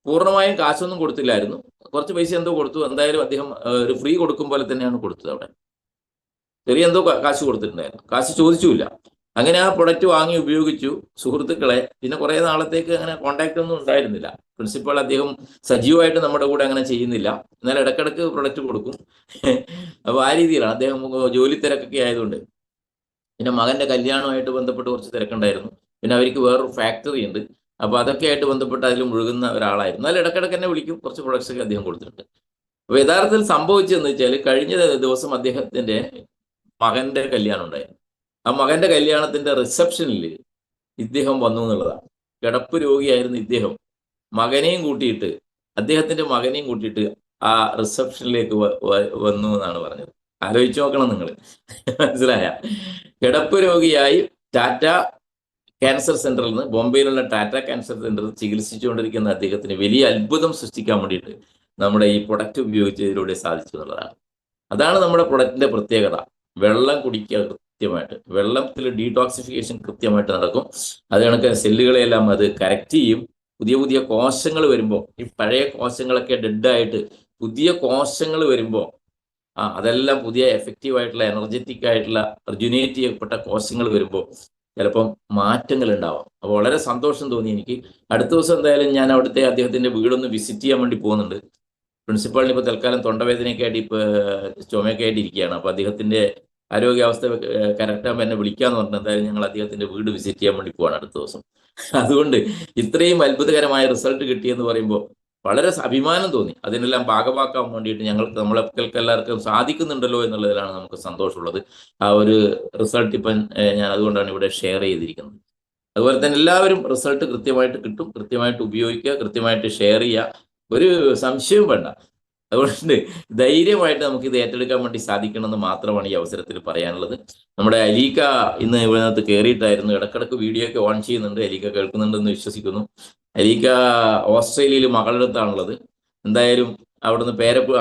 പൂർണ്ണമായും കാശൊന്നും കൊടുത്തില്ലായിരുന്നു, കുറച്ച് പൈസ എന്തോ കൊടുത്തു. എന്തായാലും അദ്ദേഹം ഒരു ഫ്രീ കൊടുക്കും പോലെ തന്നെയാണ് കൊടുത്തത്. അവിടെ ചെറിയ എന്തോ കാശ് കൊടുത്തിട്ടുണ്ടായിരുന്നു, കാശ് ചോദിച്ചുമില്ല. അങ്ങനെ ആ പ്രൊഡക്റ്റ് വാങ്ങി ഉപയോഗിച്ചു സുഹൃത്തുക്കളെ. പിന്നെ കുറെ നാളത്തേക്ക് അങ്ങനെ കോണ്ടാക്ട് ഒന്നും ഉണ്ടായിരുന്നില്ല. പ്രിൻസിപ്പൾ അദ്ദേഹം സജീവമായിട്ട് നമ്മുടെ കൂടെ അങ്ങനെ ചെയ്യുന്നില്ല, എന്നാൽ ഇടക്കിടക്ക് പ്രൊഡക്റ്റ് കൊടുക്കും. അപ്പോൾ ആ രീതിയിലാണ് അദ്ദേഹം ജോലി തിരക്കൊക്കെ ആയതുകൊണ്ട്. പിന്നെ മകന്റെ കല്യാണമായിട്ട് ബന്ധപ്പെട്ട് കുറച്ച് തിരക്കുണ്ടായിരുന്നു. പിന്നെ അവർക്ക് വേറൊരു ഫാക്ടറി ഉണ്ട്, അപ്പോൾ അതൊക്കെ ആയിട്ട് ബന്ധപ്പെട്ട് അതിൽ മുഴുകുന്ന ഒരാളായിരുന്നു. എന്നാൽ ഇടക്കിടക്ക് എന്നെ വിളിക്കും, കുറച്ച് പ്രൊഡക്ട്സ് ഒക്കെ അദ്ദേഹം കൊടുത്തിട്ടുണ്ട്. അപ്പോൾ യഥാർത്ഥത്തിൽ സംഭവിച്ചതെന്ന് വെച്ചാൽ കഴിഞ്ഞ ദിവസം അദ്ദേഹത്തിന്റെ മകന്റെ കല്യാണം ഉണ്ടായിരുന്നു. ആ മകന്റെ കല്യാണത്തിന്റെ റിസപ്ഷനിൽ ഇദ്ദേഹം വന്നു എന്നുള്ളതാണ്. കിടപ്പ് രോഗിയായിരുന്നു ഇദ്ദേഹം. അദ്ദേഹത്തിന്റെ മകനെയും കൂട്ടിയിട്ട് ആ റിസപ്ഷനിലേക്ക് വന്നു എന്നാണ് പറഞ്ഞത്. ആലോചിച്ച് നോക്കണം നിങ്ങൾ, മനസ്സിലായ? കിടപ്പ് രോഗിയായി ടാറ്റ ക്യാൻസർ സെന്ററിൽ നിന്ന്, ബോംബെയിലുള്ള ടാറ്റ ക്യാൻസർ സെന്ററിൽ ചികിത്സിച്ചുകൊണ്ടിരിക്കുന്ന അദ്ദേഹത്തിന് വലിയ അത്ഭുതം സൃഷ്ടിക്കാൻ വേണ്ടിയിട്ട് നമ്മുടെ ഈ പ്രൊഡക്റ്റ് ഉപയോഗിച്ചതിലൂടെ സാധിച്ചു എന്നുള്ളതാണ്. അതാണ് നമ്മുടെ പ്രൊഡക്റ്റിന്റെ പ്രത്യേകത. വെള്ളം കുടിക്കുക കൃത്യമായിട്ട്, വെള്ളത്തിൽ ഡീടോക്സിഫിക്കേഷൻ കൃത്യമായിട്ട് നടക്കും. അത് കണക്ക് സെല്ലുകളെല്ലാം അത് കറക്റ്റ് ചെയ്യും. പുതിയ പുതിയ കോശങ്ങൾ വരുമ്പോൾ, ഈ പഴയ കോശങ്ങളൊക്കെ ഡെഡായിട്ട് പുതിയ കോശങ്ങൾ വരുമ്പോൾ അതെല്ലാം പുതിയ എഫക്റ്റീവ് ആയിട്ടുള്ള എനർജറ്റിക് ആയിട്ടുള്ള റിജുനേറ്റ് ചെയ്യപ്പെട്ട കോശങ്ങൾ വരുമ്പോൾ ചിലപ്പം മാറ്റങ്ങൾ ഉണ്ടാവാം. അപ്പോൾ വളരെ സന്തോഷം തോന്നി എനിക്ക്. അടുത്ത ദിവസം എന്തായാലും ഞാൻ അവിടുത്തെ അദ്ദേഹത്തിന്റെ വീടൊന്ന് വിസിറ്റ് ചെയ്യാൻ വേണ്ടി പോകുന്നുണ്ട്. പ്രിൻസിപ്പാളിന് ഇപ്പോൾ തൽക്കാലം തൊണ്ടവേദനയൊക്കെ ആയിട്ട് ഇപ്പോൾ ചുമയൊക്കെ ആയിട്ട് ഇരിക്കുകയാണ്. അപ്പോൾ അദ്ദേഹത്തിന്റെ ആരോഗ്യാവസ്ഥ കറക്റ്റാകുമ്പോൾ എന്നെ വിളിക്കാന്ന് പറഞ്ഞാൽ എന്തായാലും ഞങ്ങൾ അദ്ദേഹത്തിന്റെ വീട് വിസിറ്റ് ചെയ്യാൻ വേണ്ടി പോവാണ് അടുത്ത ദിവസം. അതുകൊണ്ട് ഇത്രയും അത്ഭുതകരമായ റിസൾട്ട് കിട്ടിയെന്ന് പറയുമ്പോൾ വളരെ അഭിമാനം തോന്നി. അതിനെല്ലാം ഭാഗമാക്കാൻ വേണ്ടിയിട്ട് നമ്മൾക്ക് എല്ലാവർക്കും സാധിക്കുന്നുണ്ടല്ലോ എന്നുള്ളതിലാണ് നമുക്ക് സന്തോഷമുള്ളത്. ആ ഒരു റിസൾട്ട് ഇപ്പം ഞാൻ അതുകൊണ്ടാണ് ഇവിടെ ഷെയർ ചെയ്തിരിക്കുന്നത്. അതുപോലെ തന്നെ എല്ലാവരും റിസൾട്ട് കൃത്യമായിട്ട് കിട്ടും, കൃത്യമായിട്ട് ഉപയോഗിക്കുക, കൃത്യമായിട്ട് ഷെയർ ചെയ്യുക, ഒരു സംശയവും വേണ്ട. അതുകൊണ്ട് ധൈര്യമായിട്ട് നമുക്ക് ഇത് ഏറ്റെടുക്കാൻ വേണ്ടി സാധിക്കണമെന്ന് മാത്രമാണ് ഈ അവസരത്തിൽ പറയാനുള്ളത്. നമ്മുടെ അലീക്ക ഇന്ന് ഇതിനകത്ത് കയറിയിട്ടായിരുന്നു, ഇടക്കിടക്ക് വീഡിയോ ഒക്കെ ഓൺ ചെയ്യുന്നുണ്ട്. അലീക്ക കേൾക്കുന്നുണ്ടെന്ന് വിശ്വസിക്കുന്നു. അലീക്ക ഓസ്ട്രേലിയയിൽ മകളുടെ അടുത്താണുള്ളത്. എന്തായാലും അവിടുന്ന്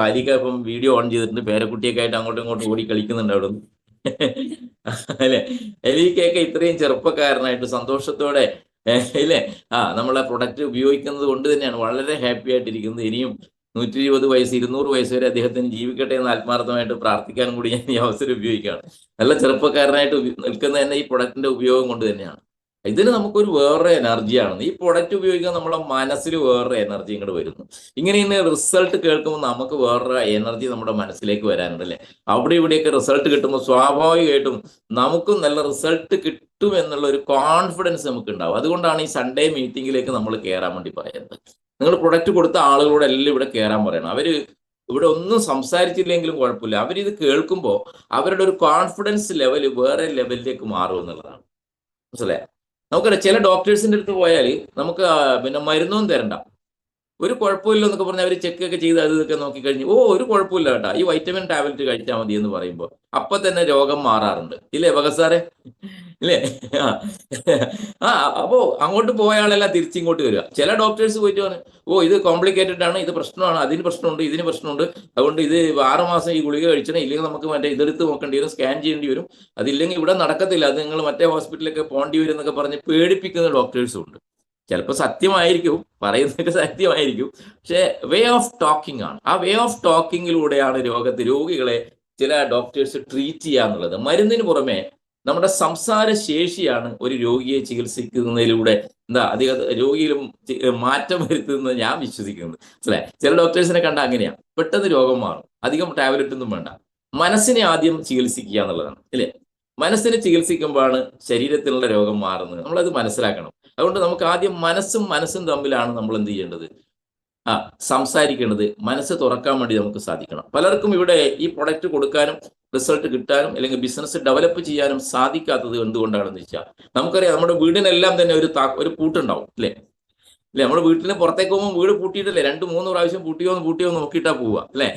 അലീക്ക ഇപ്പം വീഡിയോ ഓൺ ചെയ്തിട്ടുണ്ട്, പേരക്കുട്ടിയൊക്കെ ആയിട്ട് അങ്ങോട്ടും ഇങ്ങോട്ടും ഓടി കളിക്കുന്നുണ്ട് അവിടുന്ന്. അല്ലെ, അലീക്കയൊക്കെ ഇത്രയും ചെറുപ്പക്കാരനായിട്ട് സന്തോഷത്തോടെ ഇല്ലേ നമ്മളെ പ്രൊഡക്റ്റ് ഉപയോഗിക്കുന്നത് കൊണ്ട് തന്നെയാണ് വളരെ ഹാപ്പി ആയിട്ടിരിക്കുന്നത്. ഇനിയും 120 വയസ്സ് 200 വയസ്സ് വരെ അദ്ദേഹത്തിന് ജീവിക്കട്ടെ എന്ന് ആത്മാർത്ഥമായിട്ട് പ്രാർത്ഥിക്കാനും കൂടി ഞാൻ ഈ അവസരം ഉപയോഗിക്കുകയാണ്. നല്ല ചെറുപ്പക്കാരനായിട്ട് നിൽക്കുന്ന തന്നെ ഈ പ്രൊഡക്റ്റിന്റെ ഉപയോഗം കൊണ്ട് തന്നെയാണ്. ഇതിന് നമുക്കൊരു വേറൊരു എനർജിയാണ്. ഈ പ്രൊഡക്റ്റ് ഉപയോഗിക്കാൻ നമ്മളെ മനസ്സിൽ വേറൊരു എനർജി ഇങ്ങോട്ട് വരുന്നു. ഇങ്ങനെ റിസൾട്ട് കേൾക്കുമ്പോൾ നമുക്ക് വേറൊരു എനർജി നമ്മുടെ മനസ്സിലേക്ക് വരാനുണ്ട് അല്ലേ. അവിടെ ഇവിടെയൊക്കെ റിസൾട്ട് കിട്ടുമ്പോൾ സ്വാഭാവികമായിട്ടും നമുക്കും നല്ല റിസൾട്ട് കിട്ടും എന്നുള്ള ഒരു കോൺഫിഡൻസ് നമുക്ക് ഉണ്ടാവും. അതുകൊണ്ടാണ് ഈ സൺഡേ മീറ്റിംഗിലേക്ക് നമ്മൾ കയറാൻ വേണ്ടി പറയുന്നത്. നിങ്ങൾ പ്രൊഡക്റ്റ് കൊടുത്ത ആളുകളോട് എല്ലാം ഇവിടെ കയറാൻ പറയണം. അവര് ഇവിടെ ഒന്നും സംസാരിച്ചില്ലെങ്കിലും കുഴപ്പമില്ല, അവരിത് കേൾക്കുമ്പോൾ അവരുടെ ഒരു കോൺഫിഡൻസ് ലെവൽ വേറെ ലെവലിലേക്ക് മാറും എന്നുള്ളതാണ്. മനസ്സിലായോ? നമുക്കറിയാം, ചില ഡോക്ടേഴ്സിന്റെ അടുത്ത് പോയാൽ നമുക്ക് പിന്നെ മരുന്നൊന്നും തരണ്ട, ഒരു കുഴപ്പമില്ല എന്നൊക്കെ പറഞ്ഞാൽ അവർ ചെക്കൊക്കെ ചെയ്ത് അത് ഇതൊക്കെ നോക്കിക്കഴിഞ്ഞ് ഒരു കുഴപ്പമില്ല കേട്ടോ, ഈ വൈറ്റമിൻ ടാബ്ലറ്റ് കഴിച്ചാൽ മതി എന്ന് പറയുമ്പോൾ അപ്പൊ തന്നെ രോഗം മാറാറുണ്ട്. ഇല്ലേ ബഗസാറെ? ഇല്ലേ? അപ്പോ അങ്ങോട്ട് പോയ ആളെല്ലാം തിരിച്ചിങ്ങോട്ട് വരിക. ചില ഡോക്ടേഴ്സ് പോയിട്ട് പറഞ്ഞു, ഇത് കോംപ്ലിക്കേറ്റഡ് ആണ്, ഇത് പ്രശ്നമാണ്, അതിന് പ്രശ്നമുണ്ട്, ഇതിന് പ്രശ്നമുണ്ട്, അതുകൊണ്ട് ഇത് 6 മാസം ഈ ഗുളിക കഴിച്ചണം, ഇല്ലെങ്കിൽ നമുക്ക് മറ്റേ ഇതെടുത്ത് നോക്കേണ്ടി വരും, സ്കാൻ ചെയ്യേണ്ടി വരും, അതില്ലെങ്കിൽ ഇവിടെ നടക്കത്തില്ല, അത് നിങ്ങൾ മറ്റേ ഹോസ്പിറ്റലിലൊക്കെ പോകേണ്ടി വരും എന്നൊക്കെ പറഞ്ഞ് പേടിപ്പിക്കുന്ന ഡോക്ടേഴ്സും ഉണ്ട്. ചിലപ്പോൾ സത്യമായിരിക്കും, പറയുന്നതൊക്കെ സത്യമായിരിക്കും, പക്ഷെ വേ ഓഫ് ടോക്കിംഗ് ആണ്. ആ വേ ഓഫ് ടോക്കിങ്ങിലൂടെയാണ് രോഗികളെ ചില ഡോക്ടേഴ്സ് ട്രീറ്റ് ചെയ്യാന്നുള്ളത്. മരുന്നിന് പുറമെ നമ്മുടെ സംസാര ശേഷിയാണ് ഒരു രോഗിയെ ചികിത്സിക്കുന്നതിലൂടെ അധികം രോഗിയിലും മാറ്റം വരുത്തുന്നത് ഞാൻ വിശ്വസിക്കുന്നത്. അല്ലേ? ചില ഡോക്ടേഴ്സിനെ കണ്ട അങ്ങനെയാണ്, പെട്ടെന്ന് രോഗം മാറും, അധികം ടാബ്ലറ്റ് ഒന്നും വേണ്ട. മനസ്സിനെ ആദ്യം ചികിത്സിക്കുക എന്നുള്ളതാണ്. ഇല്ലേ? മനസ്സിനെ ചികിത്സിക്കുമ്പോഴാണ് ശരീരത്തിലുള്ള രോഗം മാറുന്നത്. നമ്മളത് മനസ്സിലാക്കണം. അതുകൊണ്ട് നമുക്ക് ആദ്യം മനസ്സും തമ്മിലാണ് നമ്മൾ എന്ത് ചെയ്യേണ്ടത്, സംസാരിക്കേണ്ടത്. മനസ്സ് തുറക്കാൻ വേണ്ടി നമുക്ക് സാധിക്കണം. പലർക്കും ഇവിടെ ഈ പ്രൊഡക്റ്റ് കൊടുക്കാനും റിസൾട്ട് കിട്ടാനും അല്ലെങ്കിൽ ബിസിനസ് ഡെവലപ്പ് ചെയ്യാനും സാധിക്കാത്തത് എന്തുകൊണ്ടാണെന്ന് വെച്ചാൽ, നമുക്കറിയാം നമ്മുടെ വീടിനെല്ലാം തന്നെ ഒരു പൂട്ടുണ്ടാവും അല്ലേ. അല്ലെ? നമ്മുടെ വീട്ടിൽ പുറത്തേക്ക് പോകുമ്പോൾ വീട് പൂട്ടിയിട്ടല്ലേ 2-3 പ്രാവശ്യം പൂട്ടിയോ നോക്കിയിട്ടാ പോവുക അല്ലെ?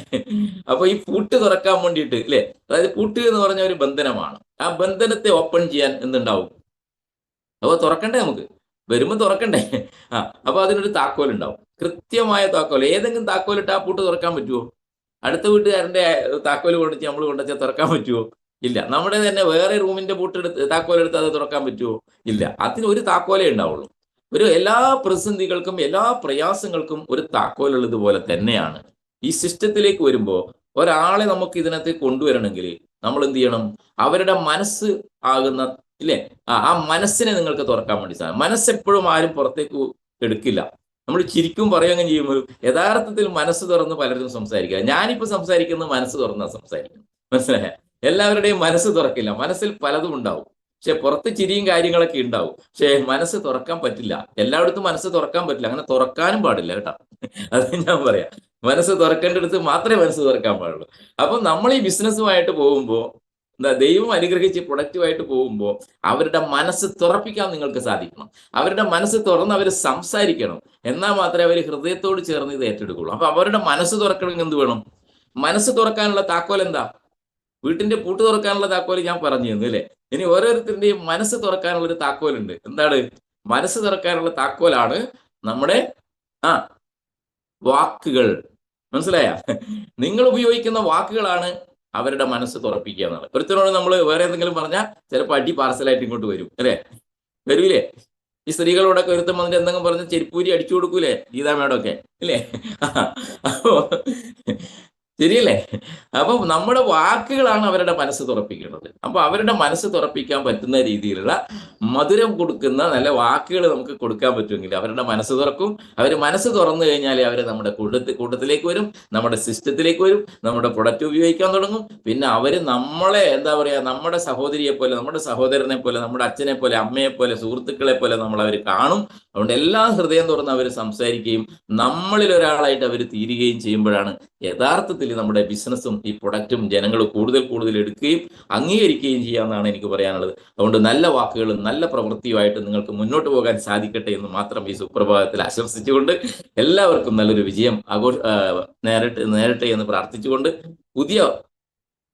അപ്പൊ ഈ പൂട്ട് തുറക്കാൻ വേണ്ടിയിട്ട് അല്ലെ, അതായത് പൂട്ട് എന്ന് പറഞ്ഞ ഒരു ബന്ധനമാണ്. ആ ബന്ധനത്തെ ഓപ്പൺ ചെയ്യാൻ എന്തുണ്ടാവും? അപ്പൊ തുറക്കണ്ടേ, നമുക്ക് വരുമ്പോൾ തുറക്കണ്ടേ? അപ്പൊ അതിനൊരു താക്കോൽ ഉണ്ടാവും, കൃത്യമായ താക്കോൽ. ഏതെങ്കിലും താക്കോലിട്ട് ആ പൂട്ട് തുറക്കാൻ പറ്റുമോ? അടുത്ത വീട്ടുകാരന്റെ താക്കോൽ കൊണ്ടുവച്ച് നമ്മൾ കൊണ്ടുവച്ചാൽ തുറക്കാൻ പറ്റുമോ? ഇല്ല. നമ്മുടെ തന്നെ വേറെ റൂമിന്റെ താക്കോലെടുത്ത് അത് തുറക്കാൻ പറ്റുമോ? ഇല്ല. അതിന് ഒരു താക്കോലേ ഉണ്ടാവുള്ളൂ. എല്ലാ പ്രതിസന്ധികൾക്കും എല്ലാ പ്രയാസങ്ങൾക്കും ഒരു താക്കോലുള്ളതുപോലെ തന്നെയാണ് ഈ സിസ്റ്റത്തിലേക്ക് വരുമ്പോൾ ഒരാളെ നമുക്ക് ഇതിനകത്ത് കൊണ്ടുവരണമെങ്കിൽ നമ്മൾ എന്ത് ചെയ്യണം? അവരുടെ മനസ്സ് ആകുന്ന ഇല്ലേ, ആ മനസ്സിനെ നിങ്ങൾക്ക് തുറക്കാൻ വേണ്ടി സാധിക്കും. മനസ്സെപ്പോഴും ആരും പുറത്തേക്ക് എടുക്കില്ല. നമ്മൾ ചിരിക്കും പറയുകയും ചെയ്യുമ്പോൾ യഥാർത്ഥത്തിൽ മനസ്സ് തുറന്ന് പലരും സംസാരിക്കുക. ഞാനിപ്പോൾ സംസാരിക്കുന്നത് മനസ്സ് തുറന്നാ സംസാരിക്കുന്നത്, മനസ്സിലായ? എല്ലാവരുടെയും മനസ്സ് തുറക്കില്ല, മനസ്സിൽ പലതും ഉണ്ടാവും, പക്ഷെ പുറത്ത് ചിരിയും കാര്യങ്ങളൊക്കെ ഉണ്ടാവും, പക്ഷെ മനസ്സ് തുറക്കാൻ പറ്റില്ല. എല്ലായിടത്തും മനസ്സ് തുറക്കാൻ പറ്റില്ല, അങ്ങനെ തുറക്കാനും പാടില്ല കേട്ടോ. അത് ഞാൻ പറയാം, മനസ്സ് തുറക്കേണ്ടടുത്ത് മാത്രമേ മനസ്സ് തുറക്കാൻ പാടുള്ളൂ. അപ്പം നമ്മൾ ഈ ബിസിനസ്സുമായിട്ട് പോകുമ്പോൾ ദൈവം അനുഗ്രഹിച്ച് പ്രൊഡക്റ്റുമായിട്ട് പോകുമ്പോൾ അവരുടെ മനസ്സ് തുറപ്പിക്കാൻ നിങ്ങൾക്ക് സാധിക്കണം. അവരുടെ മനസ്സ് തുറന്ന് അവർ സംസാരിക്കണം, എന്നാൽ മാത്രമേ അവർ ഹൃദയത്തോട് ചേർന്ന് ഇത് ഏറ്റെടുക്കുള്ളൂ. അപ്പൊ അവരുടെ മനസ്സ് തുറക്കണമെങ്കിൽ എന്ത് വേണം? മനസ്സ് തുറക്കാനുള്ള താക്കോൽ എന്താ? വീട്ടിന്റെ പൂട്ട് തുറക്കാനുള്ള താക്കോൽ ഞാൻ പറഞ്ഞു തന്നു അല്ലേ? ഇനി ഓരോരുത്തരുടെയും മനസ്സ് തുറക്കാനുള്ള ഒരു താക്കോലുണ്ട്. എന്താണ് മനസ്സ് തുറക്കാനുള്ള താക്കോലാണ്? നമ്മുടെ വാക്കുകൾ. മനസ്സിലായ? നിങ്ങൾ ഉപയോഗിക്കുന്ന വാക്കുകളാണ് അവരുടെ മനസ്സ് തുറപ്പിക്കുക എന്നുള്ളത്. ഒരുത്തരോട് നമ്മൾ വേറെ എന്തെങ്കിലും പറഞ്ഞാൽ ചിലപ്പോൾ അടി പാർസലായിട്ട് ഇങ്ങോട്ട് വരും അല്ലേ? വരൂലേ? ഈ സ്ത്രീകളോടൊക്കെ ഒരുത്തം വന്നിട്ട് എന്തെങ്കിലും പറഞ്ഞ് ചെരുപ്പൂരി അടിച്ചു കൊടുക്കൂലേ ഗീതാ മേഡമൊക്കെ ഇല്ലേ? അപ്പോ ശരിയല്ലേ? അപ്പൊ നമ്മുടെ വാക്കുകളാണ് അവരുടെ മനസ്സ് തുറപ്പിക്കുന്നത്. അപ്പൊ അവരുടെ മനസ്സ് തുറപ്പിക്കാൻ പറ്റുന്ന രീതിയിലുള്ള മധുരം കൊടുക്കുന്ന നല്ല വാക്കുകൾ നമുക്ക് കൊടുക്കാൻ പറ്റുമെങ്കിൽ അവരുടെ മനസ്സ് തുറക്കും. അവർ മനസ്സ് തുറന്നു കഴിഞ്ഞാൽ അവർ നമ്മുടെ കൂട്ടത്തിലേക്ക് വരും, നമ്മുടെ സിസ്റ്റത്തിലേക്ക് വരും, നമ്മുടെ പ്രൊഡക്റ്റ് ഉപയോഗിക്കാൻ തുടങ്ങും. പിന്നെ അവർ നമ്മളെ എന്താ പറയുക, നമ്മുടെ സഹോദരിയെ പോലെ, നമ്മുടെ സഹോദരനെ പോലെ, നമ്മുടെ അച്ഛനെ പോലെ, അമ്മയെ പോലെ, സുഹൃത്തുക്കളെ പോലെ നമ്മൾ അവർ കാണും. അതുകൊണ്ട് എല്ലാ ഹൃദയം തുറന്ന് അവർ സംസാരിക്കുകയും നമ്മളിൽ ഒരാളായിട്ട് അവർ തീരുകയും ചെയ്യുമ്പോഴാണ് യഥാർത്ഥത്തിൽ നമ്മുടെ ബിസിനസ്സും ഈ പ്രൊഡക്റ്റും ജനങ്ങൾ കൂടുതൽ എടുക്കുകയും അംഗീകരിക്കുകയും ചെയ്യാമെന്നാണ് എനിക്ക് പറയാനുള്ളത്. അതുകൊണ്ട് നല്ല വാക്കുകളും നല്ല പ്രവൃത്തിയുമായിട്ട് നിങ്ങൾക്ക് മുന്നോട്ട് പോകാൻ സാധിക്കട്ടെ എന്ന് മാത്രം ഈ സുപ്രഭാതത്തിൽ ആശംസിച്ചുകൊണ്ട് എല്ലാവർക്കും നല്ലൊരു വിജയം നേരട്ടെ എന്ന് പ്രാർത്ഥിച്ചുകൊണ്ട് പുതിയ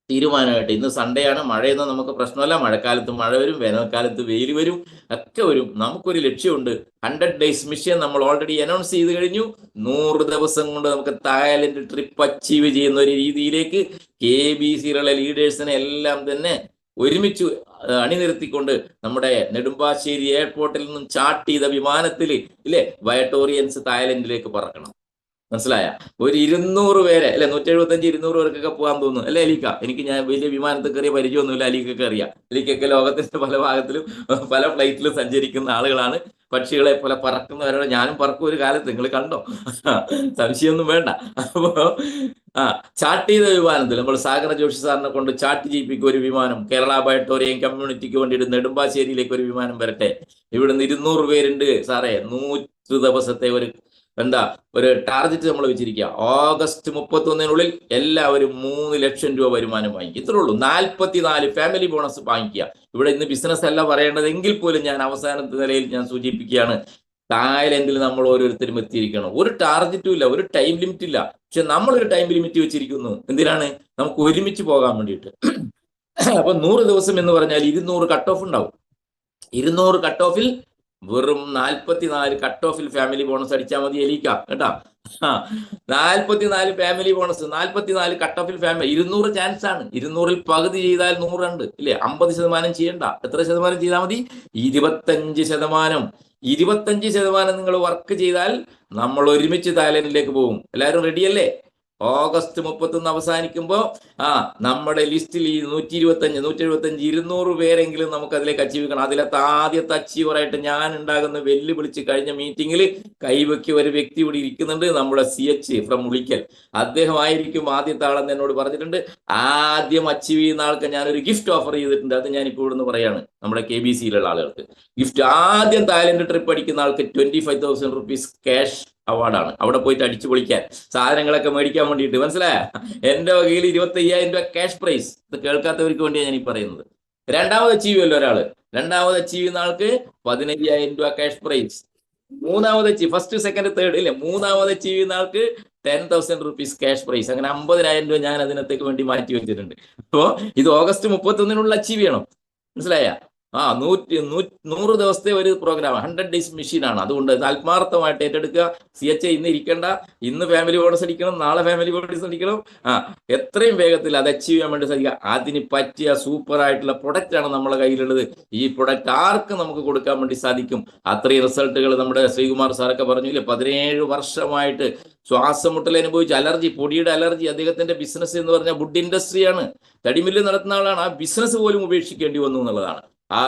തീരുമാനമായിട്ട്, ഇന്ന് സൺഡേ ആണ്, മഴയൊന്നും നമുക്ക് പ്രശ്നമല്ല. മഴക്കാലത്ത് മഴ വരും, വേനൽക്കാലത്ത് വെയിൽ വരും, ഒക്കെ വരും. നമുക്കൊരു ലക്ഷ്യമുണ്ട്. 100 days മിഷൻ നമ്മൾ ഓൾറെഡി അനൗൺസ് ചെയ്ത് കഴിഞ്ഞു. 100 ദിവസം കൊണ്ട് നമുക്ക് തായ്ലൻഡ് ട്രിപ്പ് അച്ചീവ് ചെയ്യുന്ന ഒരു രീതിയിലേക്ക് KBCയിലുള്ള ലീഡേഴ്സിനെ എല്ലാം തന്നെ ഒരുമിച്ച് അണിനിരത്തിക്കൊണ്ട് നമ്മുടെ നെടുമ്പാശ്ശേരി എയർപോർട്ടിൽ നിന്നും ചാർട്ട് ചെയ്ത വിമാനത്തിൽ ഇല്ലേ വയട്ടോറിയൻസ് തായ്ലൻഡിലേക്ക് പറക്കണം. മനസ്സിലായ? ഒരു 200 പേരെ അല്ലെ, 175-200 പേർക്കൊക്കെ പോകാൻ തോന്നുന്നു അല്ലെ അലീക്ക? ഞാൻ വലിയ വിമാനത്തിൽ കയറിയ പരിചയമൊന്നുമില്ല, അലീക്കൊക്കെ അറിയാം. അലീക്കൊക്കെ ലോകത്തിന്റെ പല ഭാഗത്തിലും പല ഫ്ലൈറ്റിലും സഞ്ചരിക്കുന്ന ആളുകളാണ്. പക്ഷികളെ പോലെ പറക്കുന്നവരോട് ഞാനും പറക്കും ഒരു കാലത്ത്, നിങ്ങൾ കണ്ടോ? സംശയമൊന്നും വേണ്ട. അപ്പോ ചാർട്ട് ചെയ്ത വിമാനത്തിൽ നമ്മൾ സാഗര ജോഷി സാറിനെ കൊണ്ട് ചാർട്ട് ചെയ്യിപ്പിക്കും ഒരു വിമാനം. കേരള ബയോട്ടോറിയം കമ്മ്യൂണിറ്റിക്ക് വേണ്ടിയിട്ട് നെടുമ്പാശ്ശേരിയിലേക്ക് ഒരു വിമാനം വരട്ടെ. ഇവിടുന്ന് 200 പേരുണ്ട് സാറേ. 100 ദിവസത്തെ ഒരു ടാർഗറ്റ് നമ്മൾ വെച്ചിരിക്കുക. ഓഗസ്റ്റ് 31-നുള്ളിൽ എല്ലാവരും 3 ലക്ഷം രൂപ വരുമാനം വാങ്ങിക്കുക. ഇത്രേ ഉള്ളൂ. 44 ഫാമിലി ബോണസ് വാങ്ങിക്കുക. ഇവിടെ ഇന്ന് ബിസിനസ് അല്ല പറയേണ്ടതെങ്കിൽ പോലും ഞാൻ അവസാനത്തെ നിലയിൽ ഞാൻ സൂചിപ്പിക്കുകയാണ്, തായ്ലൻഡിൽ നമ്മൾ ഓരോരുത്തരും എത്തിയിരിക്കണം. ഒരു ടാർഗറ്റും ഇല്ല, ഒരു ടൈം ലിമിറ്റ് ഇല്ല. പക്ഷെ നമ്മളൊരു ടൈം ലിമിറ്റ് വെച്ചിരിക്കുന്നു. എന്തിനാണ്? നമുക്ക് ഒരുമിച്ച് പോകാൻ വേണ്ടിയിട്ട്. അപ്പൊ 100 ദിവസം എന്ന് പറഞ്ഞാൽ 200 കട്ട് ഓഫ് ഉണ്ടാവും. 200 കട്ട് ഓഫിൽ വെറും 44 കട്ട് ഓഫിൽ ഫാമിലി ബോണസ് അടിച്ചാൽ മതി എലിക്ക കേട്ടാ. 44 ഫാമിലി ബോണസ്, 44 കട്ട് ഓഫിൽ ഫാമിലി. 200 ചാൻസ് ആണ്. 200-ൽ പകുതി ചെയ്താൽ 100 ഉണ്ട് ഇല്ലേ? 50% ചെയ്യണ്ട. എത്ര ശതമാനം ചെയ്താൽ മതി? 25%. 25% നിങ്ങൾ വർക്ക് ചെയ്താൽ നമ്മൾ ഒരുമിച്ച് തായ്ലൻഡിലേക്ക് പോകും. എല്ലാവരും റെഡിയല്ലേ? ഓഗസ്റ്റ് 31 അവസാനിക്കുമ്പോൾ നമ്മുടെ ലിസ്റ്റിൽ ഈ 125, 175, 200 പേരെങ്കിലും നമുക്ക് അതിലേക്ക് അച്ചീവ് ചെയ്യണം. അതിലത്തെ ആദ്യത്തെ അച്ചീവറായിട്ട് ഞാൻ ഉണ്ടാകുന്ന വെല്ലുവിളിച്ച് കഴിഞ്ഞ മീറ്റിംഗിൽ കൈവയ്ക്ക് ഒരു വ്യക്തി ഇവിടെ ഇരിക്കുന്നുണ്ട്, നമ്മുടെ CH ഫ്രം ഉളിക്കൽ. അദ്ദേഹമായിരിക്കും ആദ്യത്തെ ആളെന്ന് എന്നോട് പറഞ്ഞിട്ടുണ്ട്. ആദ്യം അച്ചീവ് ചെയ്യുന്ന ആൾക്ക് ഞാനൊരു ഗിഫ്റ്റ് ഓഫർ ചെയ്തിട്ടുണ്ട്. അത് ഞാനിപ്പോൾ ഇവിടുന്ന് പറയാണ് നമ്മുടെ KBCയിലുള്ള ആളുകൾക്ക്. ഗിഫ്റ്റ് ആദ്യം തായ്ലൻഡ് ട്രിപ്പ് അടിക്കുന്ന ആൾക്ക് 25,000 rupees ക്യാഷ് അവാർഡാണ്. അവിടെ പോയിട്ട് അടിച്ചു പൊളിക്കാൻ, സാധനങ്ങളൊക്കെ മേടിക്കാൻ വേണ്ടിയിട്ട്. മനസ്സിലായ? എന്റെ വകയിൽ 25,000 രൂപ ക്യാഷ് പ്രൈസ്. ഇത് കേൾക്കാത്തവർക്ക് വേണ്ടിയാണ് ഞാൻ ഈ പറയുന്നത്. രണ്ടാമത് അച്ചീവ് ചെയ്യുമല്ലോ ഒരാള്. രണ്ടാമത് അച്ചീവ് ചെയ്യുന്ന ആൾക്ക് 15,000 രൂപ ക്യാഷ് പ്രൈസ്. മൂന്നാമത് അച്ചീവ്, ഫസ്റ്റ് സെക്കൻഡ് തേർഡ് ഇല്ലേ, മൂന്നാമത് അച്ചീവ് ചെയ്യുന്ന ആൾക്ക് 10,000 rupees ക്യാഷ് പ്രൈസ്. അങ്ങനെ 50,000 രൂപ ഞാൻ അതിനകത്തേക്ക് വേണ്ടി മാറ്റി വെച്ചിട്ടുണ്ട്. അപ്പോൾ ഇത് ഓഗസ്റ്റ് 31 അച്ചീവ് ചെയ്യണം. മനസ്സിലായ? 100 ദിവസത്തെ ഒരു പ്രോഗ്രാം, 100 days മെഷീനാണ്. അതുകൊണ്ട് ആത്മാർത്ഥമായിട്ട് ഏറ്റെടുക്കുക. CHA ഇന്ന് ഇരിക്കേണ്ട, ഇന്ന് ഫാമിലി ബോണസ് അടിക്കണം, നാളെ ഫാമിലി ബോണസ് അടിക്കണം. എത്രയും വേഗത്തിൽ അത് അച്ചീവ് ചെയ്യാൻ വേണ്ടി സാധിക്കുക. അതിന് പറ്റിയ സൂപ്പർ ആയിട്ടുള്ള പ്രൊഡക്റ്റ് ആണ് നമ്മുടെ കയ്യിലുള്ളത്. ഈ പ്രൊഡക്റ്റ് ആർക്ക് നമുക്ക് കൊടുക്കാൻ വേണ്ടി സാധിക്കും. അത്രയും റിസൾട്ടുകൾ നമ്മുടെ ശ്രീകുമാർ സാറൊക്കെ പറഞ്ഞില്ലേ, 17 വർഷമായിട്ട് ശ്വാസം മുട്ടൽ അനുഭവിച്ച അലർജി, പൊടിയുടെ അലർജി. അദ്ദേഹത്തിന്റെ ബിസിനസ് എന്ന് പറഞ്ഞാൽ വുഡ് ഇൻഡസ്ട്രിയാണ്, തടിമില്ല് നടത്തുന്ന ആളാണ്. ആ ബിസിനസ് പോലും ഉപേക്ഷിക്കേണ്ടി വന്നു എന്നുള്ളതാണ്. ആ